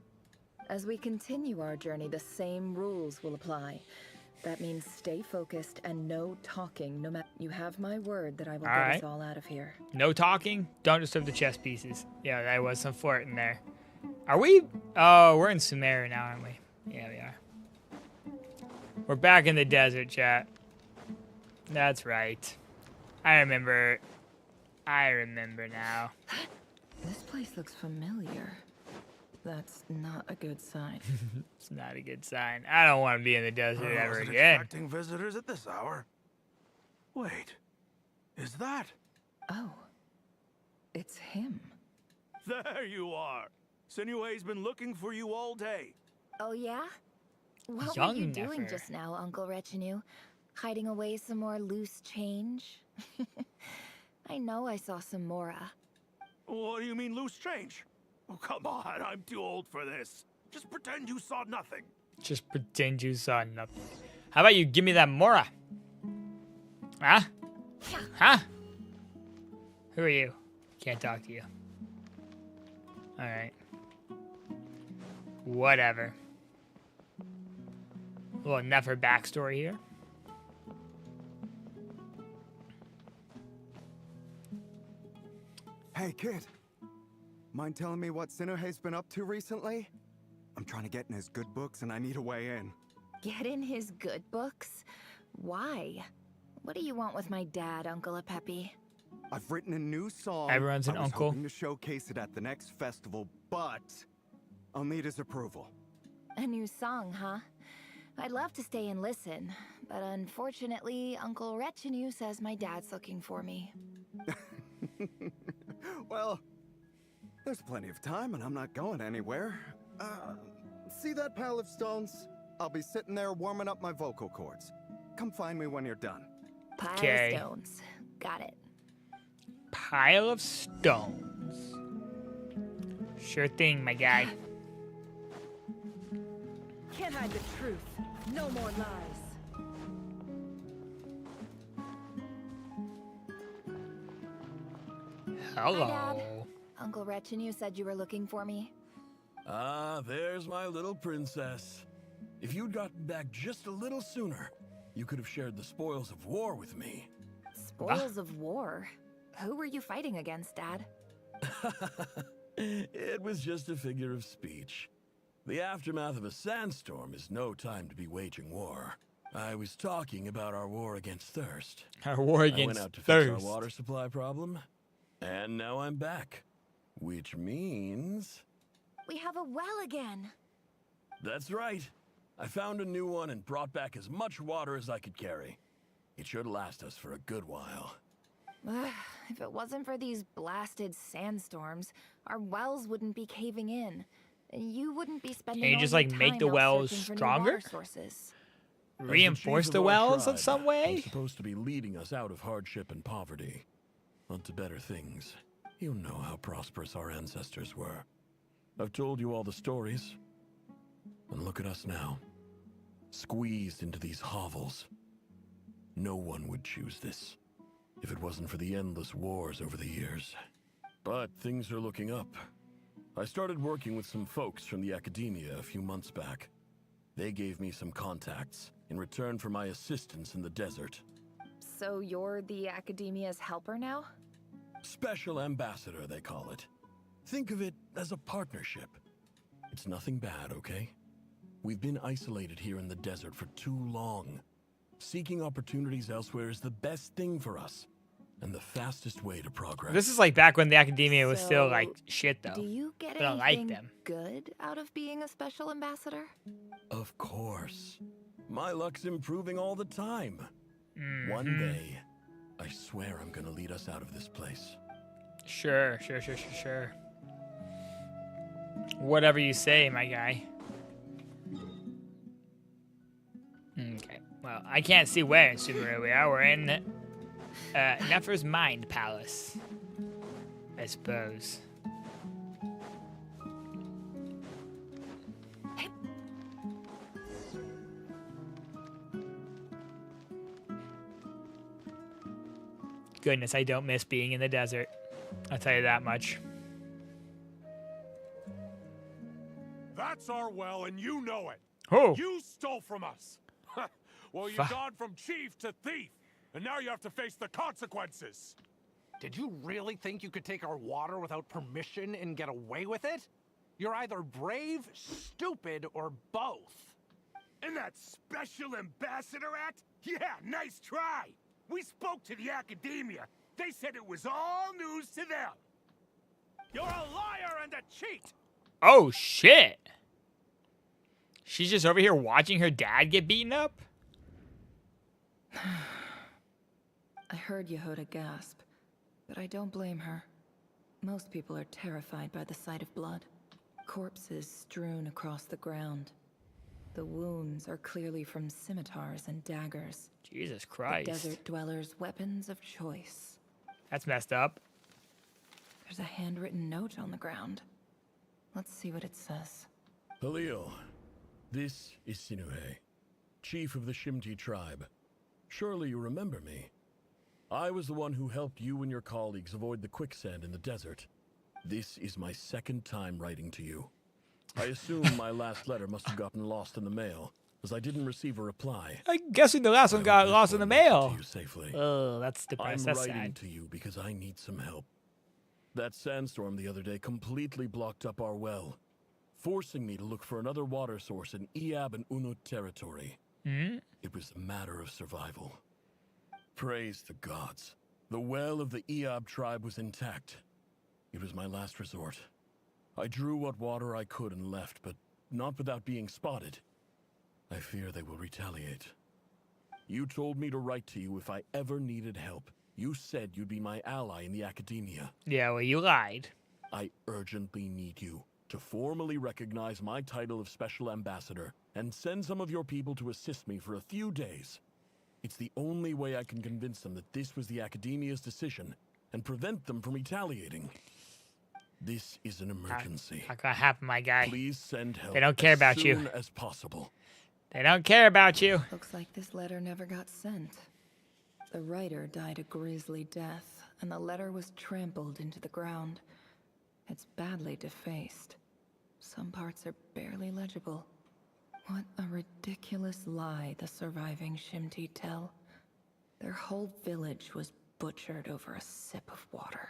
As we continue our journey, the same rules will apply. That means stay focused and no talking, no matter. You have my word that I will get us Alright. all out of here. No talking. Don't disturb the chess pieces. Yeah, there was some flirting there. Are we? Oh, we're in Sumeria now, aren't we? Yeah, we are. We're back in the desert, chat. That's right. I remember now. This place looks familiar. That's not a good sign. It's not a good sign. I don't want to be in the desert I ever wasn't again. expecting visitors at this hour. Wait, is that? Oh, it's him. There you are. Sinue's been looking for you all day. Oh yeah? What Young were you doing Nefer. just now, Uncle Retinue? Hiding away some more loose change? I know I saw some Mora. What do you mean loose change? Oh, come on, I'm too old for this. Just pretend you saw nothing. Just pretend you saw nothing. How about you give me that Mora? Huh? Huh? Who are you? Can't talk to you. Alright. Whatever. A little Nefer backstory here. Hey, kid. Mind telling me what Sinuhe's been up to recently? I'm trying to get in his good books and I need a way in. Get in his good books? Why? What do you want with my dad, Uncle Apepi? I've written a new song. Everyone's an I was uncle. hoping to showcase it at the next festival, but I'll need his approval. A new song, huh? I'd love to stay and listen, but unfortunately, Uncle Retinue says my dad's looking for me. Well, there's plenty of time and I'm not going anywhere. See that pile of stones? I'll be sitting there warming up my vocal cords. Come find me when you're done. Pile Okay. of stones. Got it. Pile of stones. Sure thing, my guy. Can't hide the truth. No more lies. Hello. Hi, Dad. Uncle Retinue said you were looking for me. Ah, there's my little princess. If you'd gotten back just a little sooner, you could have shared the spoils of war with me. Spoils of war? Who were you fighting against, Dad? It was just a figure of speech. The aftermath of a sandstorm is no time to be waging war. I was talking about our war against thirst. Our war I against went out to thirst. fix our water supply problem, and now I'm back. Which means... We have a well again. That's right. I found a new one and brought back as much water as I could carry. It should last us for a good while. If it wasn't for these blasted sandstorms, our wells wouldn't be caving in. And you wouldn't be spending Can you all just your like make time the out wells searching for new stronger? water sources. Reinforce As the chief of our wells in tribe, some way? I'm supposed to be leading us out of hardship and poverty, onto better things. You know how prosperous our ancestors were. I've told you all the stories. And look at us now. Squeezed into these hovels. No one would choose this, if it wasn't for the endless wars over the years. But things are looking up. I started working with some folks from the academia a few months back. They gave me some contacts in return for my assistance in the desert. So you're the academia's helper now? Special ambassador, they call it. Think of it as a partnership. It's nothing bad, okay? We've been isolated here in the desert for too long. Seeking opportunities elsewhere is the best thing for us, and the fastest way to progress. This is like back when the academia was still like shit, though. Do you get I don't like anything them. good out of being a special ambassador? Of course. My luck's improving all the time. One day, I swear I'm gonna lead us out of this place. Sure. Whatever you say, my guy. Okay. Well, I can't see where in Subaru we are. We're in Nefer's Mind Palace, I suppose. Goodness, I don't miss being in the desert. I'll tell you that much. That's our well, and you know it. Oh. You stole from us. Well, you've gone from chief to thief, and now you have to face the consequences. Did you really think you could take our water without permission and get away with it? You're either brave, stupid, or both. And that special ambassador act? Yeah, nice try. We spoke to the academia. They said it was all news to them. You're a liar and a cheat. Oh, shit. She's just over here watching her dad get beaten up? I heard Yehuda gasp, but I don't blame her. Most people are terrified by the sight of blood. Corpses strewn across the ground. The wounds are clearly from scimitars and daggers. Jesus Christ. The desert dwellers' weapons of choice. That's messed up. There's a handwritten note on the ground. Let's see what it says. Halil, this is Sinuhe, chief of the Shimti tribe. Surely you remember me. I was the one who helped you and your colleagues avoid the quicksand in the desert. This is my second time writing to you. I assume my last letter must have gotten lost in the mail, as I didn't receive a reply. I'm guessing the last one got lost in the mail. To you safely. Oh, that's depressing. I'm That's writing sad. to you because I need some help. That sandstorm the other day completely blocked up our well, forcing me to look for another water source in Iab and Unut territory. It was a matter of survival. Praise the gods. The well of the Iab tribe was intact. It was my last resort. I drew what water I could and left, but not without being spotted. I fear they will retaliate. You told me to write to you if I ever needed help. You said you'd be my ally in the academia. Yeah, well, you lied. I urgently need you to formally recognize my title of Special Ambassador and send some of your people to assist me for a few days. It's the only way I can convince them that this was the academia's decision and prevent them from retaliating. This is an emergency. Not gonna happen, my guy. Please send help. They don't care about as you. soon as possible. They don't care about you. Looks like this letter never got sent. The writer died a grisly death, and the letter was trampled into the ground. It's badly defaced. Some parts are barely legible. What a ridiculous lie the surviving Shimti tell. Their whole village was butchered over a sip of water.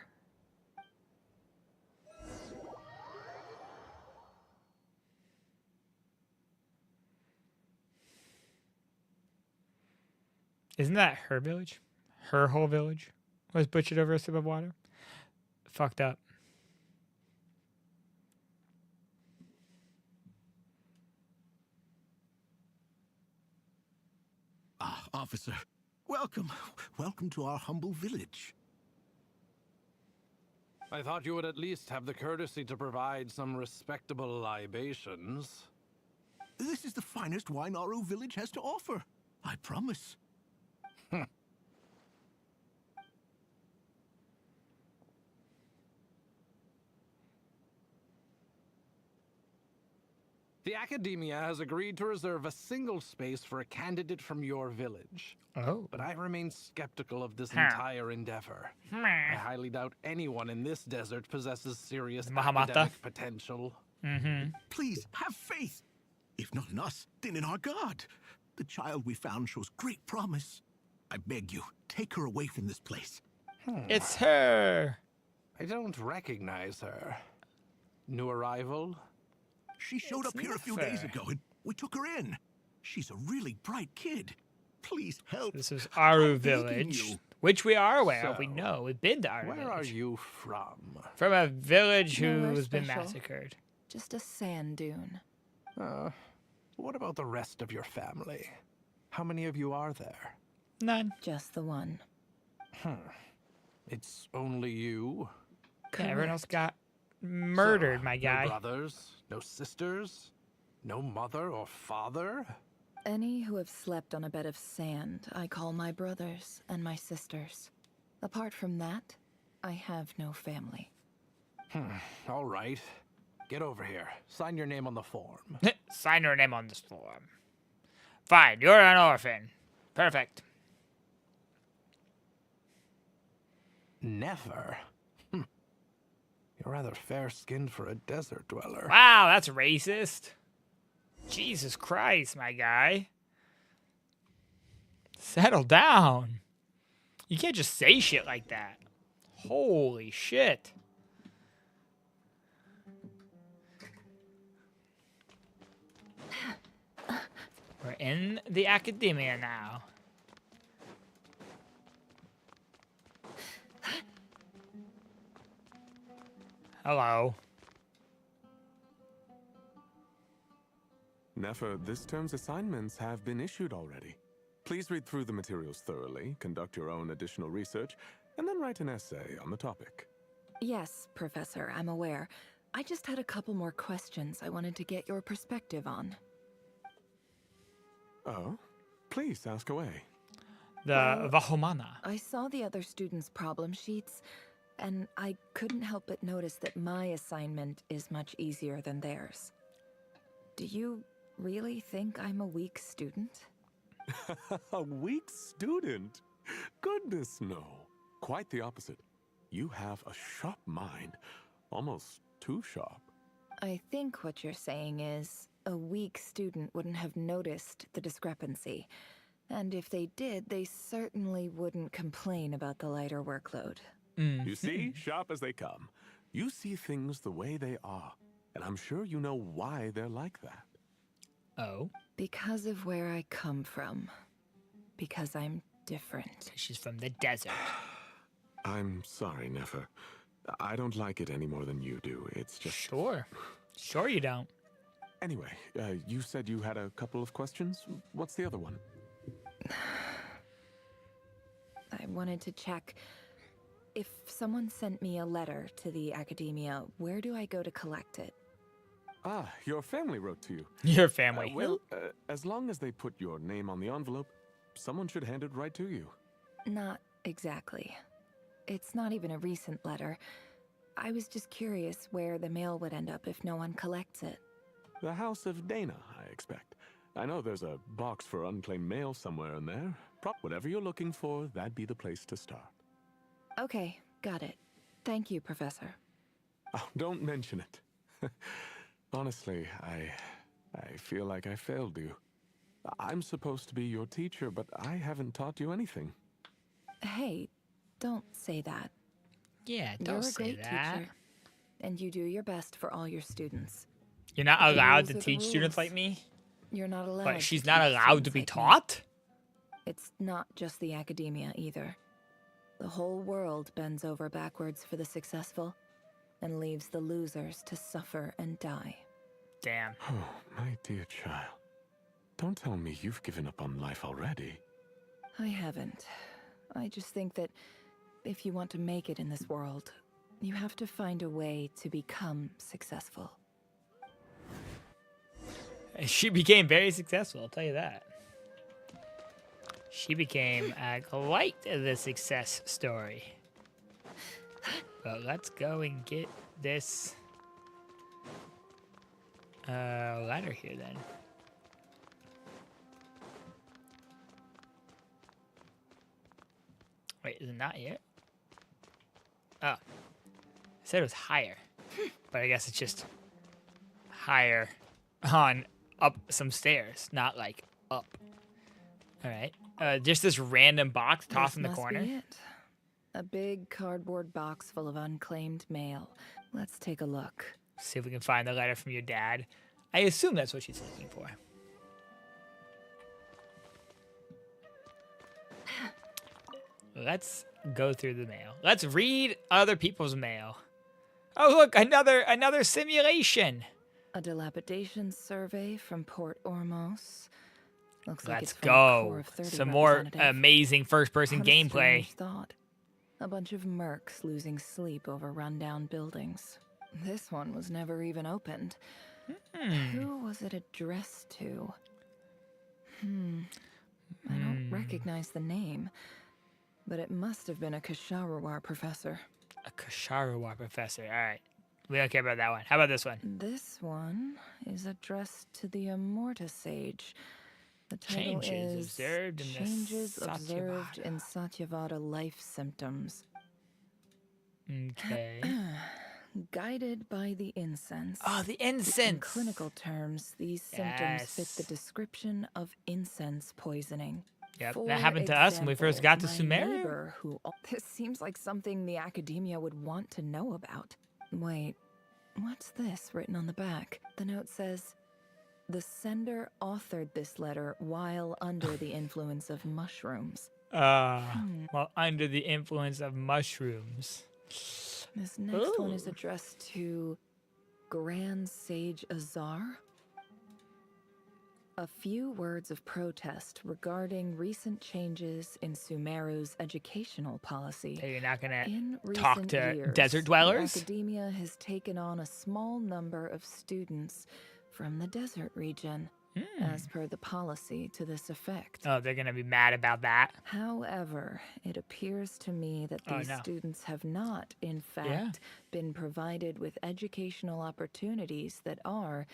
Isn't that her village? Her whole village was butchered over a sip of water? Fucked up. Ah, officer. Welcome. Welcome to our humble village. I thought you would at least have the courtesy to provide some respectable libations. This is the finest wine Aru village has to offer. I promise. The Academia has agreed to reserve a single space for a candidate from your village. Oh. But I remain skeptical of this entire endeavor. I highly doubt anyone in this desert possesses serious academic potential. Please, have faith. If not in us, then in our god. The child we found shows great promise. I beg you, take her away from this place. It's her. I don't recognize her. New arrival? She showed up here a few days ago, and we took her in. She's a really bright kid. Please help. This is Aru I'm begging village, you. which we are aware of. We know. We've been to Aru Where village. are you from? From a village Nowhere who's been special. massacred. Just a sand dune. What about the rest of your family? How many of you are there? None. Just the one. It's only you? Yeah, everyone else got murdered, my guy. No brothers? No sisters? No mother or father? Any who have slept on a bed of sand, I call my brothers and my sisters. Apart from that, I have no family. All right. Get over here. Sign your name on the form. Sign your name on this form. Fine, you're an orphan. Perfect. Never? You're rather fair-skinned for a desert dweller. Wow, that's racist. Jesus Christ, my guy. Settle down. You can't just say shit like that. Holy shit. We're in the academia now. Hello. Nefer, this term's assignments have been issued already. Please read through the materials thoroughly, conduct your own additional research, and then write an essay on the topic. Yes, Professor, I'm aware. I just had a couple more questions I wanted to get your perspective on. Oh? Please, ask away. The Vahomana. I saw the other students' problem sheets, and I couldn't help but notice that my assignment is much easier than theirs. Do you really think I'm a weak student? A weak student? Goodness, no. Quite the opposite. You have a sharp mind. Almost too sharp. I think what you're saying is, a weak student wouldn't have noticed the discrepancy. And if they did, they certainly wouldn't complain about the lighter workload. You see, sharp as they come. You see things the way they are. And I'm sure you know why they're like that. Oh? Because of where I come from. Because I'm different. She's from the desert. I'm sorry, Nefer. I don't like it any more than you do. It's just... Sure. Sure you don't. Anyway, you said you had a couple of questions. What's the other one? I wanted to check. If someone sent me a letter to the academia, where do I go to collect it? Ah, your family wrote to you. Your family. As long as they put your name on the envelope, someone should hand it right to you. Not exactly. It's not even a recent letter. I was just curious where the mail would end up if no one collects it. The House of Dana, I expect. I know there's a box for unclaimed mail somewhere in there. Whatever you're looking for, that'd be the place to start. Okay, got it. Thank you, Professor. Oh, don't mention it. Honestly, I feel like I failed you. I'm supposed to be your teacher, but I haven't taught you anything. Hey, don't say that. Yeah, You're don't a say great that. teacher, and you do your best for all your students. You're not The allowed rules to are the teach students rules. like me? You're not allowed. But she's to not teach allowed to students be like me. taught? It's not just the academia either. The whole world bends over backwards for the successful and leaves the losers to suffer and die. Damn. Oh, my dear child. Don't tell me you've given up on life already. I haven't. I just think that if you want to make it in this world, you have to find a way to become successful. She became very successful, I'll tell you that. She became quite the success story. But let's go and get this letter here then. Wait, is it not yet? Oh. I said it was higher. But I guess it's just higher on up some stairs, not like up. Alright. Just this random box tossed in the corner. This must be it. A big cardboard box full of unclaimed mail. Let's take a look. See if we can find the letter from your dad. I assume that's what she's looking for. Let's go through the mail. Let's read other people's mail. Oh, look, another simulation. A dilapidation survey from Port Ormos. Looks like Let's it's from a Corps go. of 30 Some more representative. amazing first-person What a gameplay. strange thought. A bunch of mercs losing sleep over rundown buildings. This one was never even opened. Who was it addressed to? I don't recognize the name, but it must have been a Kasharawar professor. A Kasharawar professor. All right. We don't care about that one. How about this one? This one is addressed to the Immorta Sage. The title Changes is observed in the Changes Observed Satyavada. in Satyavada Life Symptoms. Okay. Guided by the incense. Oh, the In incense. clinical terms, these symptoms fit the description of incense poisoning. Yep, For that happened to us when we first got to my Sumeria. neighbor this seems like something the academia would want to know about. Wait, what's this written on the back? The note says, The sender authored this letter while under the influence of mushrooms. Well, under the influence of mushrooms. This next one is addressed to Grand Sage Azar. A few words of protest regarding recent changes in Sumeru's educational policy. Hey, you're not gonna In talk recent to years, desert dwellers? Academia has taken on a small number of students from the desert region, as per the policy to this effect. Oh, they're gonna be mad about that. However, it appears to me that these students have not, in fact, been provided with educational opportunities that are,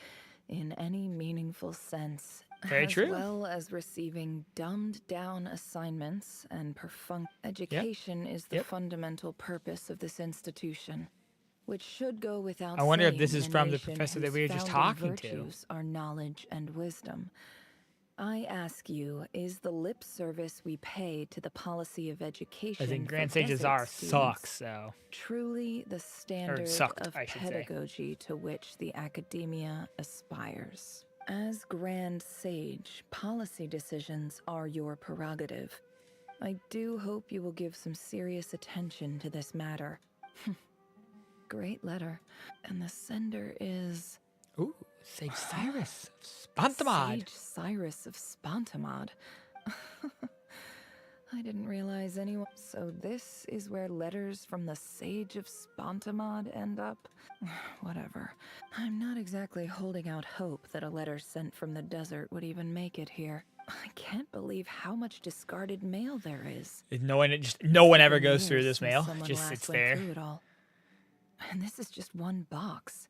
in any meaningful sense, Very true. as well as receiving dumbed-down assignments and perfunct. Education is the fundamental purpose of this institution, which should go without I wonder if saying this in is a from the nation professor that whose we were just founding talking to. virtues are knowledge and wisdom. I ask you, is the lip service we pay to the policy of education I think for Grand Sage desert Azar students sucks, so. truly the standard sucked, of I should say. pedagogy to which the academia aspires? As Grand Sage, policy decisions are your prerogative. I do hope you will give some serious attention to this matter. Great letter. And the sender is... Ooh, Sage Cyrus of Spontamod. Sage Cyrus of Spontamod. I didn't realize anyone... So this is where letters from the Sage of Spontamod end up? Whatever. I'm not exactly holding out hope that a letter sent from the desert would even make it here. I can't believe how much discarded mail there is. No one ever goes through this Since mail. someone Just last sits went there. through it all. And this is just one box.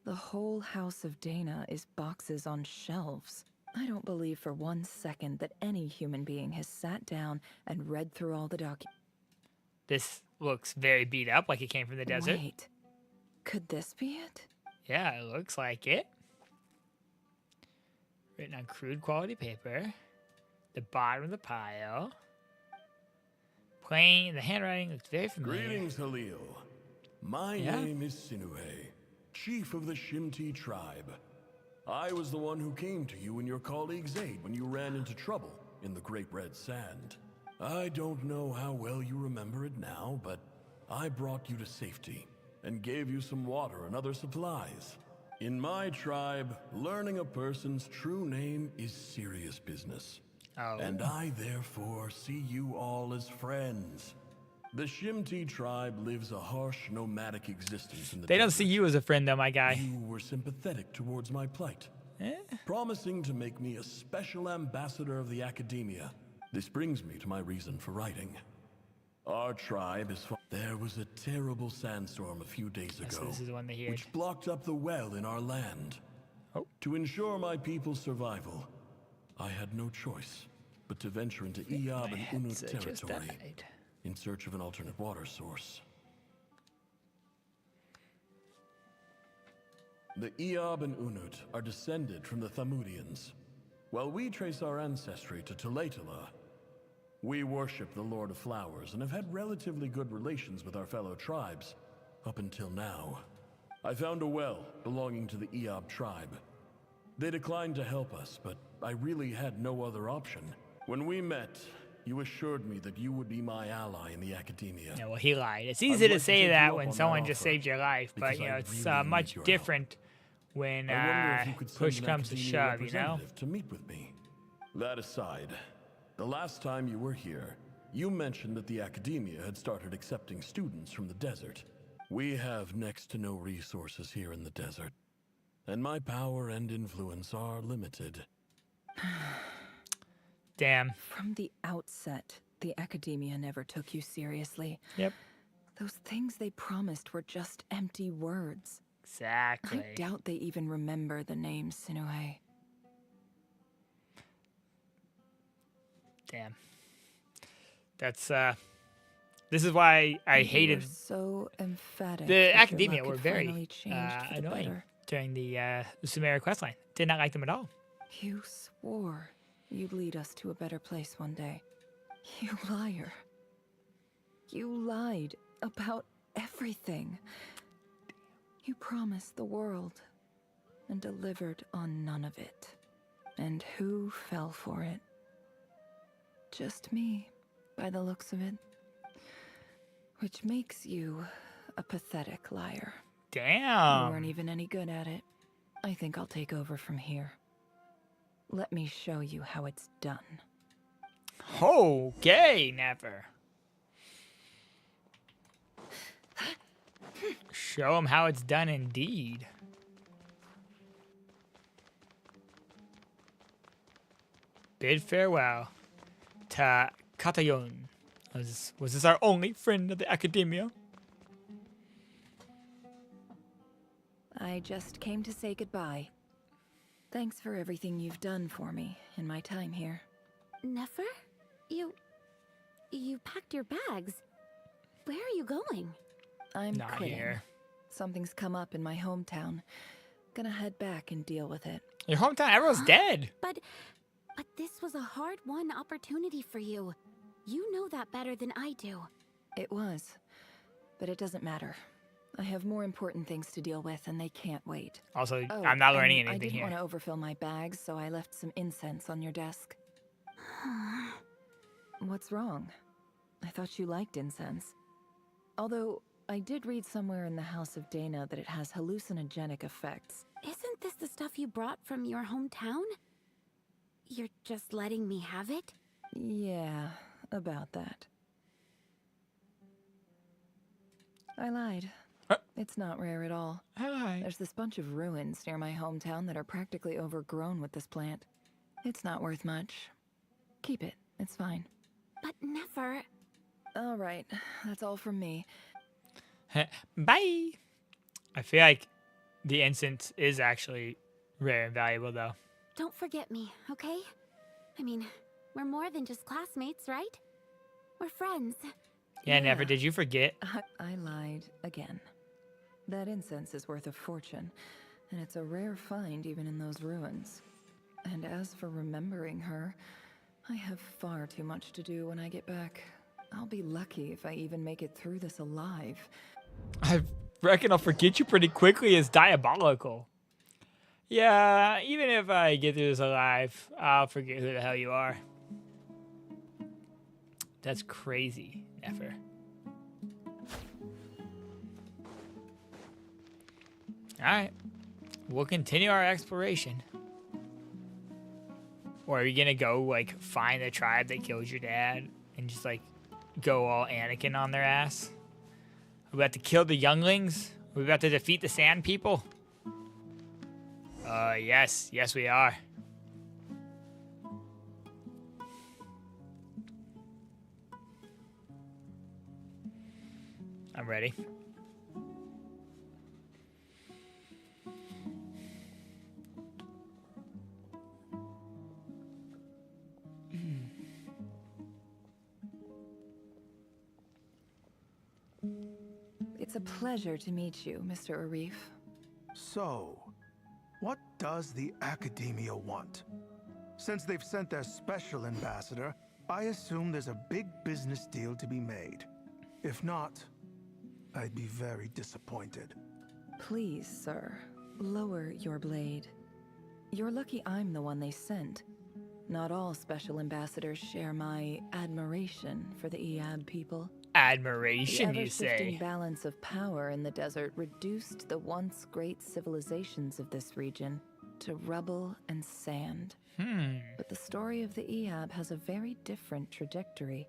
The whole house of Dana is boxes on shelves. I don't believe for 1 second that any human being has sat down and read through all the documents. This looks very beat up, like it came from the desert. Wait, could this be it? Yeah, it looks like it. Written on crude quality paper. The bottom of the pile. Plain, the handwriting looks very familiar. Greetings, Halil. My name is Sinue, chief of the Shimti tribe. I was the one who came to you and your colleague's aid when you ran into trouble in the Great Red Sand. I don't know how well you remember it now, but I brought you to safety and gave you some water and other supplies. In my tribe, learning a person's true name is serious business. And I therefore see you all as friends. The Shimti tribe lives a harsh, nomadic existence in the They don't desert. see you as a friend, though, my guy. You were sympathetic towards my plight, promising to make me a special ambassador of the academia. This brings me to my reason for writing. Our tribe is... There was a terrible sandstorm a few days ago, So this is the one they hear. which blocked up the well in our land. To ensure my people's survival, I had no choice but to venture into Iyab and Unut territory in search of an alternate water source. The Iyab and Unut are descended from the Thamudians, while we trace our ancestry to Tulatala. We worship the Lord of Flowers and have had relatively good relations with our fellow tribes up until now. I found a well belonging to the Iyab tribe. They declined to help us, but I really had no other option. When we met, you assured me that you would be my ally in the academia. Yeah, well, he lied. It's I easy would to like say take that you up when on that someone just offer, saved your life, but because you know I it's really need much your help. different when I wonder if you could send push an comes to academia shove. You know. representative to meet with me. That aside, the last time you were here, you mentioned that the academia had started accepting students from the desert. We have next to no resources here in the desert, and my power and influence are limited. Damn. From the outset, the academia never took you seriously. Yep. Those things they promised were just empty words. Exactly. I doubt they even remember the name Sinue. Damn. That's this is why I You hated were so emphatic. the that your academia luck were had very finally changed for the annoying better. during the Sumeru questline. Did not like them at all. You swore you'd lead us to a better place one day. You liar. You lied about everything. You promised the world. and delivered on none of it. And who fell for it? Just me, by the looks of it. Which makes you a pathetic liar. Damn. You weren't even any good at it. I think I'll take over from here. Let me show you how it's done. Okay, never. Show him how it's done indeed. Bid farewell to Katayon. Was this our only friend of the academia? I just came to say goodbye. Thanks for everything you've done for me in my time here. Nefer? You packed your bags. Where are you going? I'm Not quitting. here. Something's come up in my hometown. Gonna head back and deal with it. Your hometown, everyone's dead. But this was a hard-won opportunity for you. You know that better than I do. It was. But it doesn't matter. I have more important things to deal with, and they can't wait. Also, I'm not learning and anything here. I didn't want to overfill my bags, so I left some incense on your desk. What's wrong? I thought you liked incense. Although, I did read somewhere in the House of Dana that it has hallucinogenic effects. Isn't this the stuff you brought from your hometown? You're just letting me have it? Yeah, about that. I lied. It's not rare at all. There's this bunch of ruins near my hometown that are practically overgrown with this plant. It's not worth much. Keep it. It's fine. But never. All right. That's all from me. Bye. I feel like the incense is actually rare and valuable, though. Don't forget me, okay? I mean, we're more than just classmates, right? We're friends. Yeah, Never, did you forget? I lied again. That incense is worth a fortune, and it's a rare find even in those ruins. And as for remembering her, I have far too much to do when I get back. I'll be lucky if I even make it through this alive. I reckon I'll forget you pretty quickly. It's diabolical. Yeah, even if I get through this alive, I'll forget who the hell you are. That's crazy, Nefer. Alright. We'll continue our exploration. Or are you gonna go, like, find the tribe that killed your dad and just, like, go all Anakin on their ass? Are we about to kill the younglings? Are we about to defeat the sand people? Yes. Yes, we are. I'm ready. It's a pleasure to meet you, Mr. Arif. So, what does the Academia want? Since they've sent their special ambassador, I assume there's a big business deal to be made. If not, I'd be very disappointed. Please, sir, lower your blade. You're lucky I'm the one they sent. Not all special ambassadors share my admiration for the Iab people. Admiration, the you say? ever-shifting balance of power in the desert reduced the once great civilizations of this region to rubble and sand. But the story of the Iab has a very different trajectory.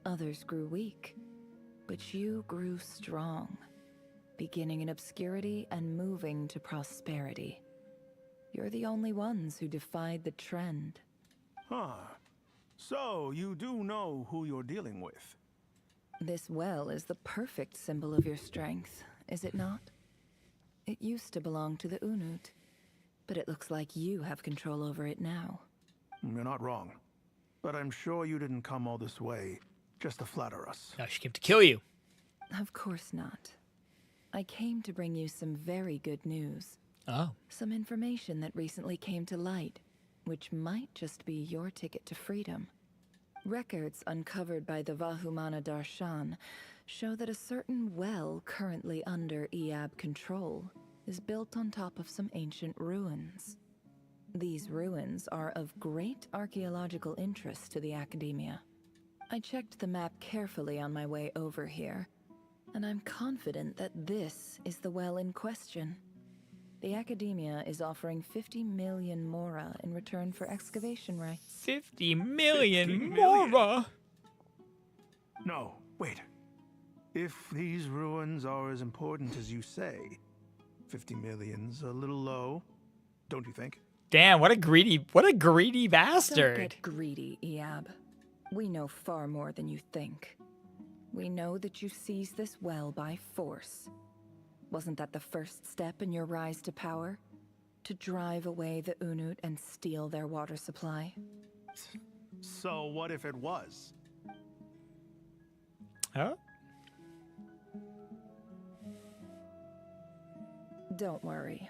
Others grew weak, but you grew strong, beginning in obscurity and moving to prosperity. You're the only ones who defied the trend. Huh. So, you do know who you're dealing with? This well is the perfect symbol of your strength, is it not? It used to belong to the Unut, but it looks like you have control over it now. You're not wrong. But I'm sure you didn't come all this way just to flatter us. No, she came to kill you. Of course not. I came to bring you some very good news. Oh. Some information that recently came to light, which might just be your ticket to freedom. Records uncovered by the Vahumana Darshan show that a certain well currently under Iab control is built on top of some ancient ruins. These ruins are of great archaeological interest to the Academia. I checked the map carefully on my way over here, and I'm confident that this is the well in question. The Academia is offering 50 million mora in return for excavation rights. 50 million mora? No, wait. If these ruins are as important as you say, 50 million's a little low, don't you think? Damn, what a greedy bastard. Don't get greedy, Iab. We know far more than you think. We know that you seized this well by force. Wasn't that the first step in your rise to power? To drive away the Unut and steal their water supply? So what if it was? Huh? Don't worry.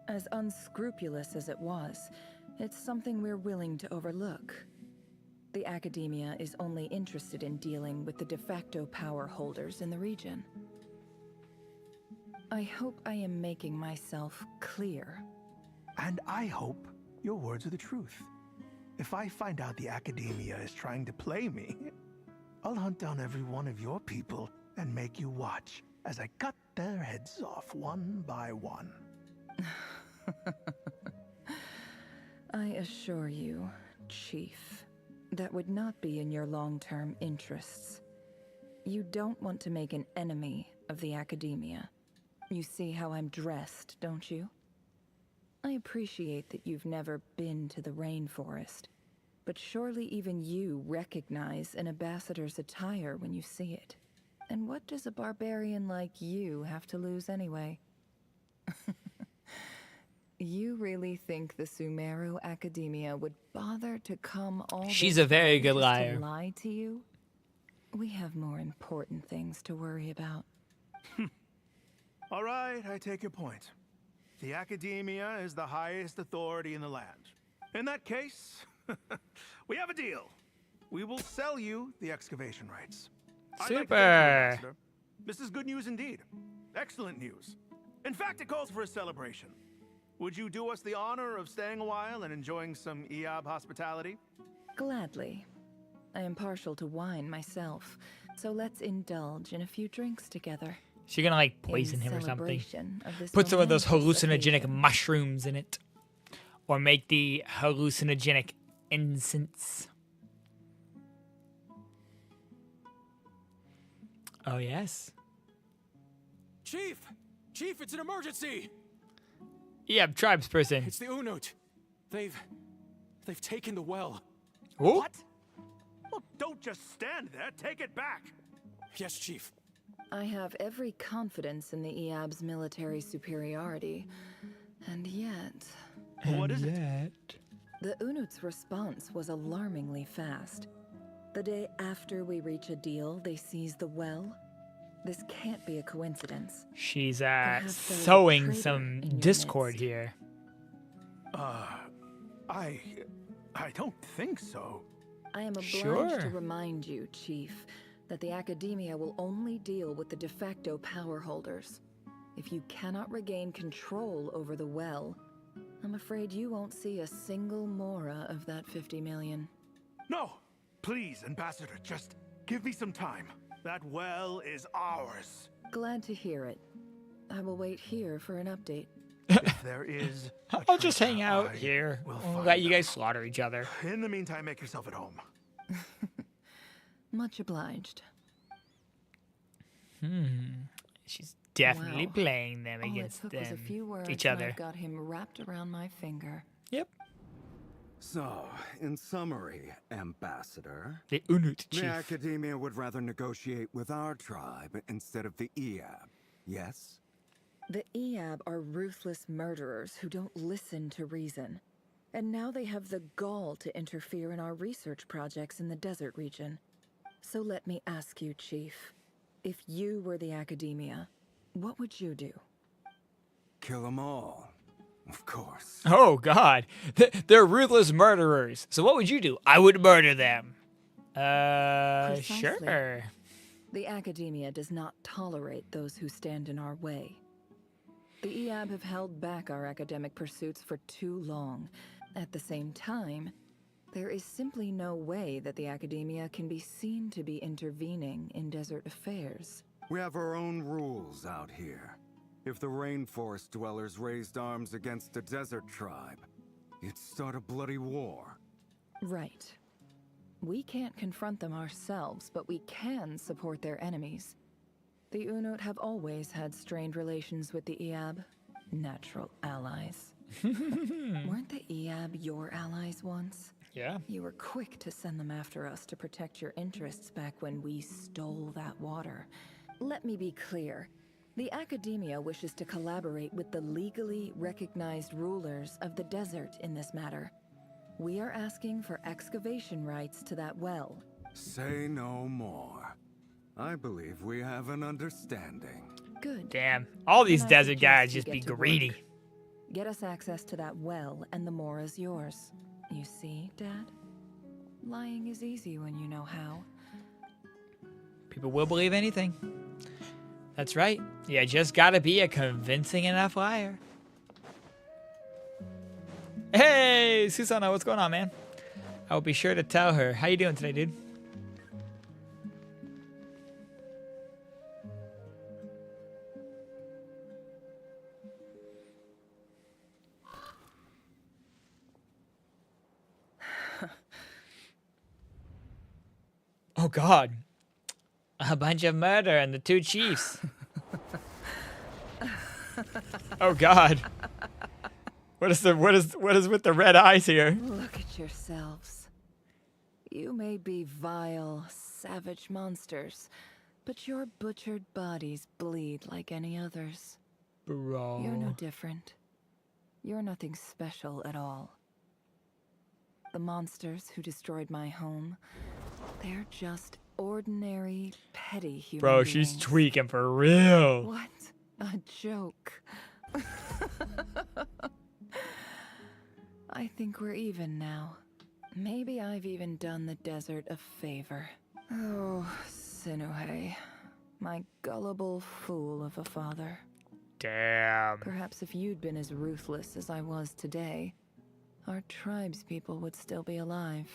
As unscrupulous as it was, it's something we're willing to overlook. The Academia is only interested in dealing with the de facto power holders in the region. I hope I am making myself clear. And I hope your words are the truth. If I find out the Academia is trying to play me, I'll hunt down every one of your people and make you watch as I cut their heads off one by one. I assure you, Chief, that would not be in your long-term interests. You don't want to make an enemy of the Academia. You see how I'm dressed, don't you? I appreciate that you've never been to the rainforest, but surely even you recognize an ambassador's attire when you see it. And what does a barbarian like you have to lose anyway? You really think the Sumeru Academia would bother to come all She's a very good just liar. to lie to you? We have more important things to worry about. All right, I take your point. The Academia is the highest authority in the land. In that case, we have a deal. We will sell you the excavation rights. I'd like to thank you, Super. Ambassador. This is good news indeed. Excellent news. In fact, it calls for a celebration. Would you do us the honor of staying a while and enjoying some Iab hospitality? Gladly. I am partial to wine myself, so let's indulge in a few drinks together. She's gonna like In poison him or something. celebration of this Put some of those momentous hallucinogenic occasion. mushrooms in it. Or make the hallucinogenic incense. Oh, yes. Chief! Chief, it's an emergency! Yeah, tribesperson. It's the Unut. They've taken the well. What? Well, don't just stand there. Take it back. Yes, Chief. I have every confidence in the Iab's military superiority, and yet... What is it? The Unut's response was alarmingly fast. The day after we reach a deal, they seize the well. This can't be a coincidence. She's Perhaps there is a sowing traitor some in your discord midst. here. I don't think so. I am obliged Sure. to remind you, Chief, that the Academia will only deal with the de facto power holders. If you cannot regain control over the well, I'm afraid you won't see a single mora of that 50 million. No! Please, Ambassador, just give me some time. That well is ours. Glad to hear it. I will wait here for an update. If there is... I'll just hang out here. will We'll find let you guys slaughter each other. In the meantime, make yourself at home. Much obliged. She's definitely Wow. playing them All against it took was a few words each and other. I've got him wrapped around my finger. Yep. So, in summary, Ambassador, The Unut the chief. Academia would rather negotiate with our tribe instead of the Iab, yes? The Iab are ruthless murderers who don't listen to reason. And now they have the gall to interfere in our research projects in the desert region. So let me ask you, Chief. If you were the Academia, what would you do? Kill them all, of course. Oh, God. They're ruthless murderers. So what would you do? I would murder them. Precisely. Sure. The Academia does not tolerate those who stand in our way. The EAB have held back our academic pursuits for too long. At the same time, there is simply no way that the academia can be seen to be intervening in desert affairs. We have our own rules out here. If the rainforest dwellers raised arms against a desert tribe, it'd start a bloody war. Right. We can't confront them ourselves, but we can support their enemies. The Unut have always had strained relations with the EAB. Natural allies. Weren't the EAB your allies once? Yeah. You were quick to send them after us to protect your interests back when we stole that water. Let me be clear. The academia wishes to collaborate with the legally recognized rulers of the desert in this matter. We are asking for excavation rights to that well. Say no more. I believe we have an understanding. Good. Damn. All these Then I desert suggest guys you just get be to work. greedy. Get us access to that well, and the more is yours. You see, Dad? Lying is easy when you know how. People will believe anything. That's right. You just gotta be a convincing enough liar. Hey, Susana, what's going on, man? I'll be sure to tell her. How you doing today, dude? Oh, God. A bunch of murder and the two chiefs. Oh, God. What is with the red eyes here? Look at yourselves. You may be vile, savage monsters, but your butchered bodies bleed like any others. Bro. You're no different. You're nothing special at all. The monsters who destroyed my home, they're just ordinary, petty human Bro, beings. she's tweaking for real. What a joke. I think we're even now. Maybe I've even done the desert a favor. Oh, Sinuhe, my gullible fool of a father. Damn. Perhaps if you'd been as ruthless as I was today, our tribespeople would still be alive.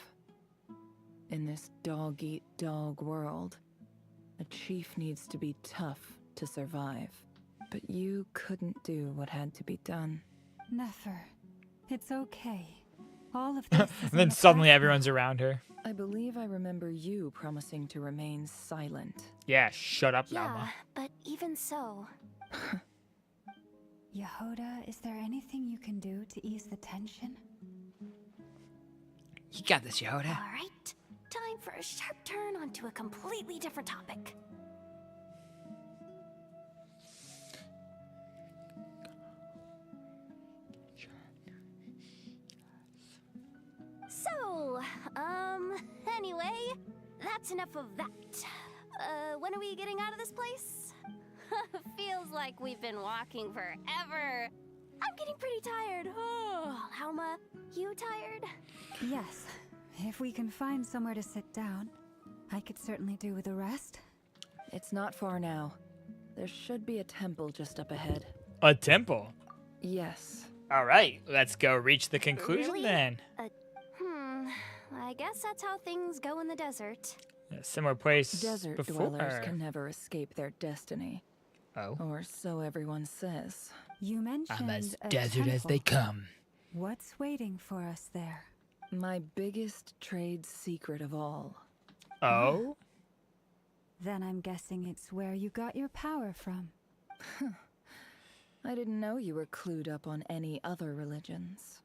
In this dog-eat-dog world, a chief needs to be tough to survive. But you couldn't do what had to be done. Nefer, it's okay. All of this is And then suddenly everyone's around her. I believe I remember you promising to remain silent. Yeah, shut up, Yeah, Llama. but even so. Yehuda, is there anything you can do to ease the tension? You got this, Yehuda. All right, time for a sharp turn onto a completely different topic. So, anyway, that's enough of that. When are we getting out of this place? Feels like we've been walking forever. I'm getting pretty tired. Oh, Alma, you tired? Yes. If we can find somewhere to sit down, I could certainly do with a rest. It's not far now. There should be a temple just up ahead. A temple? Yes. All right, let's go reach the conclusion Really? then. I guess that's how things go in the desert. A similar place Desert before. dwellers can never escape their destiny. Oh. Or so everyone says. You mentioned I'm as a desert as they temple. come. What's waiting for us there? My biggest trade secret of all. Oh? Then I'm guessing it's where you got your power from. I didn't know you were clued up on any other religions.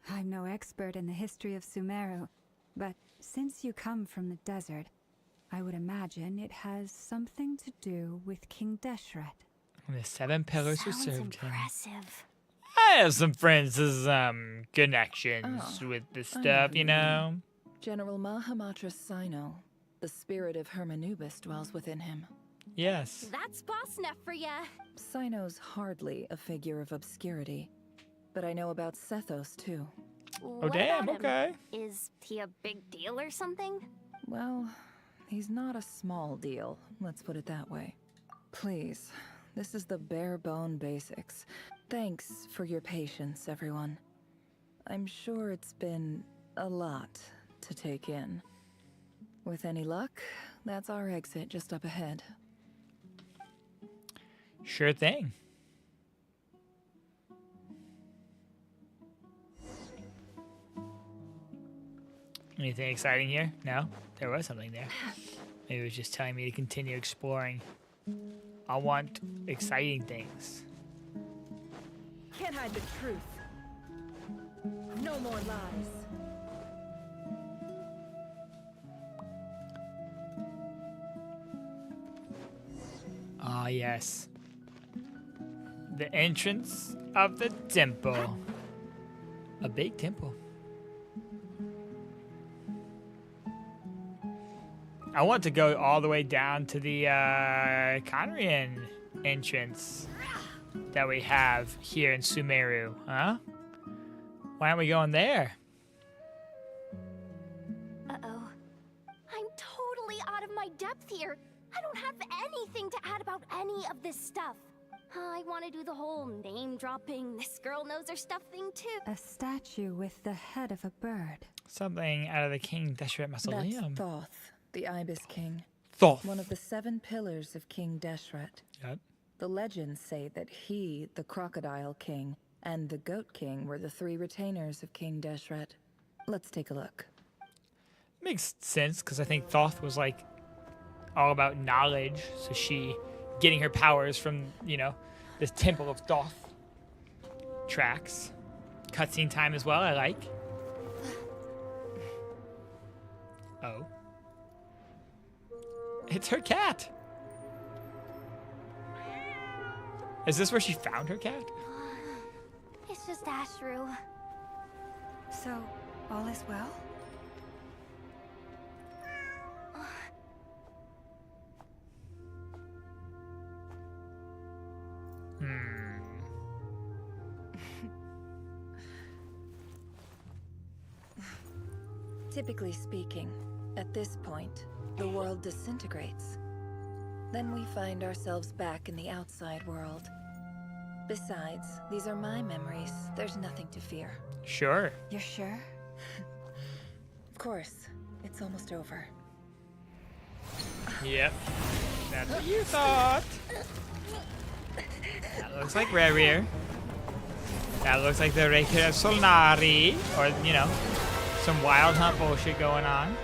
I'm no expert in the history of Sumeru, but since you come from the desert, I would imagine it has something to do with King Deshret. The 7 pillars who Sounds served him. impressive. I have some friends with connections with this I stuff, know you know. General Mahamatra Sino, the spirit of Hermanubis dwells within him. Yes. That's boss enough for ya. Sino's hardly a figure of obscurity, but I know about Sethos too. What damn, about him? okay. Is he a big deal or something? Well, he's not a small deal, let's put it that way. Please, This is the bare bone basics. Thanks for your patience, everyone. I'm sure it's been a lot to take in. With any luck, that's our exit just up ahead. Sure thing. Anything exciting here? No? There was something there. Maybe it was just telling me to continue exploring. I want exciting things. Can't hide the truth. No more lies. Ah, yes. The entrance of the temple. A big temple. I want to go all the way down to the Conrian entrance that we have here in Sumeru, huh? Why aren't we going there? Uh-oh. I'm totally out of my depth here. I don't have anything to add about any of this stuff. I want to do the whole name-dropping, this girl knows her stuff thing too. A statue with the head of a bird. Something out of the King Deshret Mausoleum. That's Thoth, the Ibis King. Thoth. One of the 7 pillars of King Deshret. Yep. The legends say that he, the Crocodile King, and the Goat King were the 3 retainers of King Deshret. Let's take a look. Makes sense, because I think Thoth was like all about knowledge, so she getting her powers from, you know, this Temple of Thoth. Tracks. Cutscene time as well, I like. Oh. It's her cat. Is this where she found her cat? It's just Ashru. So, all is well? Typically speaking, at this point, the world disintegrates. Then we find ourselves back in the outside world. Besides, these are my memories. There's nothing to fear. Sure. You're sure? Of course. It's almost over. Yep. That's what you thought. That looks like Rerir. That looks like the Reikir of Solnari. Or, you know, some wild hunt bullshit going on.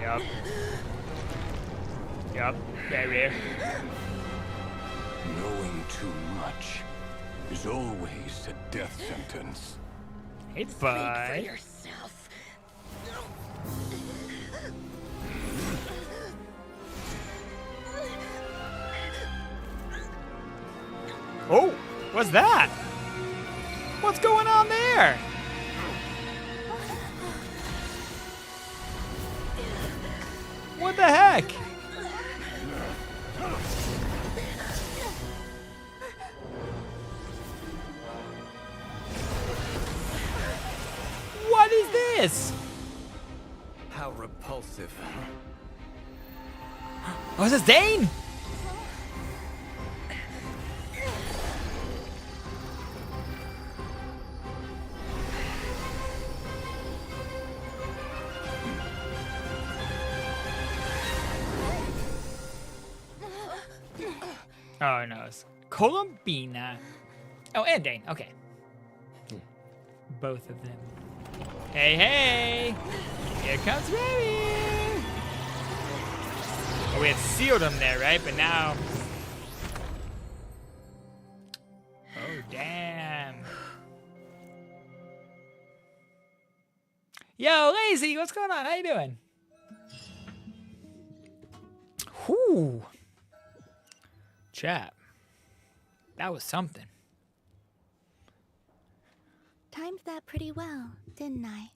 Yep. Yep. Rerir. Knowing too much is always a death sentence. Hey, bud. Think for yourself. Oh, what's that? What's going on there? What the heck? What is this? How repulsive. Oh, is this Dane? Oh, no, it's Columbina. Oh, and Dane. Okay. Both of them. Hey, hey! Here comes Remy! Oh, we had sealed him there, right? But now... Oh, damn. Yo, Lazy, what's going on? How you doing? Whew. Chat. That was something. Timed that pretty well, didn't I?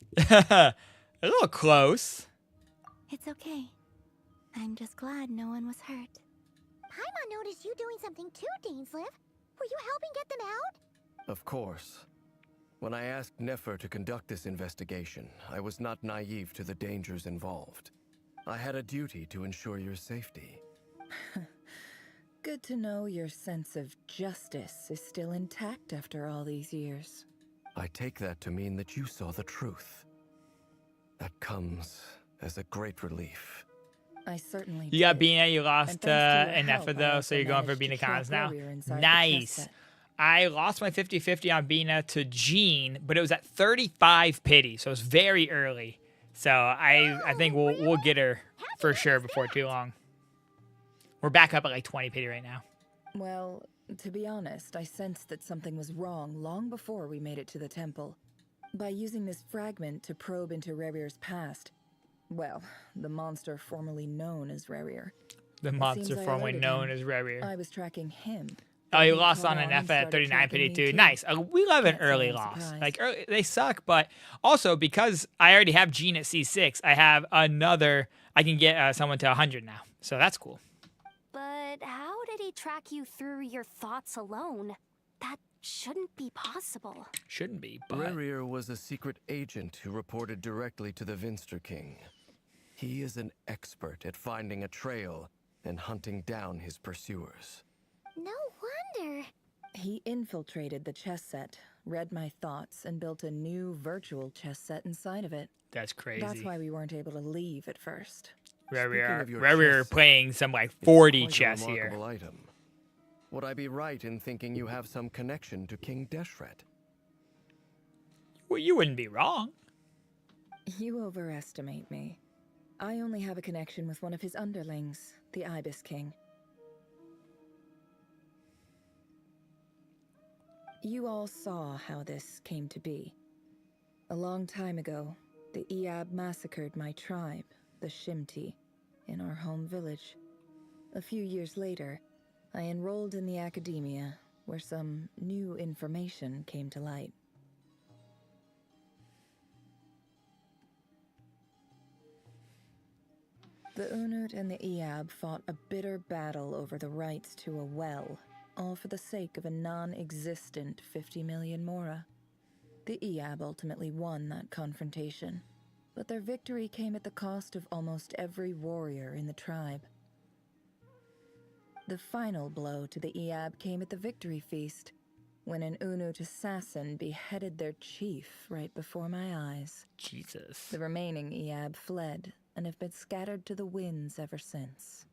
A little close. It's okay. I'm just glad no one was hurt. Paimon noticed you doing something too, Dainsleif. Were you helping get them out? Of course. When I asked Nefer to conduct this investigation, I was not naive to the dangers involved. I had a duty to ensure your safety. Good to know your sense of justice is still intact after all these years. I take that to mean that you saw the truth. That comes as a great relief. I certainly You got did. Bina, you lost Nefer though, so you're going for Bina cons now. Nice. I lost my 50-50 on Bina to Jean, but it was at 35 pity, so it was very early. So I think we'll get her for sure before too long. We're back up at like 20 pity right now. Well, to be honest, I sensed that something was wrong long before we made it to the temple. By using this fragment to probe into Rerir's past, well, the monster formerly known as Rerir. The monster formerly known as Rerir. I was tracking him. Oh, you lost on an F at 39 pity too. Nice. We love an early loss. Like they suck, but also because I already have Jean at C6, I have another. I can get someone to 100 now, so that's cool. But how did he track you through your thoughts alone? That shouldn't be possible. Shouldn't be, but... Rerir was a secret agent who reported directly to the Vinster King. He is an expert at finding a trail and hunting down his pursuers. No wonder. He infiltrated the chess set, read my thoughts, and built a new virtual chess set inside of it. That's crazy. That's why we weren't able to leave at first. Rerir playing some like 40 chess here. Item. Would I be right in thinking you have some connection to King Deshret? Well, you wouldn't be wrong. You overestimate me. I only have a connection with one of his underlings, the Ibis King. You all saw how this came to be. A long time ago, the Iab massacred my tribe, the Shimti, in our home village. A few years later, I enrolled in the academia, where some new information came to light. The Unut and the Iab fought a bitter battle over the rights to a well, all for the sake of a non-existent 50 million mora. The Iab ultimately won that confrontation, but their victory came at the cost of almost every warrior in the tribe. The final blow to the Iab came at the victory feast, when an Unut assassin beheaded their chief right before my eyes. Jesus. The remaining Iab fled and have been scattered to the winds ever since.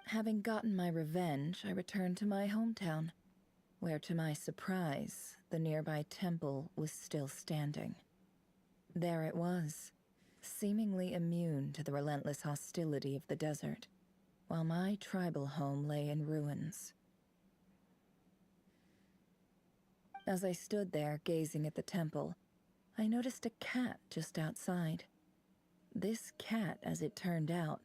Having gotten my revenge, I returned to my hometown, where to my surprise, the nearby temple was still standing. There it was, seemingly immune to the relentless hostility of the desert, while my tribal home lay in ruins. As I stood there gazing at the temple, I noticed a cat just outside. This cat, as it turned out,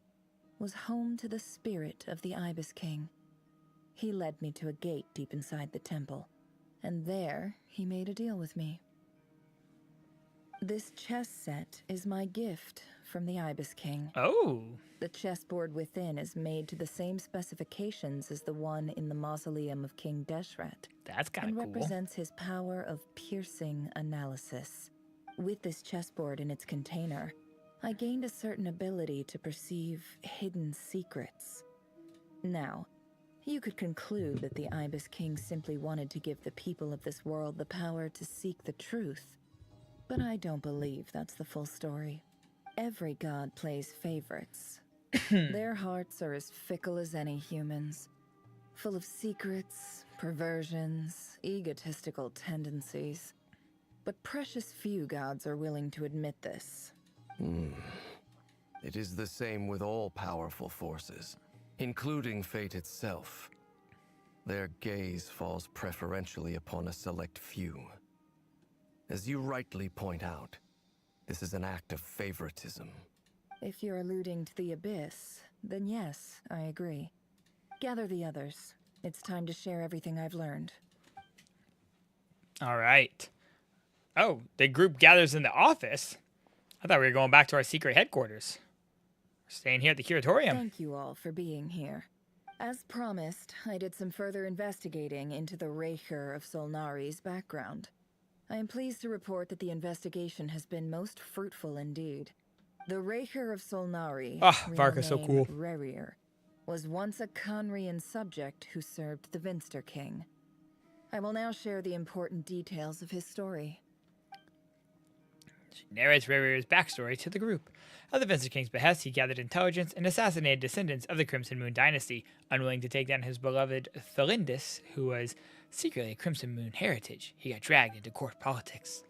was home to the spirit of the Ibis King. He led me to a gate deep inside the temple, and there he made a deal with me. This chess set is my gift from the Ibis King. Oh. The chessboard within is made to the same specifications as the one in the mausoleum of King Deshret. That's kind of cool. And represents his power of piercing analysis. With this chessboard in its container, I gained a certain ability to perceive hidden secrets. Now, you could conclude that the Ibis King simply wanted to give the people of this world the power to seek the truth. But I don't believe that's the full story. Every god plays favorites. Their hearts are as fickle as any human's, full of secrets, perversions, egotistical tendencies. But precious few gods are willing to admit this. It is the same with all powerful forces, including fate itself. Their gaze falls preferentially upon a select few. As you rightly point out, this is an act of favoritism. If you're alluding to the Abyss, then yes, I agree. Gather the others. It's time to share everything I've learned. All right. Oh, the group gathers in the office? I thought we were going back to our secret headquarters. We're staying here at the curatorium. Thank you all for being here. As promised, I did some further investigating into the Lahair of Solnari's background. I am pleased to report that the investigation has been most fruitful indeed. The Lahair of Solnari, real Varka's so name cool. Lahair, was once a Conrian subject who served the Vinster King. I will now share the important details of his story. She narrates Lahair's backstory to the group. At the Vinster King's behest, he gathered intelligence and assassinated descendants of the Crimson Moon dynasty, unwilling to take down his beloved Thelindis, who was secretly a Crimson Moon heritage. He got dragged into court politics.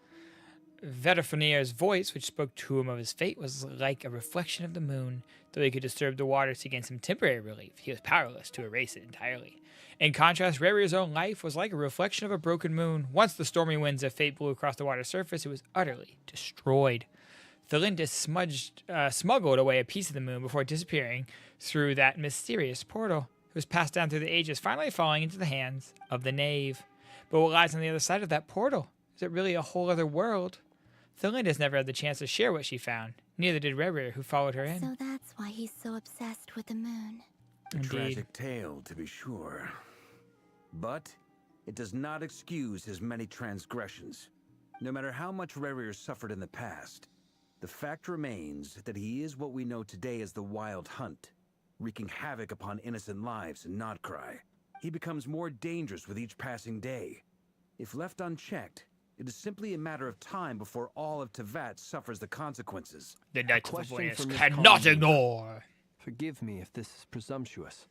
Vedderfonier's voice, which spoke to him of his fate, was like a reflection of the moon. Though he could disturb the waters to gain some temporary relief, he was powerless to erase it entirely. In contrast, Lahair's own life was like a reflection of a broken moon. Once the stormy winds of fate blew across the water's surface, it was utterly destroyed. Thelindis smuggled away a piece of the moon before disappearing through that mysterious portal. It was passed down through the ages, finally falling into the hands of the knave. But what lies on the other side of that portal? Is it really a whole other world? Thelindis never had the chance to share what she found. Neither did Lahair, who followed her in. So that's why he's so obsessed with the moon. A tragic tale, to be sure. But it does not excuse his many transgressions. No matter how much Lahair suffered in the past, the fact remains that he is what we know today as the Wild Hunt, wreaking havoc upon innocent lives in Notcry. He becomes more dangerous with each passing day. If left unchecked, it is simply a matter of time before all of Teyvat suffers the consequences. The Knights of the Question Voyage for Miss cannot Collins. ignore. Forgive me if this is presumptuous,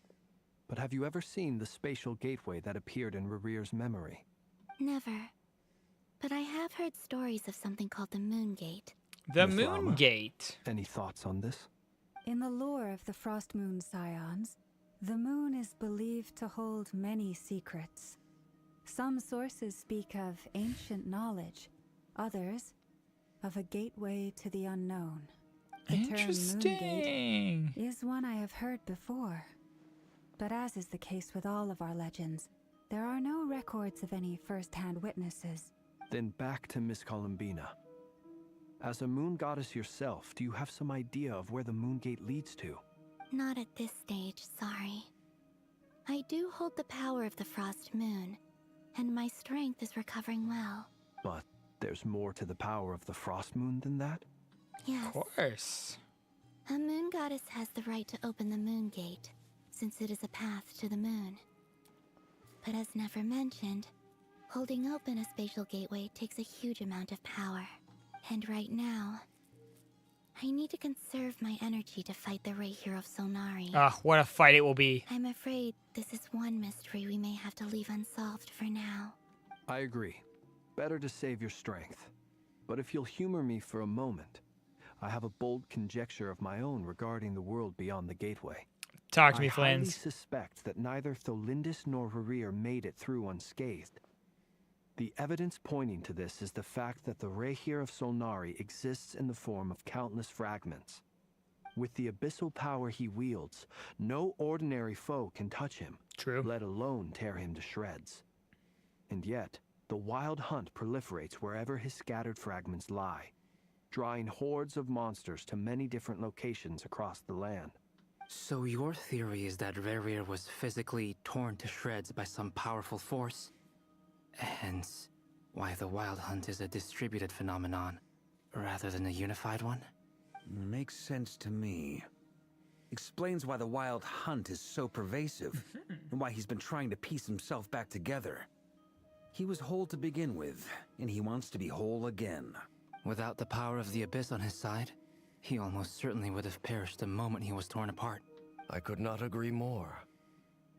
but have you ever seen the spatial gateway that appeared in Lahair's memory? Never. But I have heard stories of something called the Moon Gate. The Miss Moon Llama, Gate. Any thoughts on this? In the lore of the Frost Moon Scions, the moon is believed to hold many secrets. Some sources speak of ancient knowledge, others of a gateway to the unknown. The term Interesting. Moon Gate is one I have heard before. But as is the case with all of our legends, there are no records of any first-hand witnesses. Then back to Miss Columbina. As a moon goddess yourself, do you have some idea of where the Moon Gate leads to? Not at this stage, sorry. I do hold the power of the Frost Moon, and my strength is recovering well. But there's more to the power of the Frost Moon than that? Yes. Of course. A moon goddess has the right to open the Moon Gate, since it is a path to the moon. But as never mentioned, holding open a spatial gateway takes a huge amount of power. And right now, I need to conserve my energy to fight the Lahair of Solnari. Ah, what a fight it will be. I'm afraid this is one mystery we may have to leave unsolved for now. I agree. Better to save your strength. But if you'll humor me for a moment, I have a bold conjecture of my own regarding the world beyond the gateway. Talk to me, I highly Flans. suspect that neither Thelindis nor Lahair made it through unscathed. The evidence pointing to this is the fact that the Lahair of Solnari exists in the form of countless fragments. With the abyssal power he wields, no ordinary foe can touch him, let alone tear him to shreds. And yet, the Wild Hunt proliferates wherever his scattered fragments lie, drawing hordes of monsters to many different locations across the land. So your theory is that Lahair was physically torn to shreds by some powerful force? Hence, why the Wild Hunt is a distributed phenomenon, rather than a unified one? Makes sense to me. Explains why the Wild Hunt is so pervasive, and why he's been trying to piece himself back together. He was whole to begin with, and he wants to be whole again. Without the power of the Abyss on his side, he almost certainly would have perished the moment he was torn apart. I could not agree more.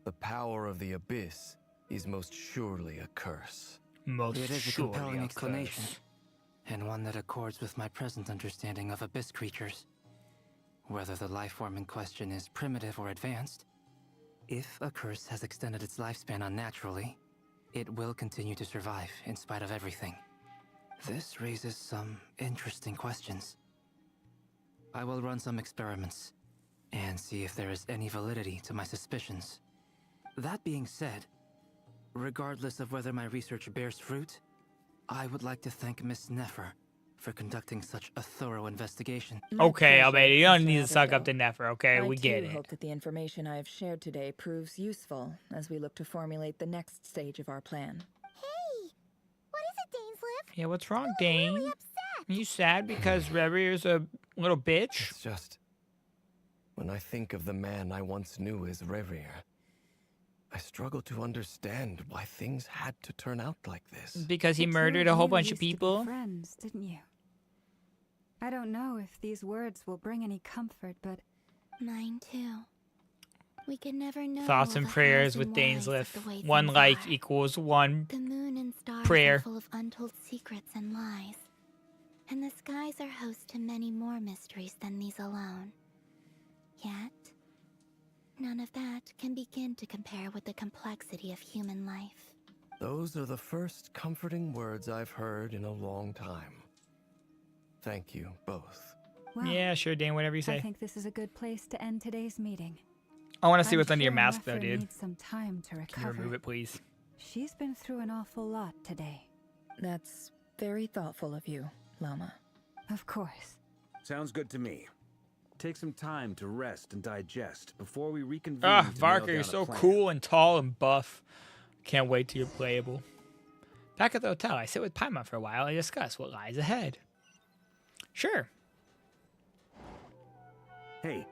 The power of the Abyss is most surely a curse. It is a compelling explanation, and one that accords with my present understanding of Abyss creatures. Whether the life form in question is primitive or advanced, if a curse has extended its lifespan unnaturally, it will continue to survive in spite of everything. This raises some interesting questions. I will run some experiments and see if there is any validity to my suspicions. That being said, regardless of whether my research bears fruit, I would like to thank Miss Nefer for conducting such a thorough investigation. Okay, Almeida, you don't need to suck up to Nefer, okay? We get I it. hope that the information I have shared today proves useful as we look to formulate the next stage of our plan. Hey! What is it, Dainsleif? Yeah, what's wrong, Dane? Really Are you sad because Revir's a little bitch? It's just, when I think of the man I once knew as Revir, I struggle to understand why things had to turn out like this. Because he The two murdered a whole you bunch of used to be people? friends, didn't you? I don't know if these words will bring any comfort, but mine too. We could never know. Thoughts and prayers with Dainsleif. One like equals one The moon and stars prayer. are full of untold secrets and lies. And the skies are host to many more mysteries than these alone. Yet, none of that can begin to compare with the complexity of human life. Those are the first comforting words I've heard in a long time. Thank you, both. well, Yeah, sure, Dane, whatever you I say. think this is a good place to end today's meeting. I want to see I'm what's under your sure mask, though, Nefer dude. needs some time to Can you recover. remove it, please? She's been through an awful lot today. That's very thoughtful of you, Llama. Of course. Sounds good to me. Take some time to rest and digest before we reconvene. Ah, to nail Varka, down you're a so plan. cool and tall and buff. Can't wait till you're playable. Back at the hotel, I sit with Paimon for a while and discuss what lies ahead. Sure. Hey,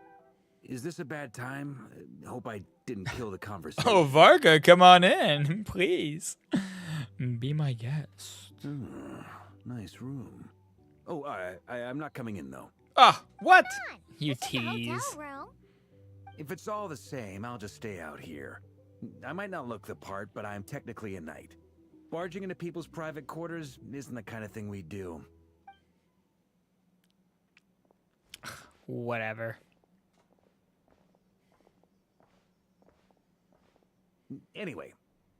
is this a bad time? Hope I didn't kill the conversation. Oh, Varka, come on in, please. Be my guest. Nice room. Oh, I'm not coming in, though. Ah, what? You tease. If it's all the same, I'll just stay out here. I might not look the part, but I'm technically a knight. Barging into people's private quarters isn't the kind of thing we do. Whatever. Anyway,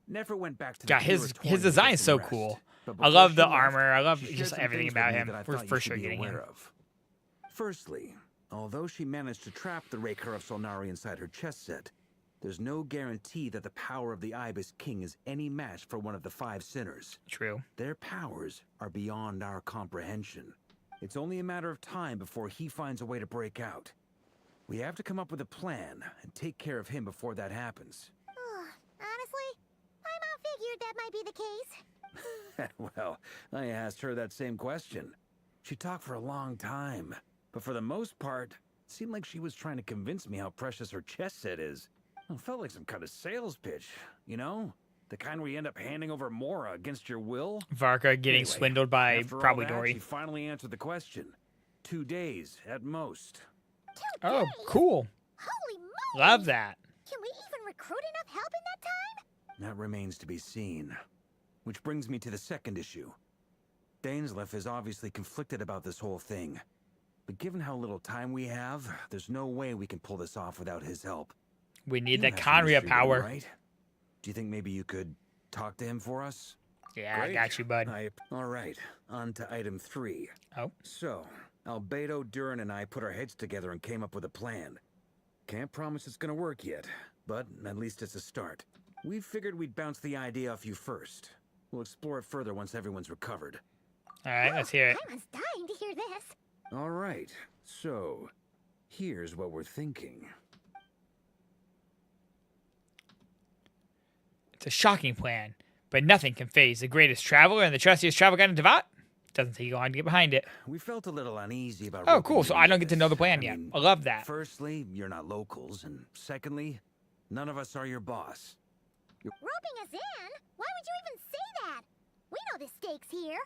Nefer went back to the God, his design's so cool. I love the armor. I love just everything about him. We're for sure getting him. Firstly, although she managed to trap the Raker of Solnari inside her chest set, there's no guarantee that the power of the Ibis King is any match for one of the 5 sinners. True. Their powers are beyond our comprehension. It's only a matter of time before he finds a way to break out. We have to come up with a plan and take care of him before that happens. Honestly, my mom figured that might be the case. Well, I asked her that same question. She talked for a long time, but for the most part, it seemed like she was trying to convince me how precious her chest set is. It felt like some kind of sales pitch, you know? The kind where you end up handing over Mora against your will. Varka getting swindled by after all probably that, Dory. She finally answered the question. 2 days at most. Oh, cool. Holy moly! Love that. Can we even recruit enough help in that time? That remains to be seen. Which brings me to the second issue. Dainsleif is obviously conflicted about this whole thing. But given how little time we have, there's no way we can pull this off without his help. We need You that have some Conria history with him, power. right? Do you think maybe you could talk to him for us? Yeah, I got you, bud. All right, on to item 3. Oh. So, Albedo, Durin, and I put our heads together and came up with a plan. Can't promise it's gonna work yet, but at least it's a start. We figured we'd bounce the idea off you first. We'll explore it further once everyone's recovered. All right, let's hear it. I was dying to hear this. All right, so here's what we're thinking. It's a shocking plan, but nothing can phase the greatest traveler and the trustiest travel guide in Devat. Doesn't take long to get behind it. We felt a little uneasy about. Oh, roping cool. So you I into don't get to know the this. plan yet. I love that. Firstly, you're not locals, and secondly, none of us are your boss. Roping us in? Why would you even say that? We know the stakes here.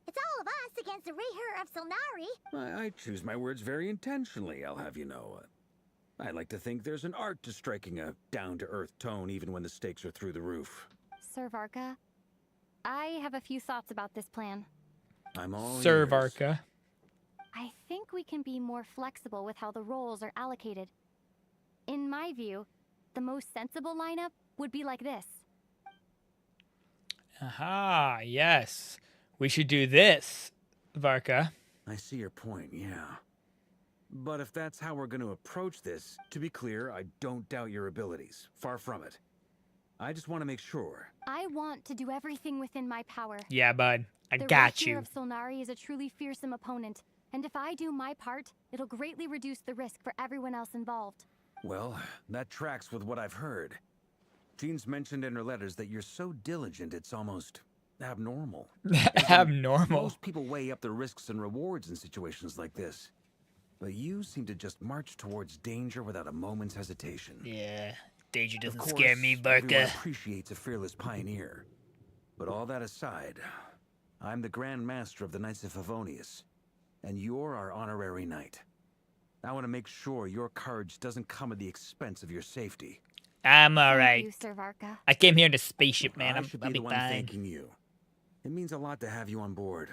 It's all of us against the Raher of Solnari. I choose my words very intentionally, I'll have you know. I like to think there's an art to striking a down-to-earth tone even when the stakes are through the roof. Sir Varka, I have a few thoughts about this plan. I'm all Sir ears. Varka. I think we can be more flexible with how the roles are allocated. In my view, the most sensible lineup would be like this. Aha, yes. We should do this, Varka. I see your point, yeah. But if that's how we're going to approach this, to be clear, I don't doubt your abilities. Far from it. I just want to make sure. I want to do everything within my power. Yeah, bud. I the got Rahier you. of Solnari is a truly fearsome opponent, and if I do my part, it'll greatly reduce the risk for everyone else involved. Well, that tracks with what I've heard. Jean's mentioned in her letters that you're so diligent it's almost abnormal. Abnormal. Most people weigh up the risks and rewards in situations like this. But you seem to just march towards danger without a moment's hesitation. Yeah, danger doesn't Of course, scare me, everyone Barca. appreciates a fearless pioneer. But all that aside, I'm the Grand Master of the Knights of Favonius, and you're our honorary knight. I want to make sure your courage doesn't come at the expense of your safety. I'm alright. you, Sir Varka. I came here in a spaceship, man. I should I'll be be the one fine. thanking you. It means a lot to have you on board.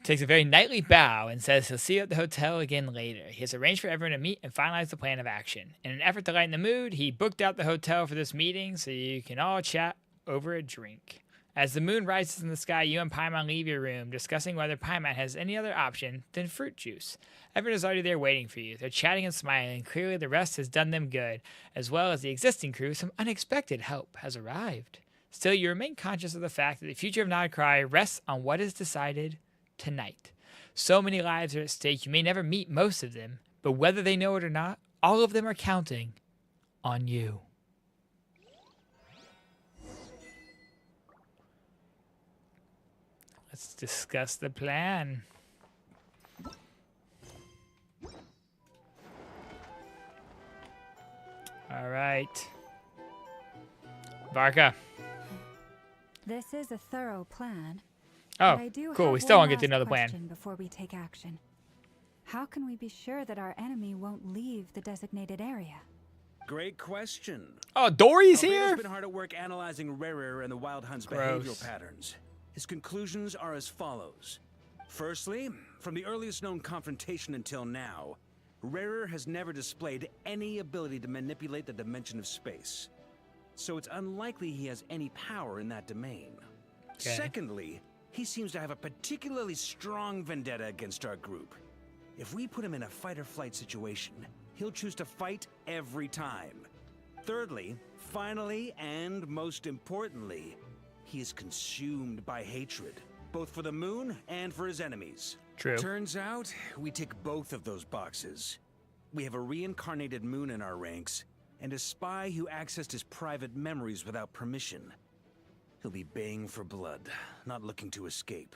Takes a very knightly bow and says he'll see you at the hotel again later. He has arranged for everyone to meet and finalize the plan of action. In an effort to lighten the mood, he booked out the hotel for this meeting so you can all chat over a drink. As the moon rises in the sky, you and Paimon leave your room, discussing whether Paimon has any other option than fruit juice. Everyone is already there waiting for you. They're chatting and smiling. Clearly the rest has done them good. As well as the existing crew, some unexpected help has arrived. Still, you remain conscious of the fact that the future of Nodcry rests on what is decided tonight. So many lives are at stake, you may never meet most of them, but whether they know it or not, all of them are counting on you. Let's discuss the plan. All right. Varka. This is a thorough plan. Oh, but I do cool. have We still one won't get to last know the plan. question before we take action. How can we be sure that our enemy won't leave the designated area? Great question. Oh, Dory's Albedo's here? been hard at work analyzing Rarer and the Wild Hunt's Gross. behavioral patterns. His conclusions are as follows. Firstly, from the earliest known confrontation until now, Rarer has never displayed any ability to manipulate the dimension of space. So it's unlikely he has any power in that domain. Okay. Secondly, he seems to have a particularly strong vendetta against our group. If we put him in a fight-or-flight situation, he'll choose to fight every time. Thirdly, finally, and most importantly, he is consumed by hatred, both for the moon and for his enemies. True. Turns out, we tick both of those boxes. We have a reincarnated moon in our ranks, and a spy who accessed his private memories without permission. He'll be baying for blood, not looking to escape.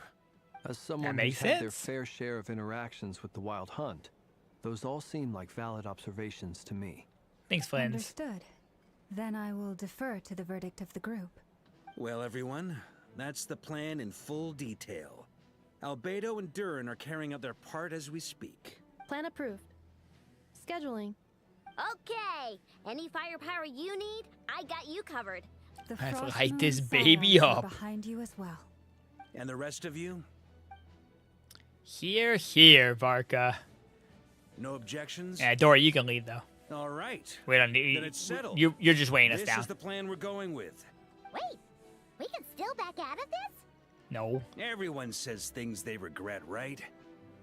As someone makes who's had their sense. fair share of interactions with the Wild Hunt, those all seem like valid observations to me. Thanks, Flynn. Understood. Then I will defer to the verdict of the group. Well, everyone, that's the plan in full detail. Albedo and Durin are carrying out their part as we speak. Plan approved. Scheduling. Okay, any firepower you need, I got you covered. The Let's Frost light Moon this Scions baby are up. behind you as well. And the rest of you? Here, here, Varka. No objections? Yeah, Dory, you can leave though. All right. We don't need. Then it's settled. You're just weighing us This down. is the plan we're going with. Wait, we can still back out of this? No. Everyone says things they regret, right?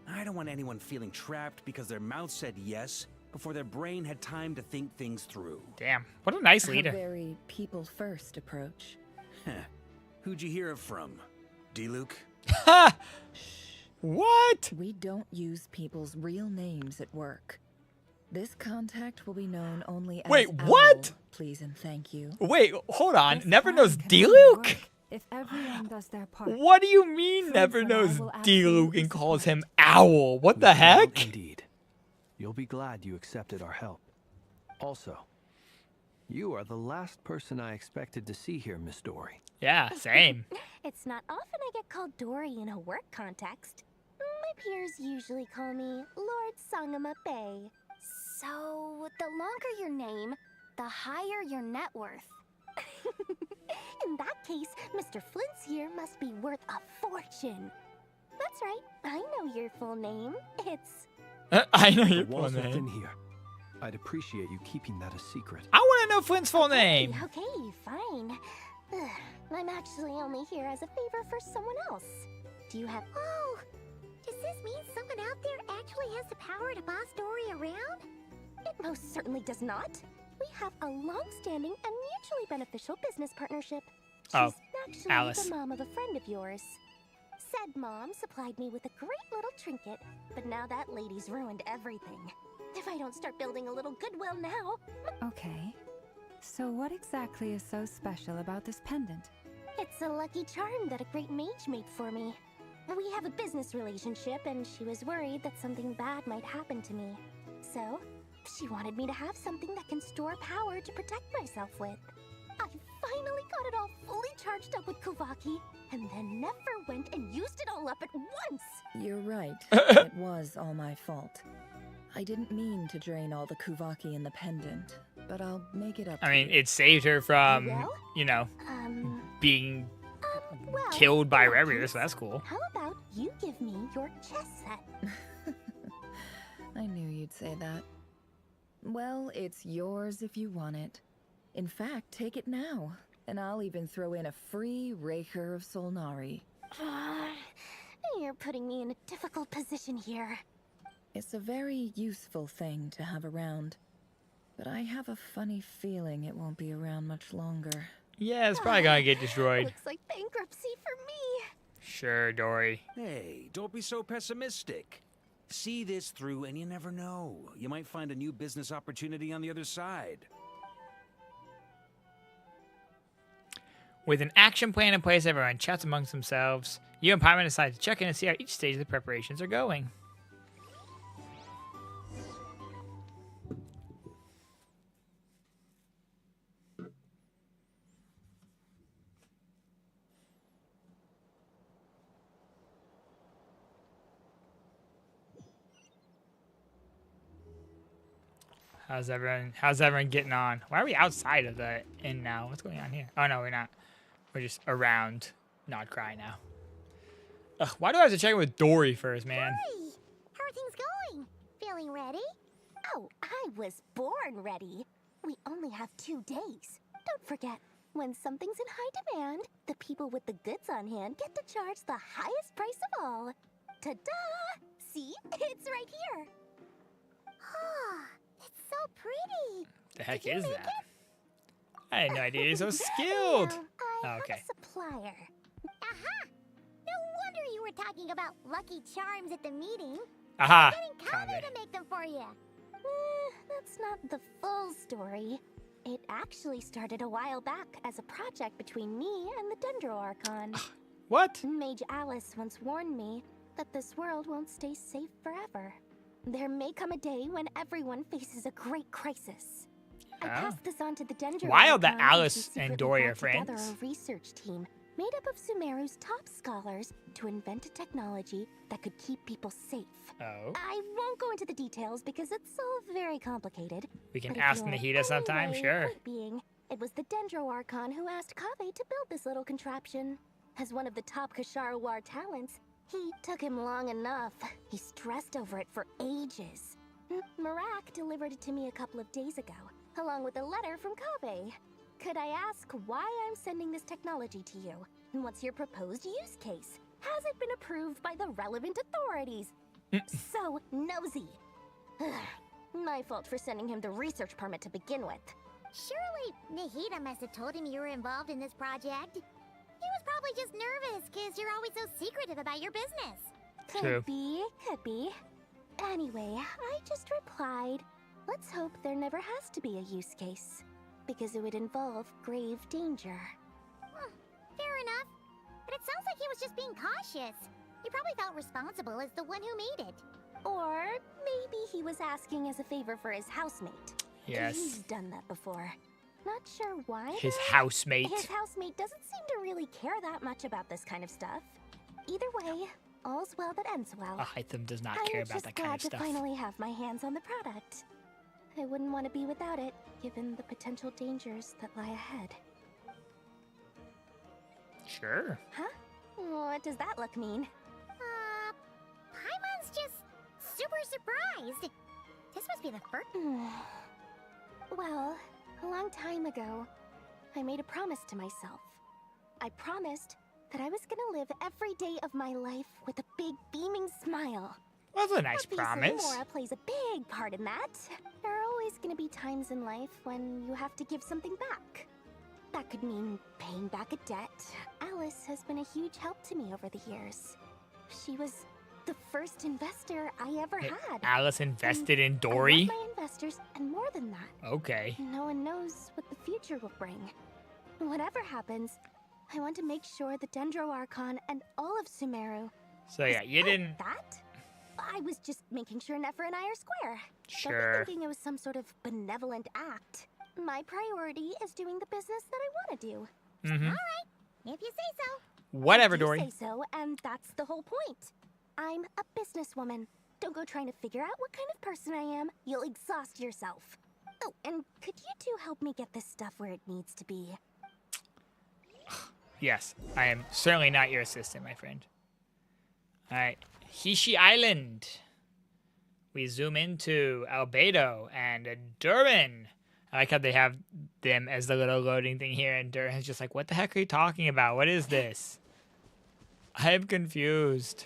I don't want anyone feeling trapped because their mouth said yes before their brain had time to think things through. Damn, what a nice A leader. very people-first approach. Who'd you hear it from? D-Luke? Ha! What? We don't use people's real names at work. This contact will be known only as Wait, Owl, what? please and thank you. Wait, hold on. This Never plan knows can D only Luke? work If everyone does their part. What do you mean never and I knows will D Luke absolutely and calls support. him Owl? What the We will heck? Indeed. You'll be glad you accepted our help. Also, you are the last person I expected to see here, Miss Dory. Yeah, same. It's not often I get called Dory in a work context. My peers usually call me Lord Sangamabe. So, the longer your name, the higher your net worth. In that case, Mr. Flint's here must be worth a fortune. That's right, I know your full name. It's... I know your The full walls are thin name. here. I'd appreciate you keeping that a secret. I want to know Flint's full name. Okay, fine. Ugh, I'm actually only here as a favor for someone else. Do you have... Oh! Does this mean someone out there actually has the power to boss Dory around? It most certainly does not. We have a long-standing and mutually beneficial business partnership. She's Oh, actually Alice. the mom of a friend of yours. Said mom supplied me with a great little trinket, but now that lady's ruined everything. If I don't start building a little goodwill now... Okay. So what exactly is so special about this pendant? It's a lucky charm that a great mage made for me. We have a business relationship, and she was worried that something bad might happen to me. So, she wanted me to have something that can store power to protect myself with. I finally got it all fully charged up with Kuvaki, and then never went and used it all up at once! You're right. It was all my fault. I didn't mean to drain all the Kuvaki in the pendant, but I'll make it up. I mean, it saved her from, you know, being killed by Revir, so that's cool. How about you give me your chess set? I knew you'd say that. Well, it's yours if you want it. In fact, take it now, and I'll even throw in a free Raker of Solnari. You're putting me in a difficult position here. It's a very useful thing to have around, but I have a funny feeling it won't be around much longer. Yeah, it's probably gonna get destroyed. Looks like bankruptcy for me. Sure, Dory. Hey, don't be so pessimistic. See this through and you never know. You might find a new business opportunity on the other side. With an action plan in place, everyone chats amongst themselves. You and Paimon decide to check in and see how each stage of the preparations are going. How's everyone getting on? Why are we outside of the inn now? What's going on here? Oh no, we're not. We're just around Not Cry now. Ugh, why do I have to check in with Dory first, man? Dory! How are things going? Feeling ready? Oh, I was born ready. We only have 2 days. Don't forget, when something's in high demand, the people with the goods on hand get to charge the highest price of all. Ta-da! See? It's right here. It's so pretty. The heck is that? I had no idea you're so skilled. I okay. have a supplier. Aha! No wonder you were talking about lucky charms at the meeting. Aha! Getting Kave to make them for you. That's not the full story. It actually started a while back as a project between me and the Dendro Archon. What? Mage Alice once warned me that this world won't stay safe forever. There may come a day when everyone faces a great crisis. I passed this on to the Dendro Wild that Archon, Alice who and Dory are secretly brought friends. together a research team made up of Sumeru's top scholars to invent a technology that could keep people safe. Oh. I won't go into the details because it's all very complicated. We can But if ask you Nahida want sometime, anyway, sure. point being, it was the Dendro Archon who asked Kave to build this little contraption. As one of the top Kashara War talents, he took him long enough. He stressed over it for ages. Marak delivered it to me a couple of days ago, along with a letter from Kave. Could I ask why I'm sending this technology to you? And what's your proposed use case? Has it been approved by the relevant authorities? So nosy. My fault for sending him the research permit to begin with. Surely Nahida must have told him you were involved in this project. He was probably just nervous because you're always so secretive about your business. True. Could be. Anyway, I just replied, let's hope there never has to be a use case, because it would involve grave danger. Fair enough. But it sounds like he was just being cautious. He probably felt responsible as the one who made it. Or maybe he was asking as a favor for his housemate. Yes. He's done that before. Not sure why. His though. housemate. His housemate doesn't seem to really care that much about this kind of stuff. Either way, all's well that ends well. A Hytham does not care about that kind of I'm just stuff. glad to finally have my hands on the product. I wouldn't want to be without it, given the potential dangers that lie ahead. Sure. Huh? What does that look mean? Paimon's just super surprised. This must be the first. Well, a long time ago, I made a promise to myself. I promised that I was gonna live every day of my life with a big beaming smile. That's a nice Obviously, promise. Mora plays a big part in that. There are always gonna be times in life when you have to give something back. That could mean paying back a debt. Alice has been a huge help to me over the years. She was the first investor I ever had. Alice invested in I Dory? love my investors, and more than that. Okay. No one knows what the future will bring. Whatever happens, I want to make sure the Dendro Archon and all of Sumeru. So yeah, you didn't. That? I was just making sure Nefer and I are square. Sure. Don't be thinking it was some sort of benevolent act. My priority is doing the business that I want to do. Mm-hmm. All right, if you say so. Whatever, I do Dory. say so, and that's the whole point. I'm a businesswoman. Don't go trying to figure out what kind of person I am. You'll exhaust yourself. Oh, and could you two help me get this stuff where it needs to be? Yes, I am certainly not your assistant, my friend. All right, Hishi Island. We zoom into Albedo and Durin. I like how they have them as the little loading thing here, and Durin's just like, what the heck are you talking about? What is this? I am confused.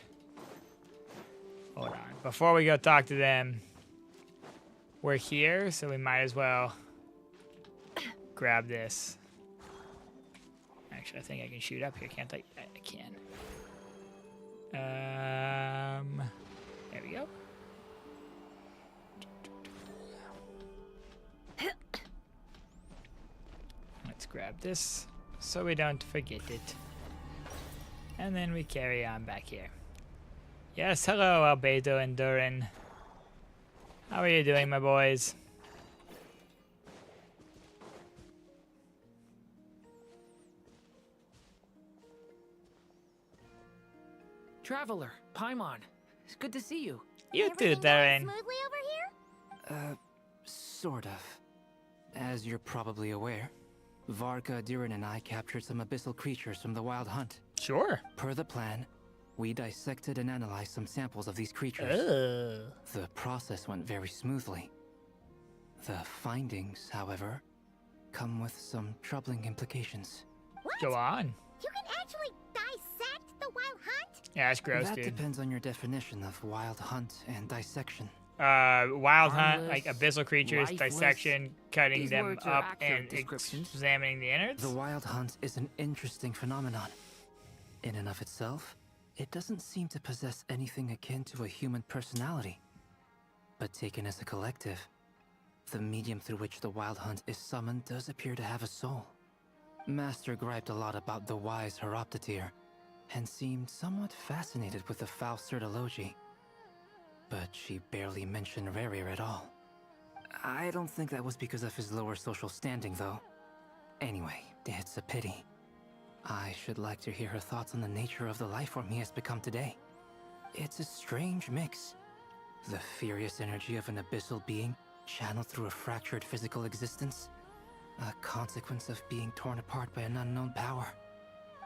Hold on. Before we go talk to them, we're here, so we might as well grab this. Actually, I think I can shoot up here, can't I? I can. There we go. Let's grab this so we don't forget it. And then we carry on back here. Yes, hello, Albedo and Durin. How are you doing, my boys? Traveler, Paimon, it's good to see you. You too, Durin. Smoothly over here? Sort of. As you're probably aware, Varka, Durin, and I captured some abyssal creatures from the Wild Hunt. Sure. Per the plan, we dissected and analyzed some samples of these creatures. The process went very smoothly. The findings, however, come with some troubling implications. What? Go on. You can actually dissect the Wild Hunt? Yeah, that's gross, that dude. depends on your definition of Wild Hunt and dissection. Wild hunt, Harmless, like abyssal creatures, lifeless. dissection, cutting These them words are up accurate and descriptions. examining the innards. The Wild Hunt is an interesting phenomenon. In and of itself, it doesn't seem to possess anything akin to a human personality. But taken as a collective, the medium through which the Wild Hunt is summoned does appear to have a soul. Master griped a lot about the wise Horoptetyr, and seemed somewhat fascinated with the foul certology. But she barely mentioned Rerir at all. I don't think that was because of his lower social standing, though. Anyway, it's a pity. I should like to hear her thoughts on the nature of the lifeform he has become today. It's a strange mix. The furious energy of an abyssal being channeled through a fractured physical existence. A consequence of being torn apart by an unknown power.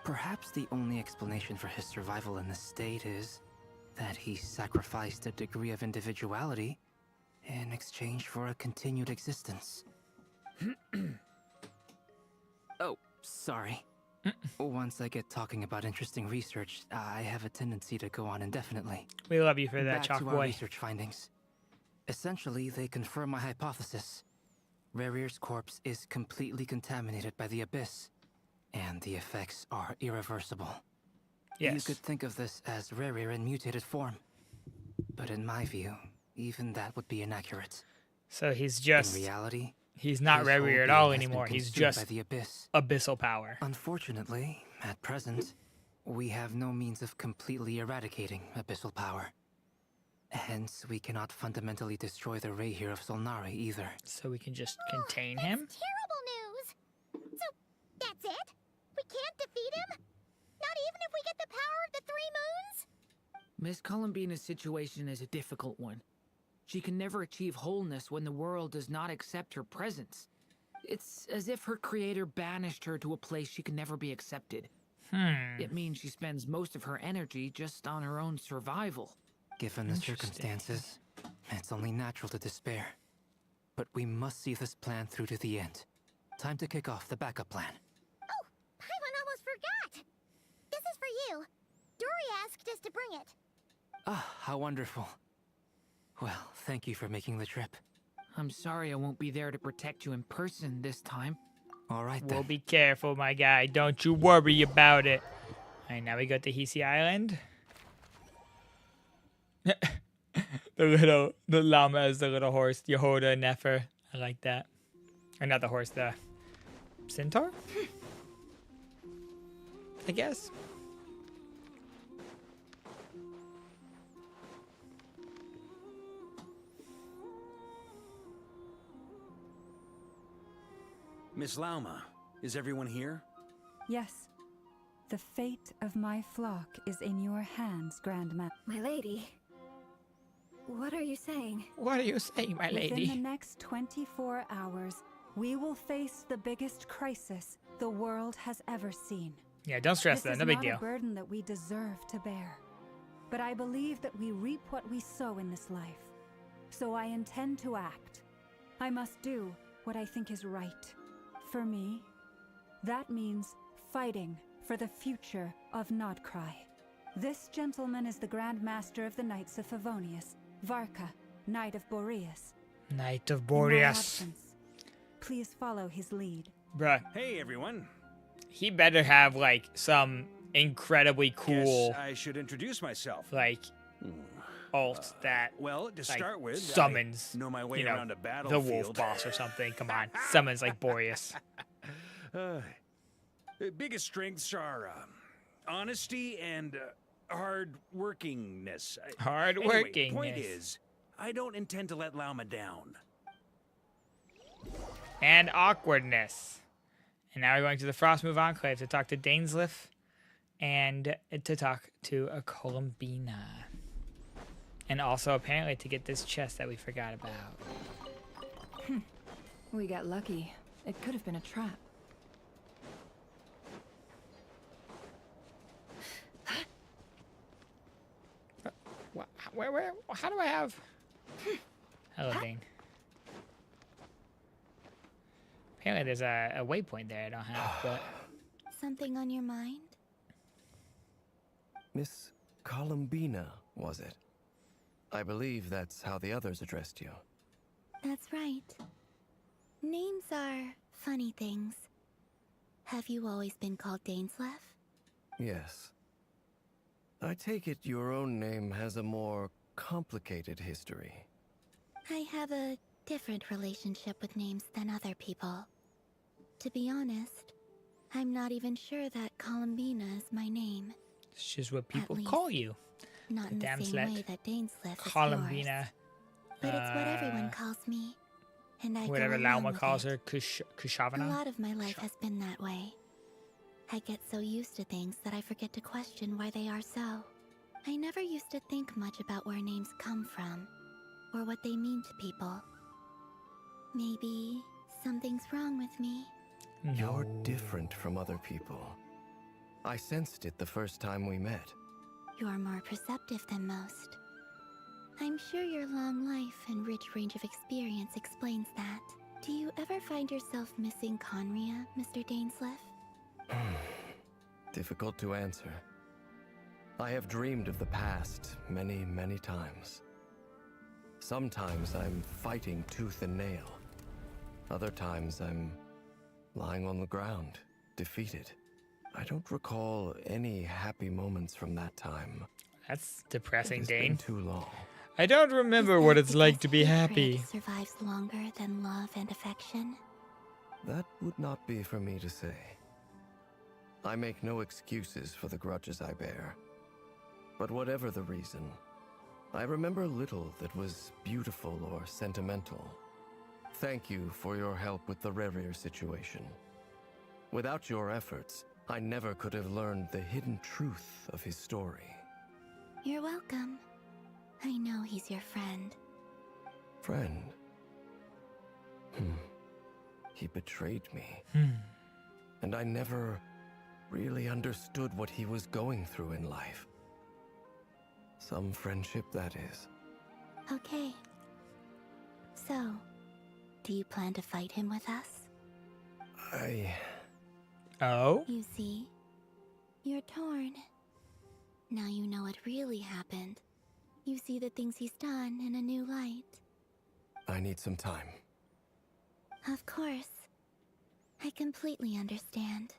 Perhaps the only explanation for his survival in this state is that he sacrificed a degree of individuality in exchange for a continued existence. Oh, sorry. Once I get talking about interesting research, I have a tendency to go on indefinitely. We love you for that, Back Chalk to Boy. our research findings. Essentially, they confirm my hypothesis. Rerir's corpse is completely contaminated by the Abyss, and the effects are irreversible. Yes. You could think of this as Rerir in mutated form. But in my view, even that would be inaccurate. So he's just... In reality, he's not his Rerir whole at being all has been anymore. He's consumed just by the Abyss. abyssal power. Unfortunately, at present, we have no means of completely eradicating abyssal power. Hence, we cannot fundamentally destroy the Lahair of Solnari either. So we can just contain him? Terrible news! So, that's it? We can't defeat him? Not even if we get the power of the Three Moons? Miss Columbina's situation is a difficult one. She can never achieve wholeness when the world does not accept her presence. It's as if her creator banished her to a place she can never be accepted. It means she spends most of her energy just on her own survival. Given the circumstances, it's only natural to despair. But we must see this plan through to the end. Time to kick off the backup plan. Oh, Paimon almost forgot! This is for you. Dory asked us to bring it. Ah, how wonderful. Well, thank you for making the trip. I'm sorry I won't be there to protect you in person this time. All right, then. We'll be careful, my guy. Don't you worry about it. All right, now we go to Hisi Island. the llama is the little horse. Yehoda, Nefer. I like that. Or not the horse, the centaur? I guess. Miss Lauma, is everyone here? Yes. The fate of my flock is in your hands, Grand Ma. My lady. What are you saying? What are you saying, my lady? Within the next 24 hours, we will face the biggest crisis the world has ever seen. Yeah, don't stress that. No big deal. This is not a burden that we deserve to bear. But I believe that we reap what we sow in this life. So I intend to act. I must do what I think is right. For me, that means fighting for the future of Nodcry. This gentleman is the Grand Master of the Knights of Favonius, Varka, Knight of Boreas. Knight of In my Boreas. absence, please follow his lead. Bruh. Hey, everyone. He better have, like, some incredibly cool... Guess I should introduce myself. Like, ult that, well, to like, start with, summons, I know my way you know, around a the battlefield. wolf boss or something. Come on. Summons, like, Boreas. Biggest strengths are honesty and hard-workingness. Hard-workingness. Anyway, point is, I don't intend to let Lauma down. And awkwardness. And now we're going to the Frostmove Enclave to talk to Dainsleif and to talk to a Columbina. And also, apparently, to get this chest that we forgot about. We got lucky. It could have been a trap. Where, how do I have... Hello, Dane. Apparently there's a waypoint there I don't have, but... Something on your mind? Miss Columbina, was it? I believe that's how the others addressed you. That's right. Names are funny things. Have you always been called Dainsleif? Yes. I take it your own name has a more complicated history. I have a different relationship with names than other people. To be honest, I'm not even sure that Columbina is my name. It's just what people call you. Not in the Damn same slut. way that Dainsleif is Columbina. yours. But it's what everyone calls me. And I Whatever go along Lauma with calls it. her, A Kushavana. lot of my life has been that way. I get so used to things that I forget to question why they are so. I never used to think much about where names come from, or what they mean to people. Maybe something's wrong with me. You're different from other people. I sensed it the first time we met. You're more perceptive than most. I'm sure your long life and rich range of experience explains that. Do you ever find yourself missing Conria, Mr. Dainsleif? Difficult to answer. I have dreamed of the past many, many times. Sometimes I'm fighting tooth and nail. Other times I'm lying on the ground, defeated. I don't recall any happy moments from that time. That's depressing, It's Dane. been too long. I don't remember what it's like to be happy. Survives longer than love and affection? That would not be for me to say. I make no excuses for the grudges I bear. But whatever the reason, I remember little that was beautiful or sentimental. Thank you for your help with the Rerir situation. Without your efforts, I never could have learned the hidden truth of his story. You're welcome. I know he's your friend. Friend? He betrayed me. And I never really understood what he was going through in life. Some friendship, that is. Okay. So, do you plan to fight him with us? Oh? You see, you're torn. Now you know what really happened. You see the things he's done in a new light. I need some time. Of course. I completely understand.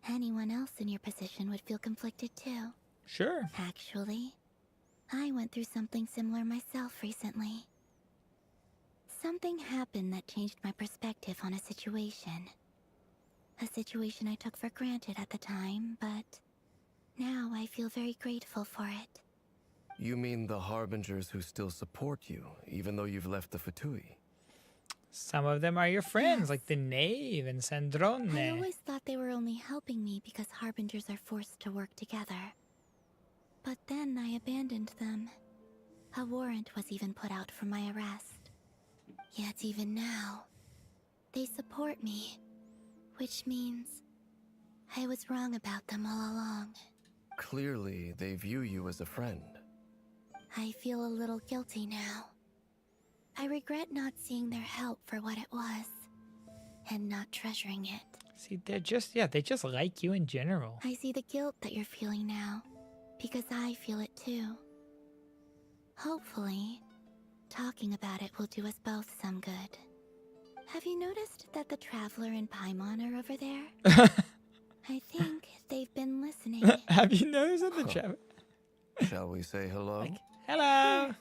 Anyone else in your position would feel conflicted too. Sure. Actually, I went through something similar myself recently. Something happened that changed my perspective on a situation. A situation I took for granted at the time, but now I feel very grateful for it. You mean the Harbingers who still support you, even though you've left the Fatui? Some of them are your friends, like the Knave and I Sandrone. always thought they were only helping me because Harbingers are forced to work together. But then I abandoned them. A warrant was even put out for my arrest. Yet even now, they support me, which means I was wrong about them all along. Clearly, they view you as a friend. I feel a little guilty now. I regret not seeing their help for what it was, and not treasuring it. See, they just like you in general. I see the guilt that you're feeling now, because I feel it too. Hopefully, talking about it will do us both some good. Have you noticed that the Traveler and Paimon are over there? I think they've been listening. Have you noticed that the Traveler? Shall we say hello? Like, hello.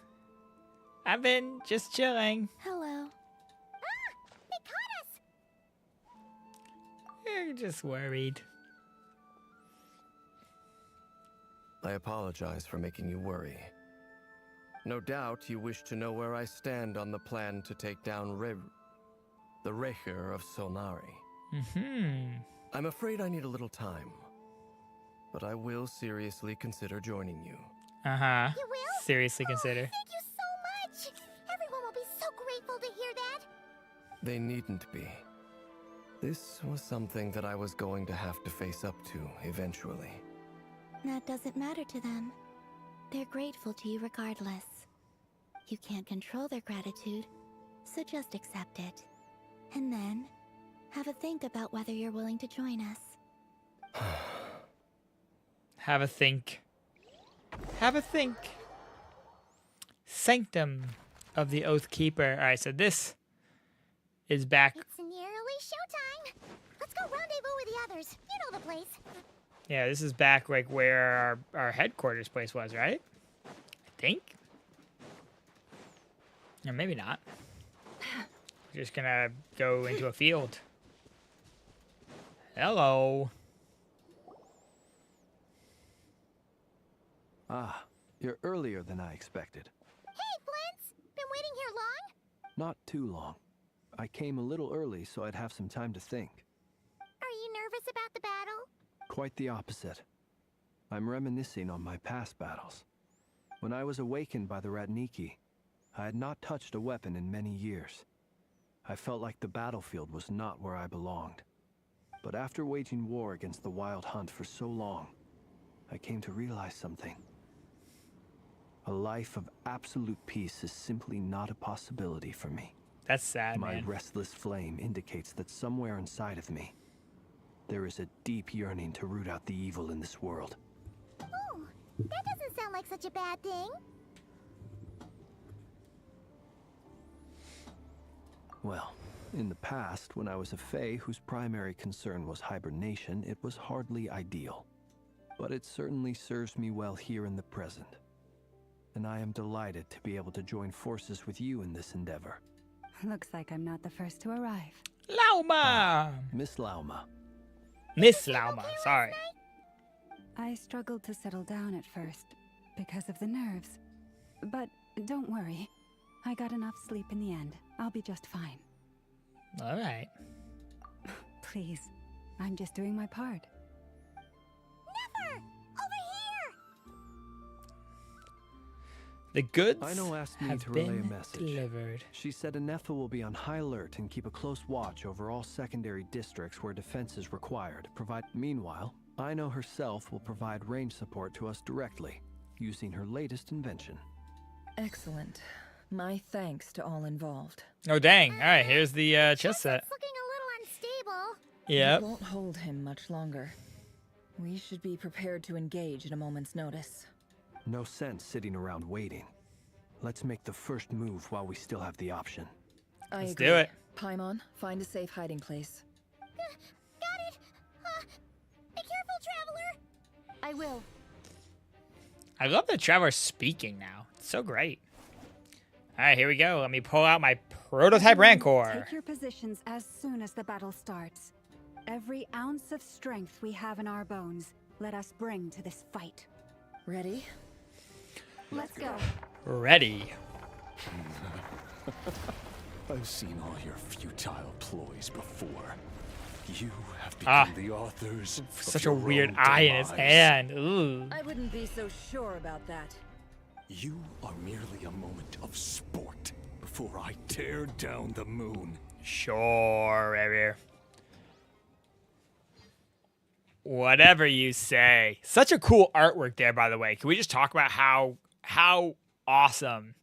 I've been just chilling. Hello. They caught us! You're just worried. I apologize for making you worry. No doubt you wish to know where I stand on the plan to take down the Lahair of Solnari. I'm afraid I need a little time, but I will seriously consider joining you. Uh-huh. You will? Seriously consider. Thank you so much! Everyone will be so grateful to hear that! They needn't be. This was something that I was going to have to face up to eventually. That doesn't matter to them. They're grateful to you regardless. You can't control their gratitude, so just accept it. And then, have a think about whether you're willing to join us. Have a think. Have a think. Sanctum of the Oath Keeper. Alright, so this is back. It's nearly showtime! Let's go rendezvous with the others. You know the place. Yeah, this is back like where our headquarters place was, right? I think. Or maybe not. We're just gonna go into a field. Hello. Ah, you're earlier than I expected. Hey, Flint's! Been waiting here long? Not too long. I came a little early so I'd have some time to think. Are you nervous about the battle? Quite the opposite. I'm reminiscing on my past battles. When I was awakened by the Ratniki, I had not touched a weapon in many years. I felt like the battlefield was not where I belonged. But after waging war against the Wild Hunt for so long, I came to realize something. A life of absolute peace is simply not a possibility for me. That's sad, My man. restless flame indicates that somewhere inside of me, there is a deep yearning to root out the evil in this world. Oh, that doesn't sound like such a bad thing. Well, in the past, when I was a Fae whose primary concern was hibernation, it was hardly ideal. But it certainly serves me well here in the present. And I am delighted to be able to join forces with you in this endeavor. Looks like I'm not the first to arrive. Lauma! Miss Lauma. Miss Lauma, sorry. I struggled to settle down at first because of the nerves. But don't worry. I got enough sleep in the end. I'll be just fine. All right. Please, I'm just doing my part. Never! Over here! The goods Ino asked me have to relay a been message. delivered. She said Anetha will be on high alert and keep a close watch over all secondary districts where defense is required. Meanwhile, Ino herself will provide range support to us directly, using her latest invention. Excellent. My thanks to all involved. Oh, dang. All right, here's the chess set. Looking a little unstable. Yep. It won't hold him much longer. We should be prepared to engage at a moment's notice. No sense sitting around waiting. Let's make the first move while we still have the option. Let's do it. Paimon, find a safe hiding place. Got it! Be careful, Traveler! I will. I love that Trevor's speaking now. It's so great. All right, here we go. Let me pull out my prototype Rancor. Take your positions as soon as the battle starts. Every ounce of strength we have in our bones, let us bring to this fight. Ready? Let's go. Ready. I've seen all your futile ploys before. You have become the authors of Such a your weird own eye in his demise. hand. Ooh. I wouldn't be so sure about that. You are merely a moment of sport before I tear down the moon. Sure, Revere. Whatever you say. Such a cool artwork there, by the way. Can we just talk about how awesome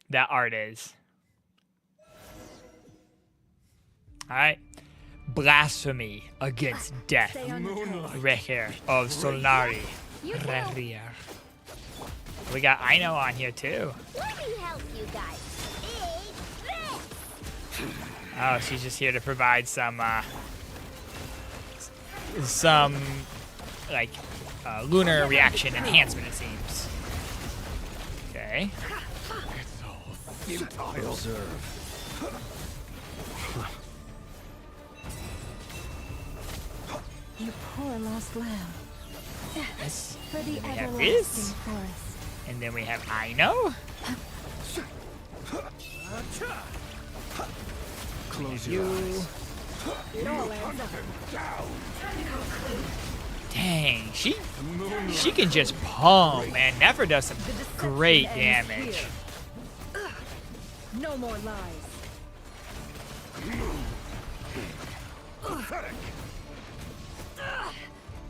that art is? All right. Blasphemy against death. Lahair of Solnari. Lahair. We got Aino on here too. Let me help you guys. Oh, she's just here to provide some like lunar reaction enhancement, it seems. Okay. It's all futile. Observe. You poor lost lamb. Yes. For the And we have everlasting this. forest. And then we have Aino. Close your eyes. It all adds up. Dang, she can just pump, man. Never does some great damage. No more lies.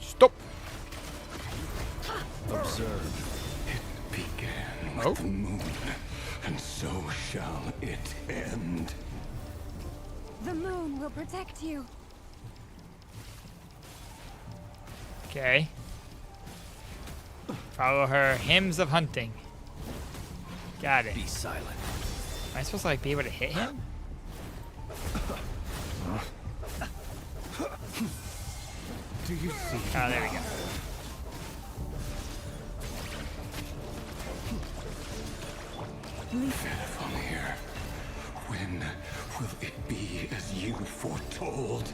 Stop. Observe. It began with the moon, and so shall it end. The moon will protect you. Okay. Follow her hymns of hunting. Got it. Be silent. Am I supposed to like be able to hit him? Do you see? Oh, there we go. From here, when will it be as you foretold?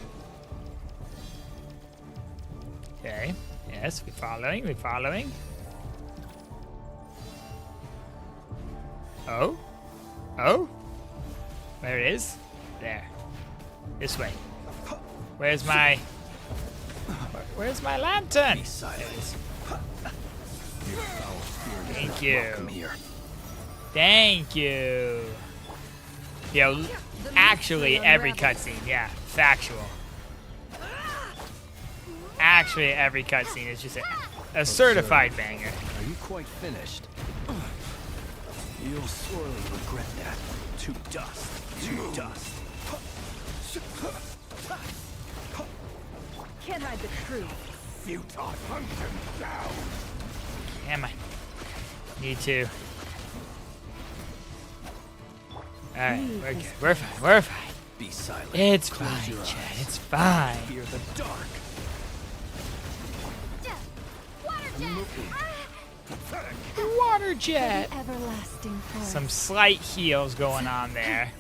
Okay. Yes, we're following. We're following. Oh? Oh? There it is. There. This way. Where's my lantern? Be silent. Thank you. Welcome here. Thank you. Yo, actually every cutscene, yeah, factual. Actually every cutscene is just a certified banger. Are you quite finished? You'll sorely regret that. To dust. To dust. Can't hide the truth. Futile, hunt him down. Damn I need to. Alright, we're good. We're fine. We're fine. Be silent. It's Close fine, your Chad. eyes. It's fine. Fear the dark. Water jet. The everlasting forest. Some slight heals going on there.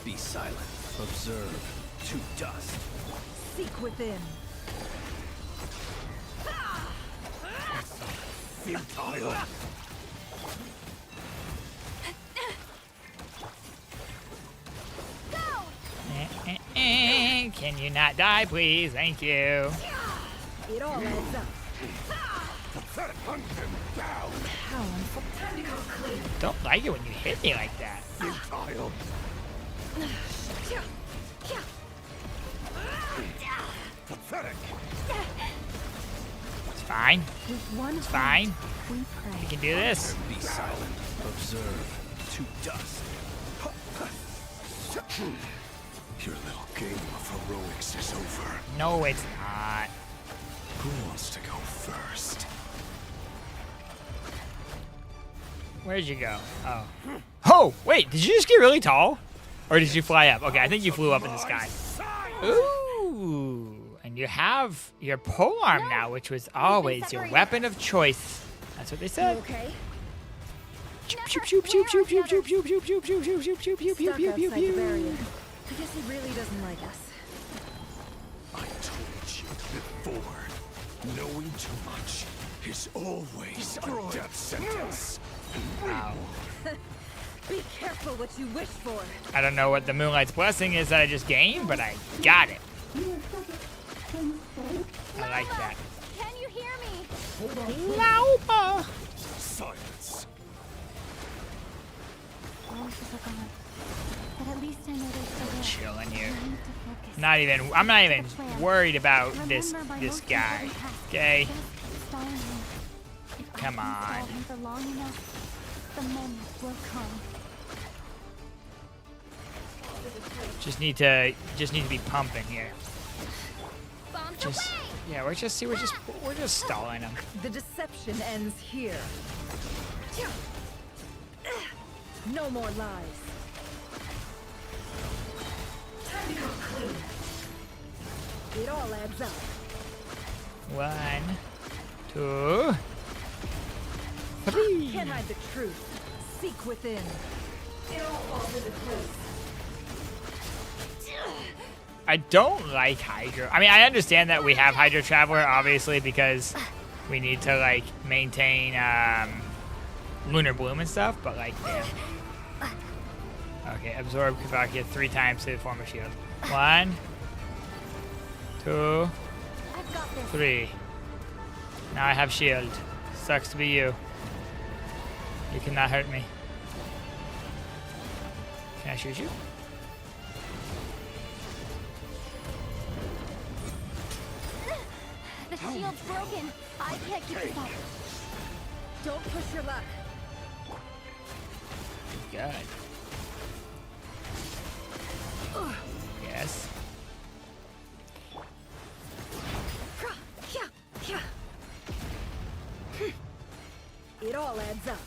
Be silent. Observe. To dust. Seek within. Futile. Can you not die, please? Thank you. It all adds up. Hunt him down. How unfortunate. Don't like it when you hit me like that. Futile. Pathetic. It's fine. With one It's fine. we pray. We can do this. Be silent. Observe. To dust. Your little game of heroics is over. No, it's not. Who wants to go first? Where'd you go? Oh. Oh, wait, did you just get really tall? Or did you fly up? Okay, I think you flew up in the sky. Ooh. And you have your polearm now, which was always your weapon of choice. That's what they said. Okay. Shoop, shoop, shoop, shoop, shoop, shoop, shoop, shoop, shoop, shoop, shoop, shoop, shoop, shoop, shoop, Stuck shoop, shoop, outside the barrier. shoop. I guess he really doesn't like us. I told you before, knowing too much is always a death sentence. Wow. Be careful what you wish for. I don't know what the Moonlight's blessing is that I just gained, but I got it. I like that. Can you hear me? Laupa! Silence. Voices are gone. But at least I know they're still there. Chilling here. I need to focus. I'm not even The plan. worried about this Remember my most guy. important task. Okay. Just stalling him. If Come I can on. stall him for long enough, the moment will come. Just need to be pumping here. Bombs Just away! yeah, we're just stalling him. The deception ends here. No more lies. Time to come clean. It all adds up. 1, 2, 3. Can't hide the truth. Seek within. It all falls into place. I don't like Hydro. I mean, I understand that we have Hydro Traveler, obviously, because we need to, like, maintain Lunar Bloom and stuff, but, like, damn. Okay, absorb Kavakia 3 times to form a shield. 1, 2, 3. Now I have shield. Sucks to be you. You cannot hurt me. Can I shoot you? The shield's broken. I can't keep this up. Don't push your luck. God. Yes. It all adds up.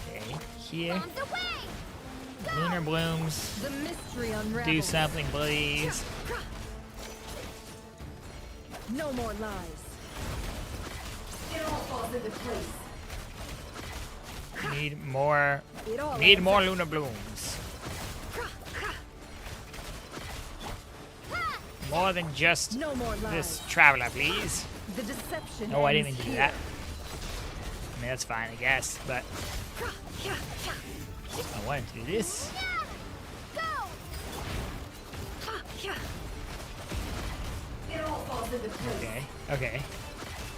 Okay, here. Lunar Blooms. The mystery unravels. Do something, please. No more lies. It all falls into place. Need more. It all Need adds more up. Lunar Blooms. More than just No more this lies. Traveler, please. The deception. Oh, I didn't ends even do here. that. I mean, that's fine, I guess, but I wanted to do this. It all falls into place. Okay, okay.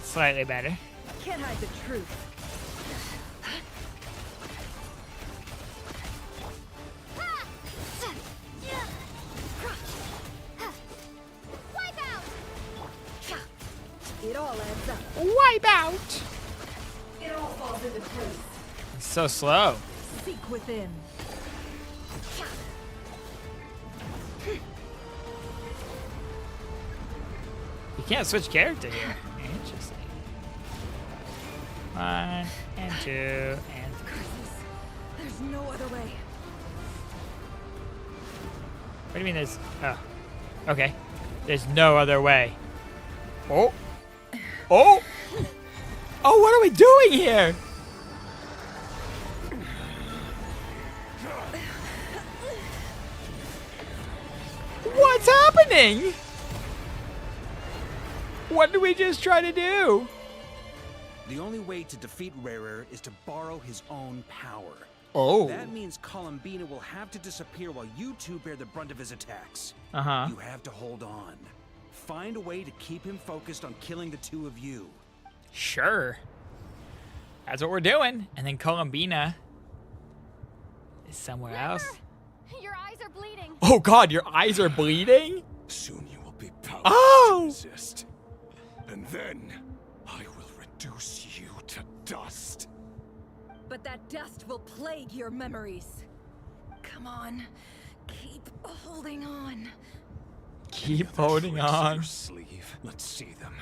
Slightly better. Can't hide the truth. It all adds up. Wipe out! It all falls into place. It's so slow. Seek within. You can't switch character here. Interesting. 1 and 2 and 3. There's no other way. What do you mean there's... Oh. Okay. There's no other way. Oh. Oh! Oh, what are we doing here? What's happening? What did we just try to do? The only way to defeat Rarer is to borrow his own power. Oh. That means Columbina will have to disappear while you two bear the brunt of his attacks. Uh-huh. You have to hold on. Find a way to keep him focused on killing the two of you. Sure. That's what we're doing. And then Columbina is somewhere else. Your eyes are bleeding. Oh God, your eyes are bleeding? Soon you will be powerless Oh! to resist. And then I will reduce you to dust. But that dust will plague your memories. Come on. Keep holding on. Keep holding on. Your sleeve. Let's see them.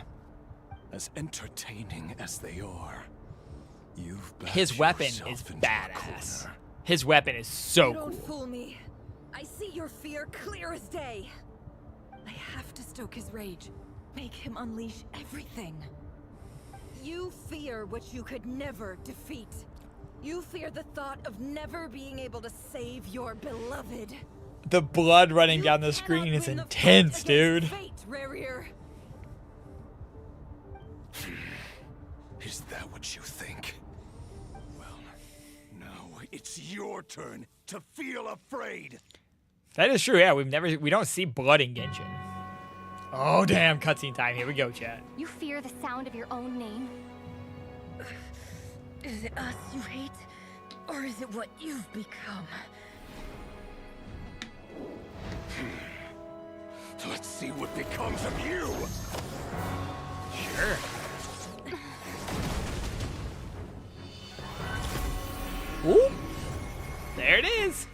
As entertaining as they are, you've backed His weapon yourself is into a badass. corner. His weapon is so Don't cool. fool me. I see your fear clear as day. I have to stoke his rage. Make him unleash everything. You fear what you could never defeat. You fear the thought of never being able to save your beloved. The blood running down the screen is intense, dude. Fate, Rerir. Is that what you think? Well, now it's your turn to feel afraid. That is true. Yeah, we don't see blood in Genshin. Oh damn, cutscene time. Here we go, chat. You fear the sound of your own name? Is it us you hate, or is it what you've become? Let's see what becomes of you. Sure. Ooh. There it is.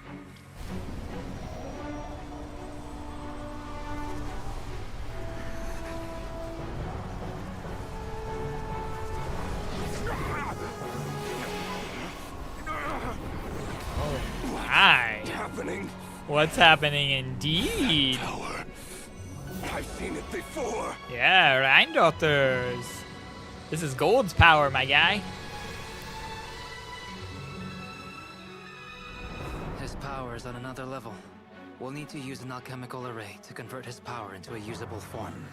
Oh my. What's happening indeed? Power. I've seen it before. Yeah, Rheindaughters. This is Gold's power, my guy. His power is on another level. We'll need to use an alchemical array to convert his power into a usable form.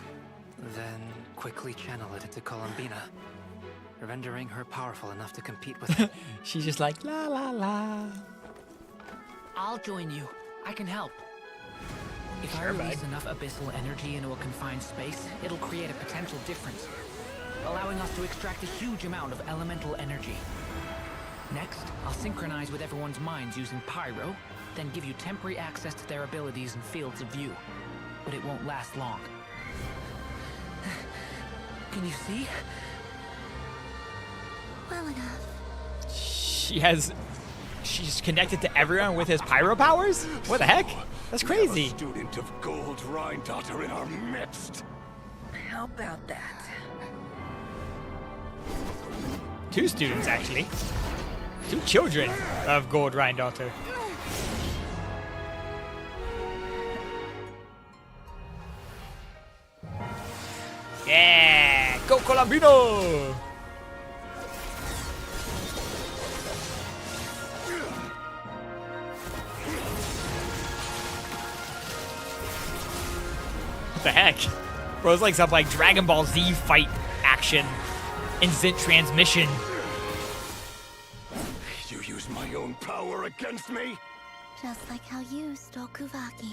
Then quickly channel it into Columbina, rendering her powerful enough to compete with him. She's just like, la la la. I'll join you. I can help. If I release enough abyssal energy into a confined space, it'll create a potential difference, allowing us to extract a huge amount of elemental energy. Next, I'll synchronize with everyone's minds using Pyro, then give you temporary access to their abilities and fields of view. But it won't last long. Can you see? Well enough. She's connected to everyone with his pyro powers? What the heck? That's crazy. A student of Gold Rheindaughtr in our midst. How about that? 2 students, actually. 2 children of Gold Rheindaughtr. Yeah! Go Colombino! What the heck? Bro, it's like some like Dragon Ball Z fight action. Instant transmission. You use my own power against me? Just like how you stole Kuvaki.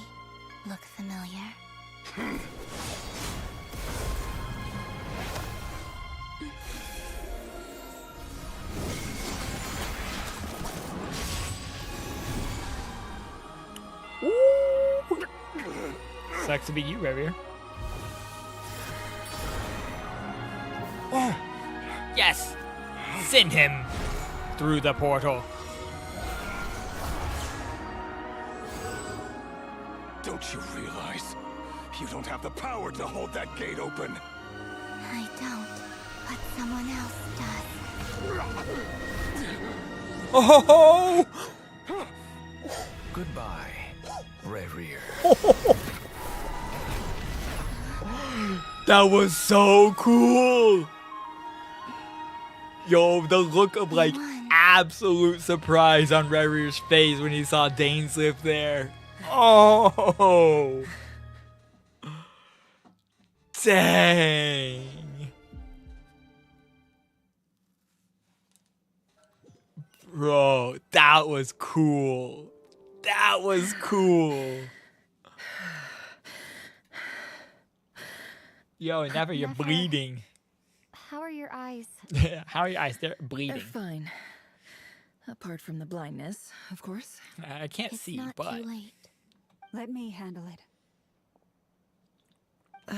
Look familiar? Sucks to be you, Rerir. Oh, yes! Send him through the portal. Don't you realize you don't have the power to hold that gate open? I don't, but someone else does. Oh! Goodbye, Rerir. That was so cool! Yo, the look of like absolute surprise on Rerir's face when he saw Dainsliff there. Oh! Dang! Bro, that was cool. That was cool. Yo, and Never, you're bleeding. How are your eyes? How are your eyes? They're bleeding. They're fine. Apart from the blindness, of course. I can't see, not but... too late. Let me handle it.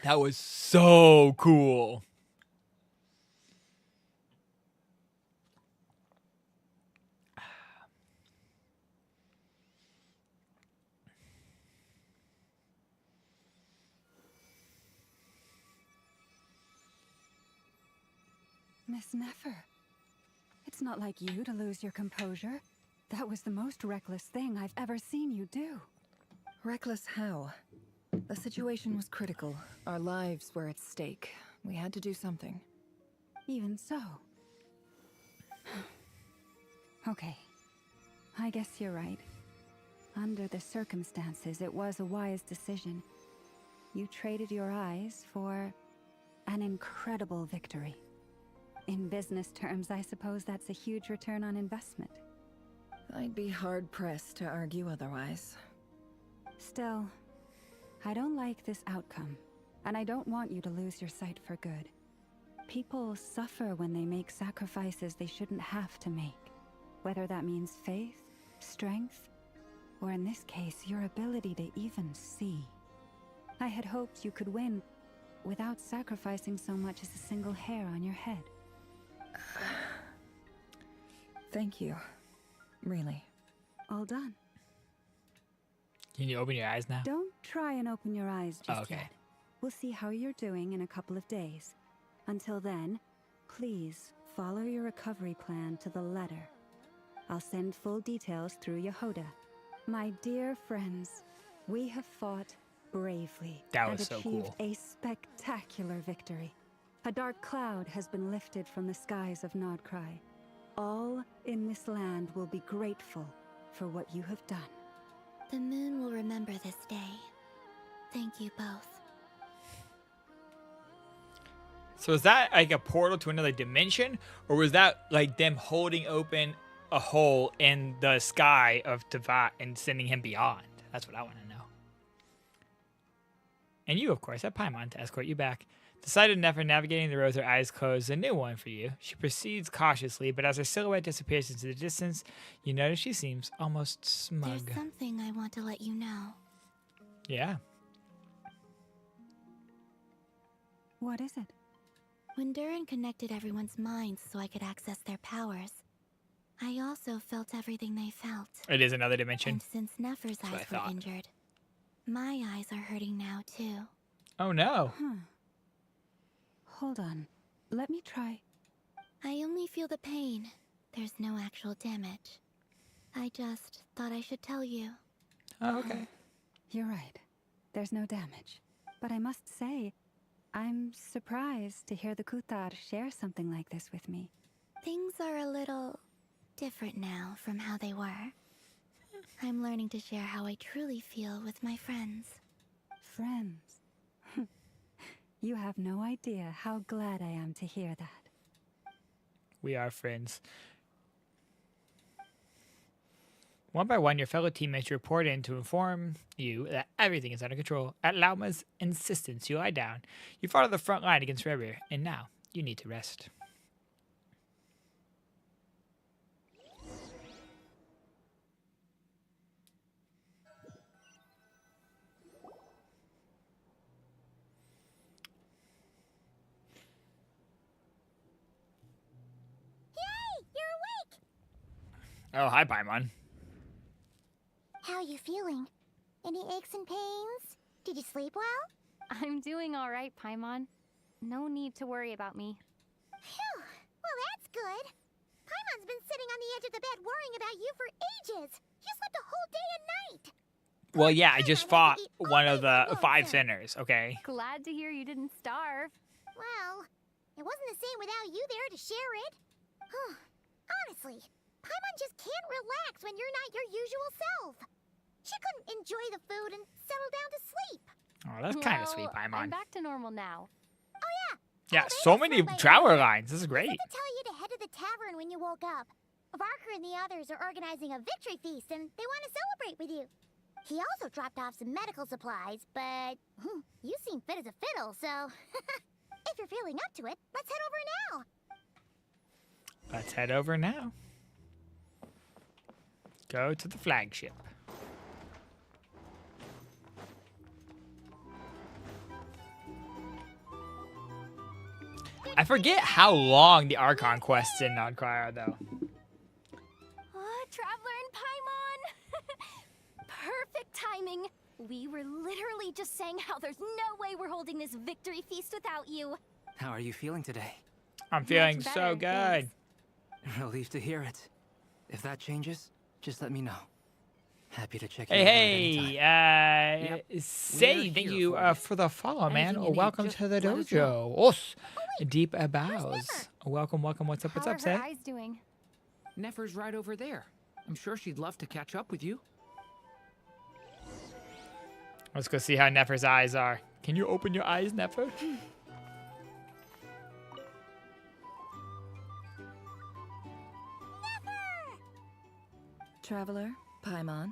That was so cool. Miss Nefer, it's not like you to lose your composure. That was the most reckless thing I've ever seen you do. Reckless how? The situation was critical. Our lives were at stake. We had to do something. Even so. Okay. I guess you're right. Under the circumstances, it was a wise decision. You traded your eyes for an incredible victory. In business terms, I suppose that's a huge return on investment. I'd be hard-pressed to argue otherwise. Still, I don't like this outcome, and I don't want you to lose your sight for good. People suffer when they make sacrifices they shouldn't have to make, whether that means faith, strength, or in this case, your ability to even see. I had hoped you could win without sacrificing so much as a single hair on your head. Thank you. Really. All done. Can you open your eyes now? Don't try and open your eyes just okay. yet. We'll see how you're doing in a couple of days. Until then, please follow your recovery plan to the letter. I'll send full details through Yehoda. My dear friends, we have fought bravely and so achieved cool. a spectacular victory. A dark cloud has been lifted from the skies of Nodcry. All in this land will be grateful for what you have done. The moon will remember this day. Thank you both. So is that like a portal to another dimension? Or was that like them holding open a hole in the sky of Teyvat and sending him beyond? That's what I want to know. And you, of course, have Paimon to escort you back. The sight of Nefer navigating the road with her eyes closed is a new one for you. She proceeds cautiously, but as her silhouette disappears into the distance, you notice she seems almost smug. There's something I want to let you know. Yeah. What is it? When Durin connected everyone's minds so I could access their powers, I also felt everything they felt. It is another dimension. And since Nefer's eyes were injured, my eyes are hurting now too. Oh no. Huh. Hold on. Let me try. I only feel the pain. There's no actual damage. I just thought I should tell you. Oh, okay. You're right. There's no damage. But I must say, I'm surprised to hear the Kuthar share something like this with me. Things are a little different now from how they were. I'm learning to share how I truly feel with my friends. Friends? You have no idea how glad I am to hear that. We are friends. One by one, your fellow teammates report in to inform you that everything is under control. At Lauma's insistence, you lie down. You fought on the front line against Rebir, and now you need to rest. Oh, hi, Paimon. How you feeling? Any aches and pains? Did you sleep well? I'm doing all right, Paimon. No need to worry about me. Phew. Well, that's good. Paimon's been sitting on the edge of the bed worrying about you for ages. You slept a whole day and night. Well, yeah, I just fought one of the 5 sinners, okay? Glad to hear you didn't starve. Well, it wasn't the same without you there to share it. Honestly, Paimon just can't relax when you're not your usual self. She couldn't enjoy the food and settle down to sleep. Oh, that's kind of sweet, I'm Paimon. back to normal now. Oh yeah. Yeah, so many traveler lines. This is I great. meant to tell you to head to the tavern when you woke up. Barker and the others are organizing a victory feast and they want to celebrate with you. He also dropped off some medical supplies, but you seem fit as a fiddle, so if you're feeling up to it, let's head over now. Let's head over now. Go to the flagship. I forget how long the Archon quests in Nodcry are, though. Traveler and Paimon! Perfect timing! We were literally just saying how there's no way we're holding this victory feast without you. How are you feeling today? I'm feeling Much so better, good. Relieved to hear it. If that changes, just let me know. Happy to check in at Hey, any time. Say, thank you for the follow, man. Anything you need, Welcome just to the let us know. dojo. Deep bows. Welcome, welcome. What's up, How are Say? her eyes doing? Nefer's right over there. I'm sure she'd love to catch up with you. Let's go see how Nefer's eyes are. Can you open your eyes, Nefer? Traveler, Paimon,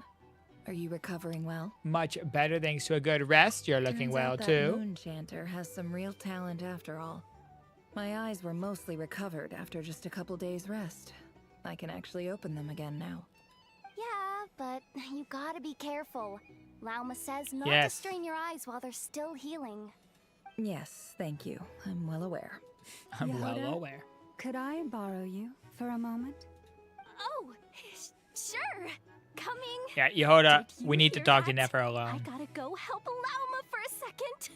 are you recovering well? Much better thanks to a good rest. You're looking Turns well out that too. Moon Chanter has some real talent after all. My eyes were mostly recovered after just a couple days rest. I can actually open them again now. Yeah, but you gotta be careful. Lauma says not Yes. to strain your eyes while they're still healing. Yes, thank you. I'm well aware. I'm Yehuda, well aware. Could I borrow you for a moment? Oh, sure. Coming. Yeah, Yehuda, Did we you need to hear talk to that? Nefer I alone. gotta go help Lauma for a second.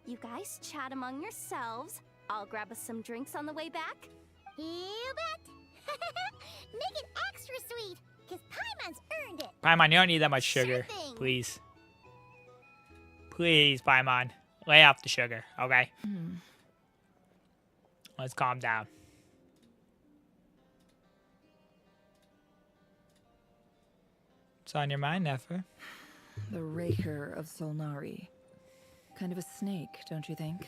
You guys chat among yourselves. I'll grab us some drinks on the way back. You bet. Make it extra sweet, because Paimon's earned it. Paimon, you don't need that much sugar. thing. Please. Please, Paimon. Lay off the sugar, okay? Let's calm down. What's on your mind, Nefer? The Raker of Solnari. Kind of a snake, don't you think?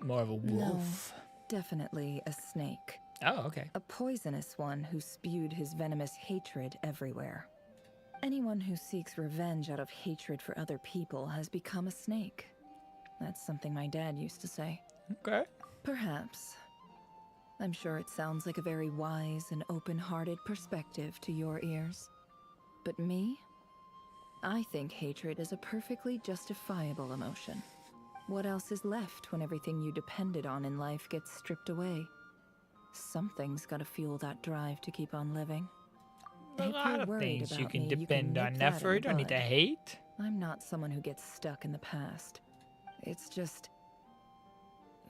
More of a wolf. No, definitely a snake. Oh, okay. A poisonous one who spewed his venomous hatred everywhere. Anyone who seeks revenge out of hatred for other people has become a snake. That's something my dad used to say. Okay. Perhaps. I'm sure it sounds like a very wise and open-hearted perspective to your ears. But me? I think hatred is a perfectly justifiable emotion. What else is left when everything you depended on in life gets stripped away? Something's gotta fuel that drive to keep on living. A If lot you're of worried things you about can me, depend on, nip that Nefer. in You the don't need to bud. hate. I'm not someone who gets stuck in the past. It's just...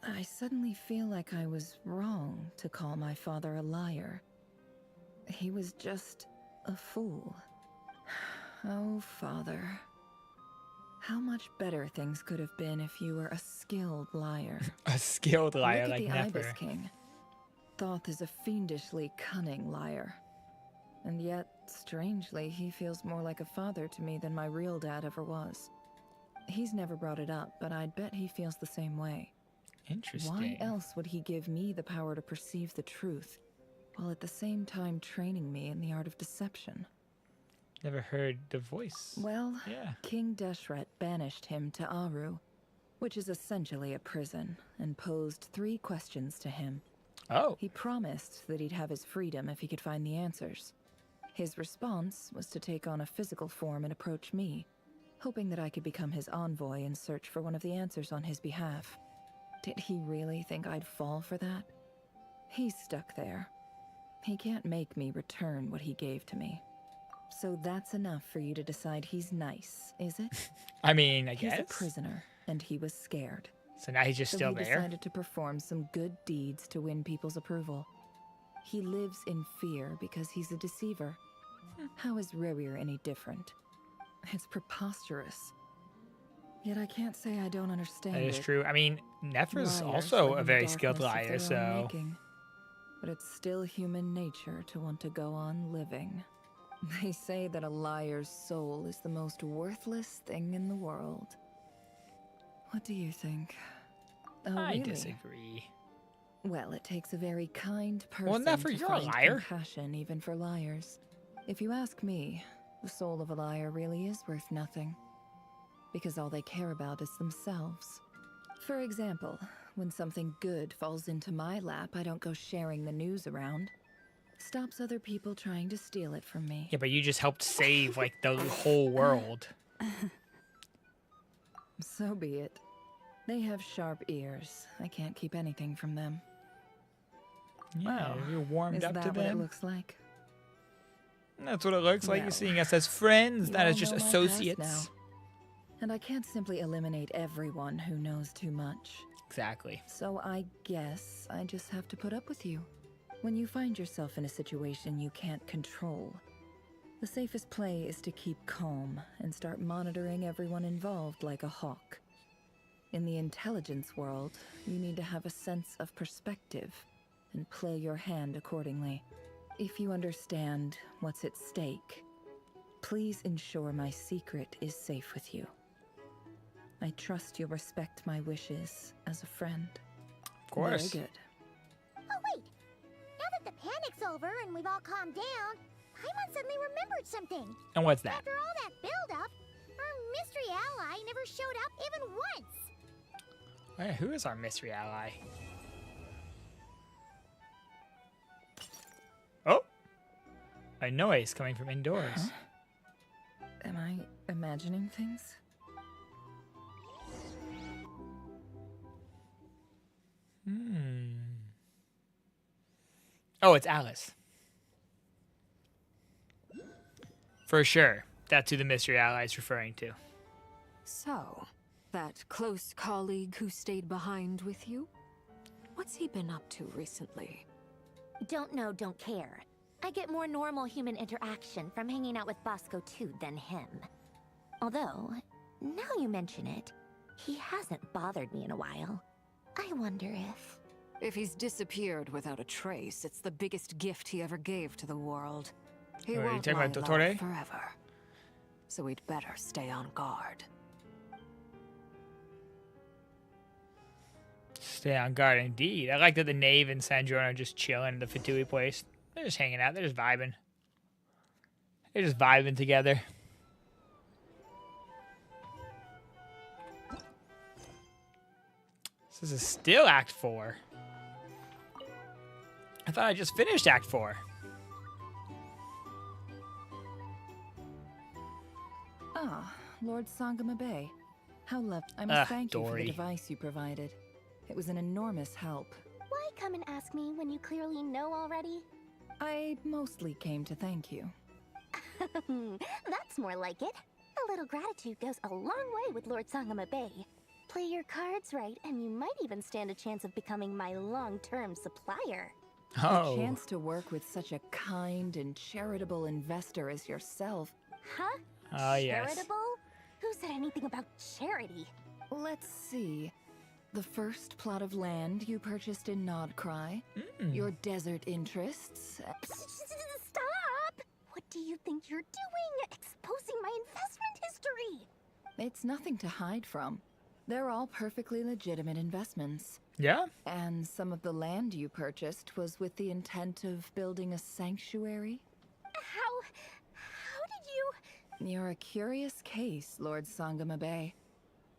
I suddenly feel like I was wrong to call my father a liar. He was just a fool. Oh, Father. How much better things could have been if you were a skilled liar. A skilled liar Look like at the Ibis Nefer. King. Thoth is a fiendishly cunning liar. And yet, strangely, he feels more like a father to me than my real dad ever was. He's never brought it up, but I'd bet he feels the same way. Interesting. Why else would he give me the power to perceive the truth, while at the same time training me in the art of deception? Never heard the voice. Well, Yeah. King Deshret banished him to Aru, which is essentially a prison, and posed 3 questions to him. Oh. He promised that he'd have his freedom if he could find the answers. His response was to take on a physical form and approach me, hoping that I could become his envoy and search for one of the answers on his behalf. Did he really think I'd fall for that? He's stuck there. He can't make me return what he gave to me. So that's enough for you to decide he's nice, is it? I mean, I He's guess. a prisoner, and he was scared. So now he's just So still he there? decided to perform some good deeds to win people's approval. He lives in fear because he's a deceiver. How is Rerir any different? It's preposterous. Yet I can't say I don't understand That is it. true. I mean, Nefer's Liars also live a in very the skilled darkness of liar, their own so... making. But it's still human nature to want to go on living. They say that a liar's soul is the most worthless thing in the world. What do you think? Oh, I really? disagree. Well, it takes a very kind person Well, Nefer, to you're a find liar. compassion even for liars. If you ask me, the soul of a liar really is worth nothing. Because all they care about is themselves. For example, when something good falls into my lap, I don't go sharing the news around. Stops other people trying to steal it from me. Yeah, but you just helped save, like, the whole world. So be it. They have sharp ears. I can't keep anything from them. Yeah, Well, you're warmed is up that to what it them. looks like? That's what it looks like. Well, You're seeing us as friends, You not as all just know my past associates. now. And I can't simply eliminate everyone who knows too much. Exactly. So I guess I just have to put up with you. When you find yourself in a situation you can't control, the safest play is to keep calm and start monitoring everyone involved like a hawk. In the intelligence world, you need to have a sense of perspective and play your hand accordingly. If you understand what's at stake, please ensure my secret is safe with you. I trust you'll respect my wishes as a friend. Of course. Very good. Oh, wait. Now that the panic's over and we've all calmed down, Paimon suddenly remembered something. And what's that? After all that build-up, our mystery ally never showed up even once. Hey, who is our mystery ally? Oh! A noise coming from indoors. Huh? Am I imagining things? Oh, it's Alice. For sure. That's who the mystery ally is referring to. So, that close colleague who stayed behind with you? What's he been up to recently? Don't know, don't care. I get more normal human interaction from hanging out with Bosco too than him. Although, now you mention it, he hasn't bothered me in a while. I wonder if... If he's disappeared without a trace, it's the biggest gift he ever gave to the world. He Oh, are you won't talking lie about low Dottore? forever. So we'd better stay on guard. Stay on guard, indeed. I like that the Knave and San Giorno are just chilling at the Fatui place. They're just hanging out. They're just vibing. They're just vibing together. This is still Act 4. I thought I just finished Act 4. Ah, Lord Sangama Bay. How lovely. I must thank you for Dory. the device you provided. It was an enormous help. Why come and ask me when you clearly know already? I mostly came to thank you. That's more like it. A little gratitude goes a long way with Lord Sangama Bay. Play your cards right, and you might even stand a chance of becoming my long-term supplier. Oh. A chance to work with such a kind and charitable investor as yourself. Huh? Oh, yes. Charitable? Who said anything about charity? Let's see. The first plot of land you purchased in Nodcry, your desert interests. Stop! What do you think you're doing? Exposing my investment history! It's nothing to hide from. They're all perfectly legitimate investments. Yeah? And some of the land you purchased was with the intent of building a sanctuary? How did you... You're a curious case, Lord Sangama Bay.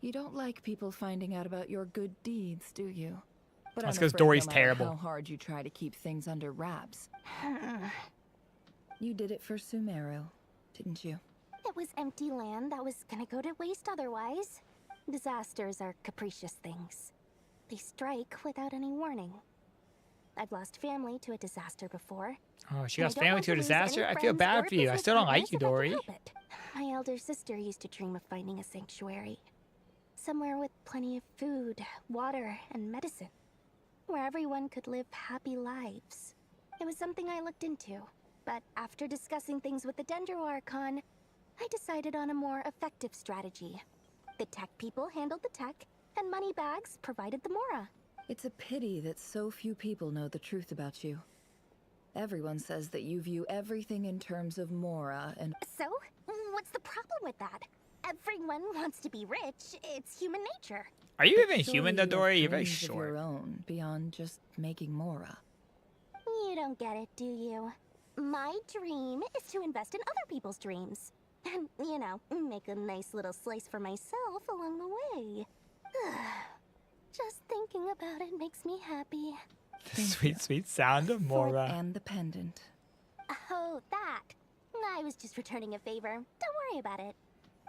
You don't like people finding out about your good deeds, do you? But That's I'm 'cause afraid Dory's no matter terrible. how hard you try to keep things under wraps. You did it for Sumeru, didn't you? It was empty land that was gonna go to waste otherwise. Disasters are capricious things. They strike without any warning. I've lost family to a disaster before. Oh, she and I lost don't family want to a lose disaster? any I feel friends bad or for you. I business still don't like partners you, if I can Dory. help it. My elder sister used to dream of finding a sanctuary. Somewhere with plenty of food, water, and medicine. Where everyone could live happy lives. It was something I looked into. But after discussing things with the Dendro Archon, I decided on a more effective strategy. The tech people handled the tech, and Moneybags provided the Mora. It's a pity that so few people know the truth about you. Everyone says that you view everything in terms of Mora and... So, what's the problem with that? Everyone wants to be rich. It's human nature. Are you even Surely human, though, you have Dory? You're very dreams of short. your own, beyond just making Mora. You don't get it, do you? My dream is to invest in other people's dreams. And, you know, make a nice little slice for myself along the way. Just thinking about it makes me happy. The sweet, sweet sound of Mora. And the pendant. Oh, that. I was just returning a favor. Don't worry about it.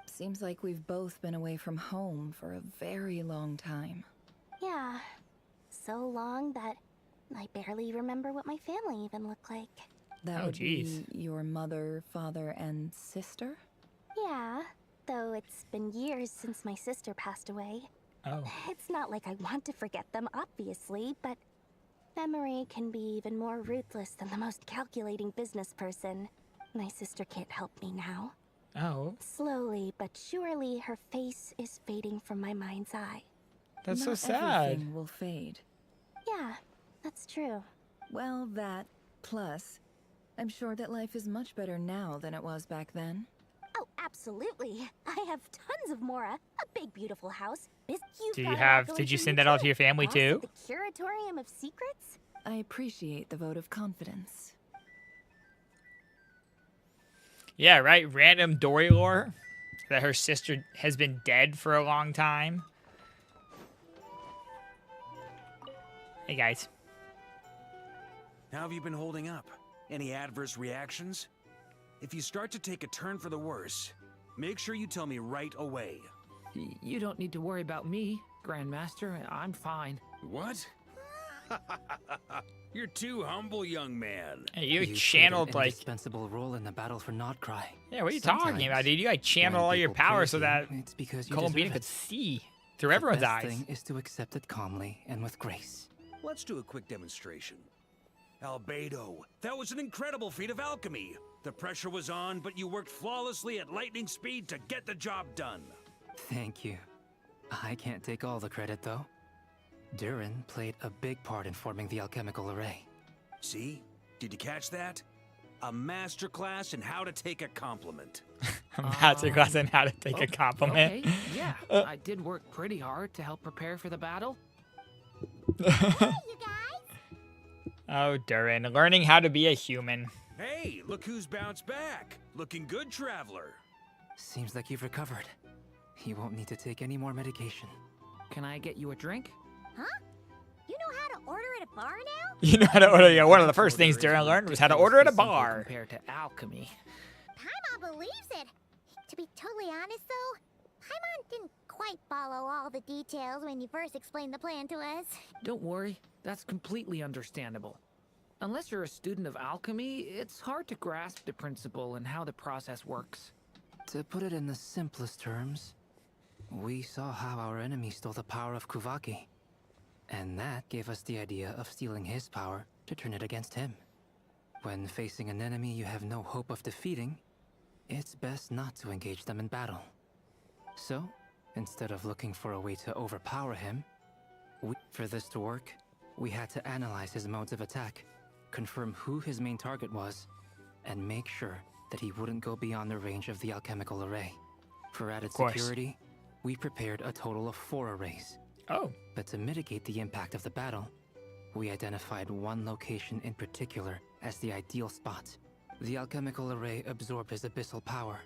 Seems like we've both been away from home for a very long time. Yeah. So long that I barely remember what my family even looked like. That would be your mother, father, and sister? Yeah, though it's been years since my sister passed away. Oh. It's not like I want to forget them, obviously, but memory can be even more ruthless than the most calculating business person. My sister can't help me now. Oh. Slowly but surely, her face is fading from my mind's eye. That's so Not sad. everything will fade. Yeah, that's true. Well, that, plus, I'm sure that life is much better now than it was back then. Oh, absolutely. I have tons of Mora, a big, beautiful house. Did you send that all to your family too? The Curatorium of Secrets? I appreciate the vote of confidence. Yeah, right. Random Dory lore that her sister has been dead for a long time. Hey, guys. How have you been holding up? Any adverse reactions? If you start to take a turn for the worse, make sure you tell me right away. You don't need to worry about me, Grandmaster. I'm fine. What? You're too humble, young man. Hey, you played channeled an like indispensable role in the battle for Nodcry. Yeah, what are you talking about, dude? You like channeled all your power so that Columbina could see through everyone's eyes. The best thing is to accept it calmly and with grace. Let's do a quick demonstration. Albedo, that was an incredible feat of alchemy. The pressure was on, but you worked flawlessly at lightning speed to get the job done. Thank you. I can't take all the credit, though. Durin played a big part in forming the alchemical array. See? Did you catch that? A masterclass in how to take a compliment. A masterclass in how to take a compliment. Okay, yeah. I did work pretty hard to help prepare for the battle. Oh, Durin, learning how to be a human. Hey, look who's bounced back. Looking good, traveler. Seems like you've recovered. You won't need to take any more medication. Can I get you a drink? Huh? You know how to order at a bar now? You know how to order. Yeah, one of the first things Durin learned was how to order at a bar. Compared to alchemy. Paimon believes it. To be totally honest, though, Paimon didn't quite follow all the details when you first explained the plan to us. Don't worry, that's completely understandable. Unless you're a student of alchemy, it's hard to grasp the principle and how the process works. To put it in the simplest terms, we saw how our enemy stole the power of Kuvaki. And that gave us the idea of stealing his power to turn it against him. When facing an enemy you have no hope of defeating, it's best not to engage them in battle. So, instead of looking for a way to overpower him, for this to work, we had to analyze his modes of attack, confirm who his main target was, and make sure that he wouldn't go beyond the range of the alchemical array. For added security, we prepared a total of 4 arrays. Oh. But to mitigate the impact of the battle, we identified one location in particular as the ideal spot. The alchemical array absorbed his abyssal power.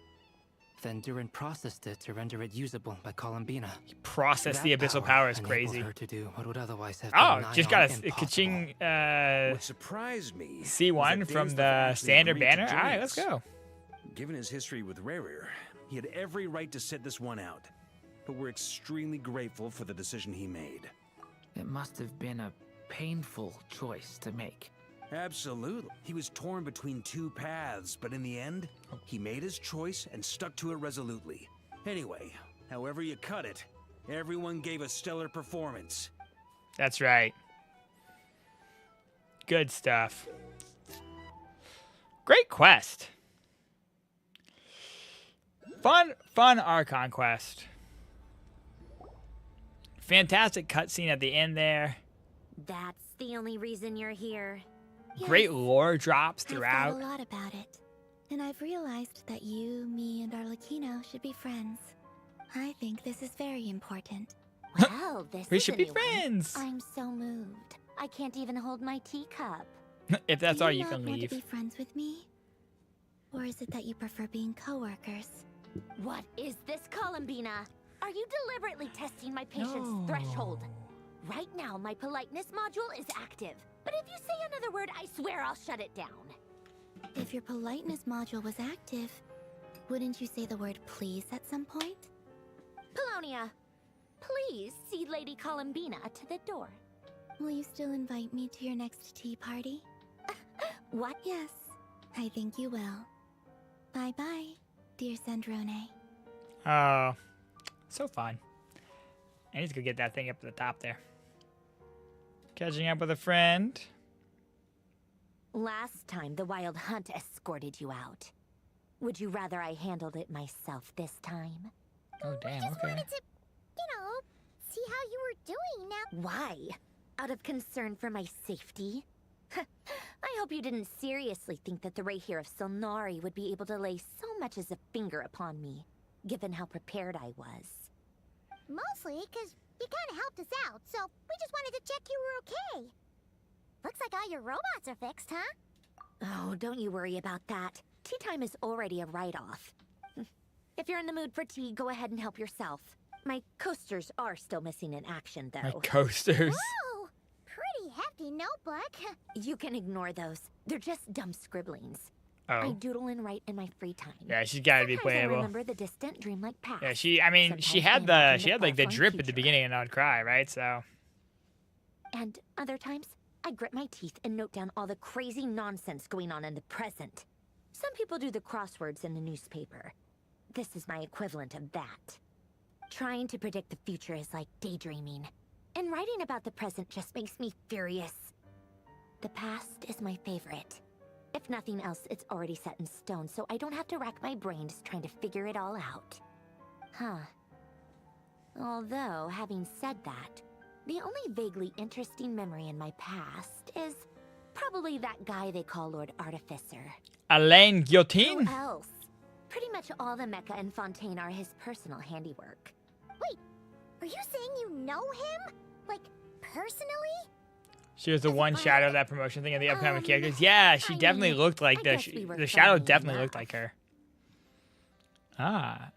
Then Durin processed it to render it usable by Columbina. Process the abyssal power is crazy. Her to do what would otherwise have oh, been just got a ka-ching what surprised me C1 from the standard banner. All right, let's go. Given his history with Rarir, he had every right to sit this one out. But we're extremely grateful for the decision he made. It must have been a painful choice to make. Absolutely. He was torn between 2 paths, but in the end, he made his choice and stuck to it resolutely. Anyway, however you cut it, everyone gave a stellar performance. That's right. Good stuff. Great quest. Fun Archon quest. Fantastic cutscene at the end there. That's the only reason you're here. Great lore drops I've throughout. thought a lot about it, and I've realized that you, me, and Arlecchino should be friends. I think this is very important. Well, We should be friends. I'm so moved. I can't even hold my teacup. If that's all you Do can not want leave. to be friends with me? Or is it that you prefer being co-workers? What is this, Columbina? Are you deliberately testing my patience threshold? Right now, my politeness module is active. But if you say another word, I swear I'll shut it down. If your politeness module was active, wouldn't you say the word please at some point? Polonia, please see Lady Columbina to the door. Will you still invite me to your next tea party? What? Yes, I think you will. Bye-bye, dear Sandrone. Oh, so fun. I need to go get that thing up at the top there. Catching up with a friend. Last time the Wild Hunt escorted you out. Would you rather I handled it myself this time? Oh, damn, just okay. wanted to, see how you were doing now. Why? Out of concern for my safety? I I hope you didn't seriously think that the Lahair of Solnari would be able to lay so much as a finger upon me, given how prepared I was. Mostly because you kind of helped us out, so we just wanted to check you were okay. Looks like all your robots are fixed, huh? Oh, don't you worry about that. Tea time is already a write-off. If you're in the mood for tea, go ahead and help yourself. My coasters are still missing in action, though. My coasters. Whoa! Pretty hefty notebook. You can ignore those. They're just dumb scribblings. Oh. I doodle and write in my free time. Yeah, she's gotta be Sometimes I playable. remember the distant dreamlike past. Yeah, she had like the drip at the beginning and I'd cry, right? So. And other times, I grit my teeth and note down all the crazy nonsense going on in the present. Some people do the crosswords in the newspaper. This is my equivalent of that. Trying to predict the future is like daydreaming. And writing about the present just makes me furious. The past is my favorite. If nothing else, it's already set in stone, so I don't have to rack my brains trying to figure it all out. Huh. Although, having said that, the only vaguely interesting memory in my past is probably that guy they call Lord Artificer. Alain Guillotine? Who else? Pretty much all the mecha and Fontaine are his personal handiwork. Wait, are you saying you know him? Like, personally? She was the one shadow of that promotion thing of the upcoming characters. Yeah, she definitely looked like the shadow definitely looked like her. Ah.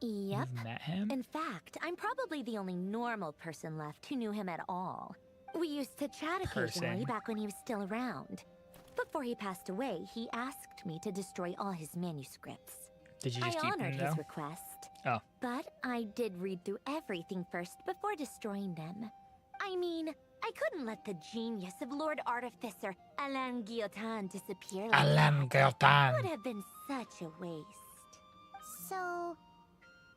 Yep. You've met him? In fact, I'm probably the only normal person left who knew him at all. We used to chat occasionally back when he was still around. Before he passed away, he asked me to destroy all his manuscripts. Did you just I keep honored them, his though? request. Oh. But I did read through everything first before destroying them. I mean, I couldn't let the genius of Lord Artificer Alain Guillotine disappear like Alain that. Guillotine. It would have been such a waste. So,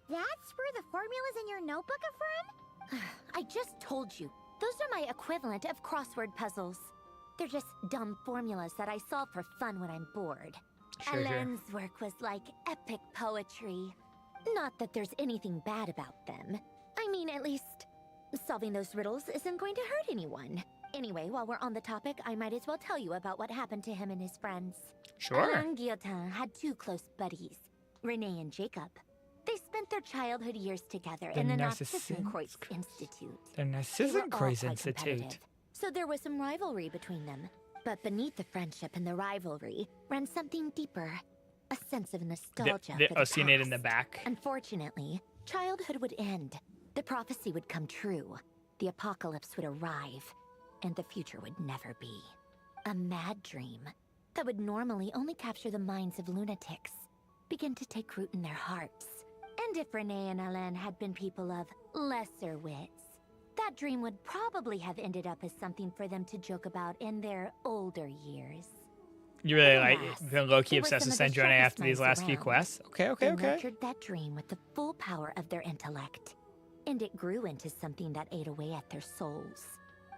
that's where the formulas in your notebook are from? I just told you. Those are my equivalent of crossword puzzles. They're just dumb formulas that I solve for fun when I'm bored. Sure. Alain's work was like epic poetry. Not that there's anything bad about them. I mean, at least solving those riddles isn't going to hurt anyone. Anyway, while we're on the topic, I might as well tell you about what happened to him and his friends. Sure. Alain Guillotine had two close buddies, Renee and Jacob. They spent their childhood years together in the Narcissenkreuz Institute. The They were all Narcissenkreuz quite Institute. competitive, so there was some rivalry between them. But beneath the friendship and the rivalry ran something deeper, a sense of nostalgia The for the Oceanid in the past. back. Unfortunately, childhood would end. The prophecy would come true. The apocalypse would arrive, and the future would never be. A mad dream that would normally only capture the minds of lunatics begin to take root in their hearts. And if Renee and Alain had been people of lesser wits, that dream would probably have ended up as something for them to joke about in their older years. You really like Alas, been low-key they were obsessed with some of the Sendrone sharpest after these minds last few around. quests. Okay, okay, They okay. nurtured that dream with the full power of their intellect, and it grew into something that ate away at their souls.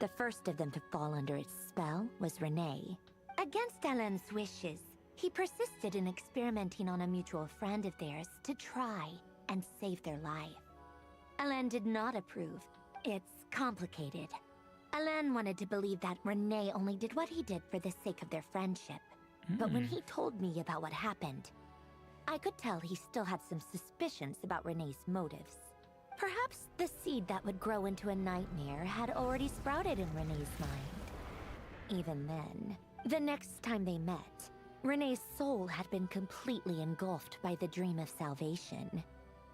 The first of them to fall under its spell was Renee. Against Alain's wishes, he persisted in experimenting on a mutual friend of theirs to try and save their life. Alain did not approve. It's complicated. Alain wanted to believe that Renee only did what he did for the sake of their friendship. But when he told me about what happened, I could tell he still had some suspicions about Renee's motives. Perhaps the seed that would grow into a nightmare had already sprouted in Renee's mind. Even then, the next time they met, Renee's soul had been completely engulfed by the dream of salvation.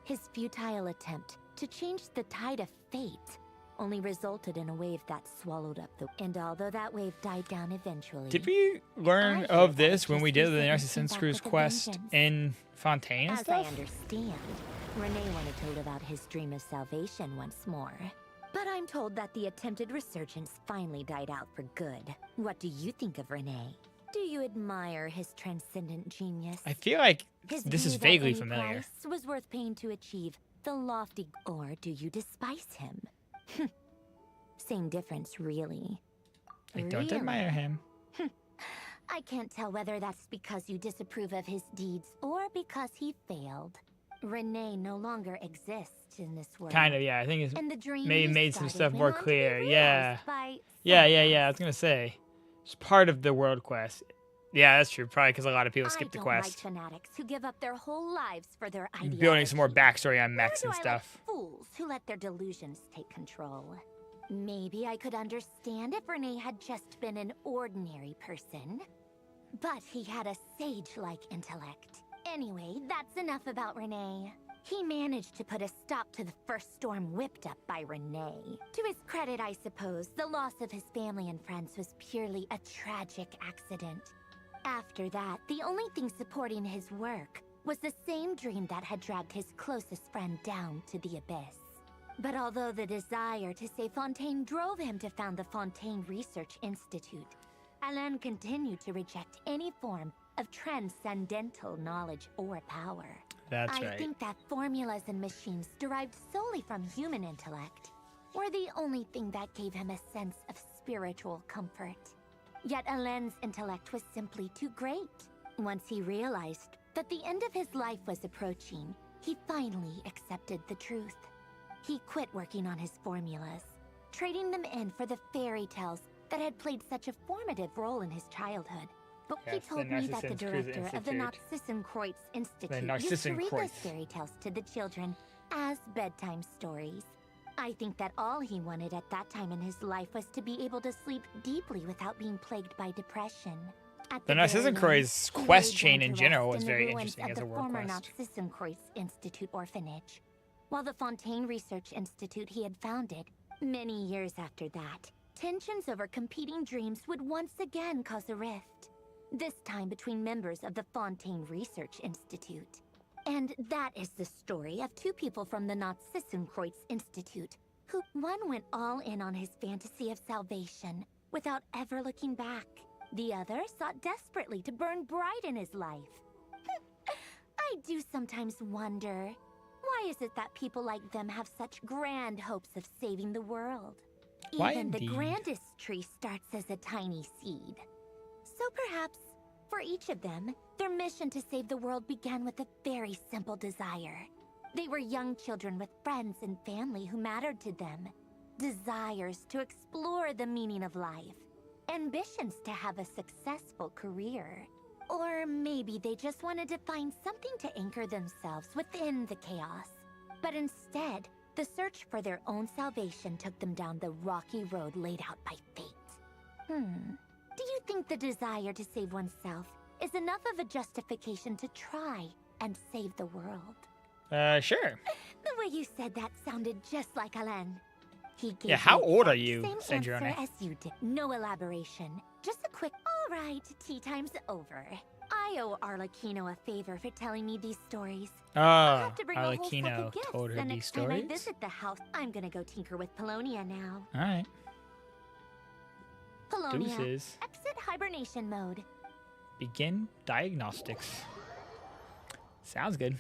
His futile attempt to change the tide of fate only resulted in a wave that swallowed up the... And although that wave died down eventually... Did we learn of this when we did the Narcissenkreuz quest in Fontaine and As I stuff? understand, Renee wanted to live out his dream of salvation once more. But I'm told that the attempted resurgence finally died out for good. What do you think of Renee? Do you admire his transcendent genius? I feel like His this is view that vaguely any familiar. price was worth paying to achieve the lofty... Or do you despise him? Same difference, really. I don't admire him. I can't tell whether that's because you disapprove of his deeds or because he failed. Renee no longer exists in this world. Kind of, yeah. I think And the it's dream maybe you made some started stuff went more on to be clear. realized Yeah. by Yeah. I was gonna say. It's part of the world quest. Yeah, that's true. Probably because a lot of people skip the I quest. don't like fanatics who give up their whole lives for their ideas. Building some more backstory on mechs and I stuff. like fools who let their delusions take control. Maybe I could understand if Renee had just been an ordinary person. But he had a sage-like intellect. Anyway, that's enough about Renee. He managed to put a stop to the first storm whipped up by Renee. To his credit, I suppose, the loss of his family and friends was purely a tragic accident. After that, the only thing supporting his work was the same dream that had dragged his closest friend down to the abyss. But although the desire to save Fontaine drove him to found the Fontaine Research Institute, Alain continued to reject any form of transcendental knowledge or power. That's I right. think that formulas and machines derived solely from human intellect were the only thing that gave him a sense of spiritual comfort. Yet Alain's intellect was simply too great. Once he realized that the end of his life was approaching, he finally accepted the truth. He quit working on his formulas, trading them in for the fairy tales that had played such a formative role in his childhood. But he Yes, told the me that the director of the Institute. Narcissenkreuz Institute used to read those Narcissenkreuz. fairy tales to the children as bedtime stories. I think that all he wanted at that time in his life was to be able to sleep deeply without being plagued by depression. At The very end, Narcissenkreuz he quest laid chain down in to general rest was in the very ruins interesting of as a the world former quest. Narcissenkreuz Institute orphanage, while the Fontaine Research Institute he had founded. Many years after that, tensions over competing dreams would once again cause a rift, this time between members of the Fontaine Research Institute. And that is the story of two people from the Narcissenkreuz Institute, who one went all in on his fantasy of salvation without ever looking back. The other sought desperately to burn bright in his life. I do sometimes wonder, why is it that people like them have such grand hopes of saving the world? Why Even the indeed? grandest tree starts as a tiny seed. So perhaps, for each of them, their mission to save the world began with a very simple desire. They were young children with friends and family who mattered to them. Desires to explore the meaning of life. Ambitions to have a successful career. Or maybe they just wanted to find something to anchor themselves within the chaos. But instead, the search for their own salvation took them down the rocky road laid out by fate. Do you think the desire to save oneself is enough of a justification to try and save the world? Sure. The way you said that sounded just like Alain. He gave Yeah, how the old are exact you, same answer Sandrone? as you did. No elaboration. Just a quick, all right, tea time's over. I owe Arlecchino a favor for telling me these stories. I'll Oh, have to bring a whole stack Arlecchino of gifts told her the these next time I stories. visit the house. I'm gonna go tinker with Polonia now. All right. Polonia, Deuces. exit hibernation mode. Begin diagnostics. Sounds good.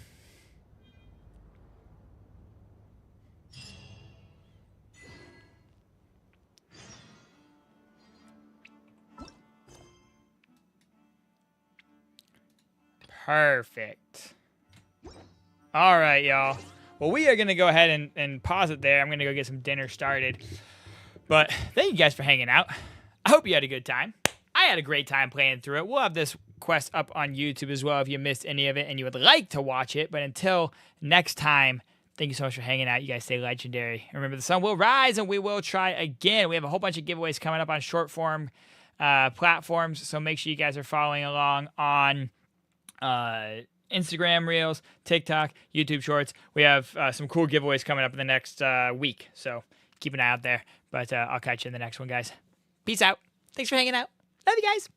Perfect. All right, y'all. Well, we are going to go ahead and pause it there. I'm going to go get some dinner started. But thank you guys for hanging out. I hope you had a good time. I had a great time playing through it. We'll have this quest up on YouTube as well if you missed any of it and you would like to watch it. But until next time, thank you so much for hanging out. You guys stay legendary. Remember, the sun will rise and we will try again. We have a whole bunch of giveaways coming up on short form platforms. So make sure you guys are following along on Instagram Reels, TikTok, YouTube Shorts. We have some cool giveaways coming up in the next week. So keep an eye out there. But I'll catch you in the next one, guys. Peace out. Thanks for hanging out. Love you guys.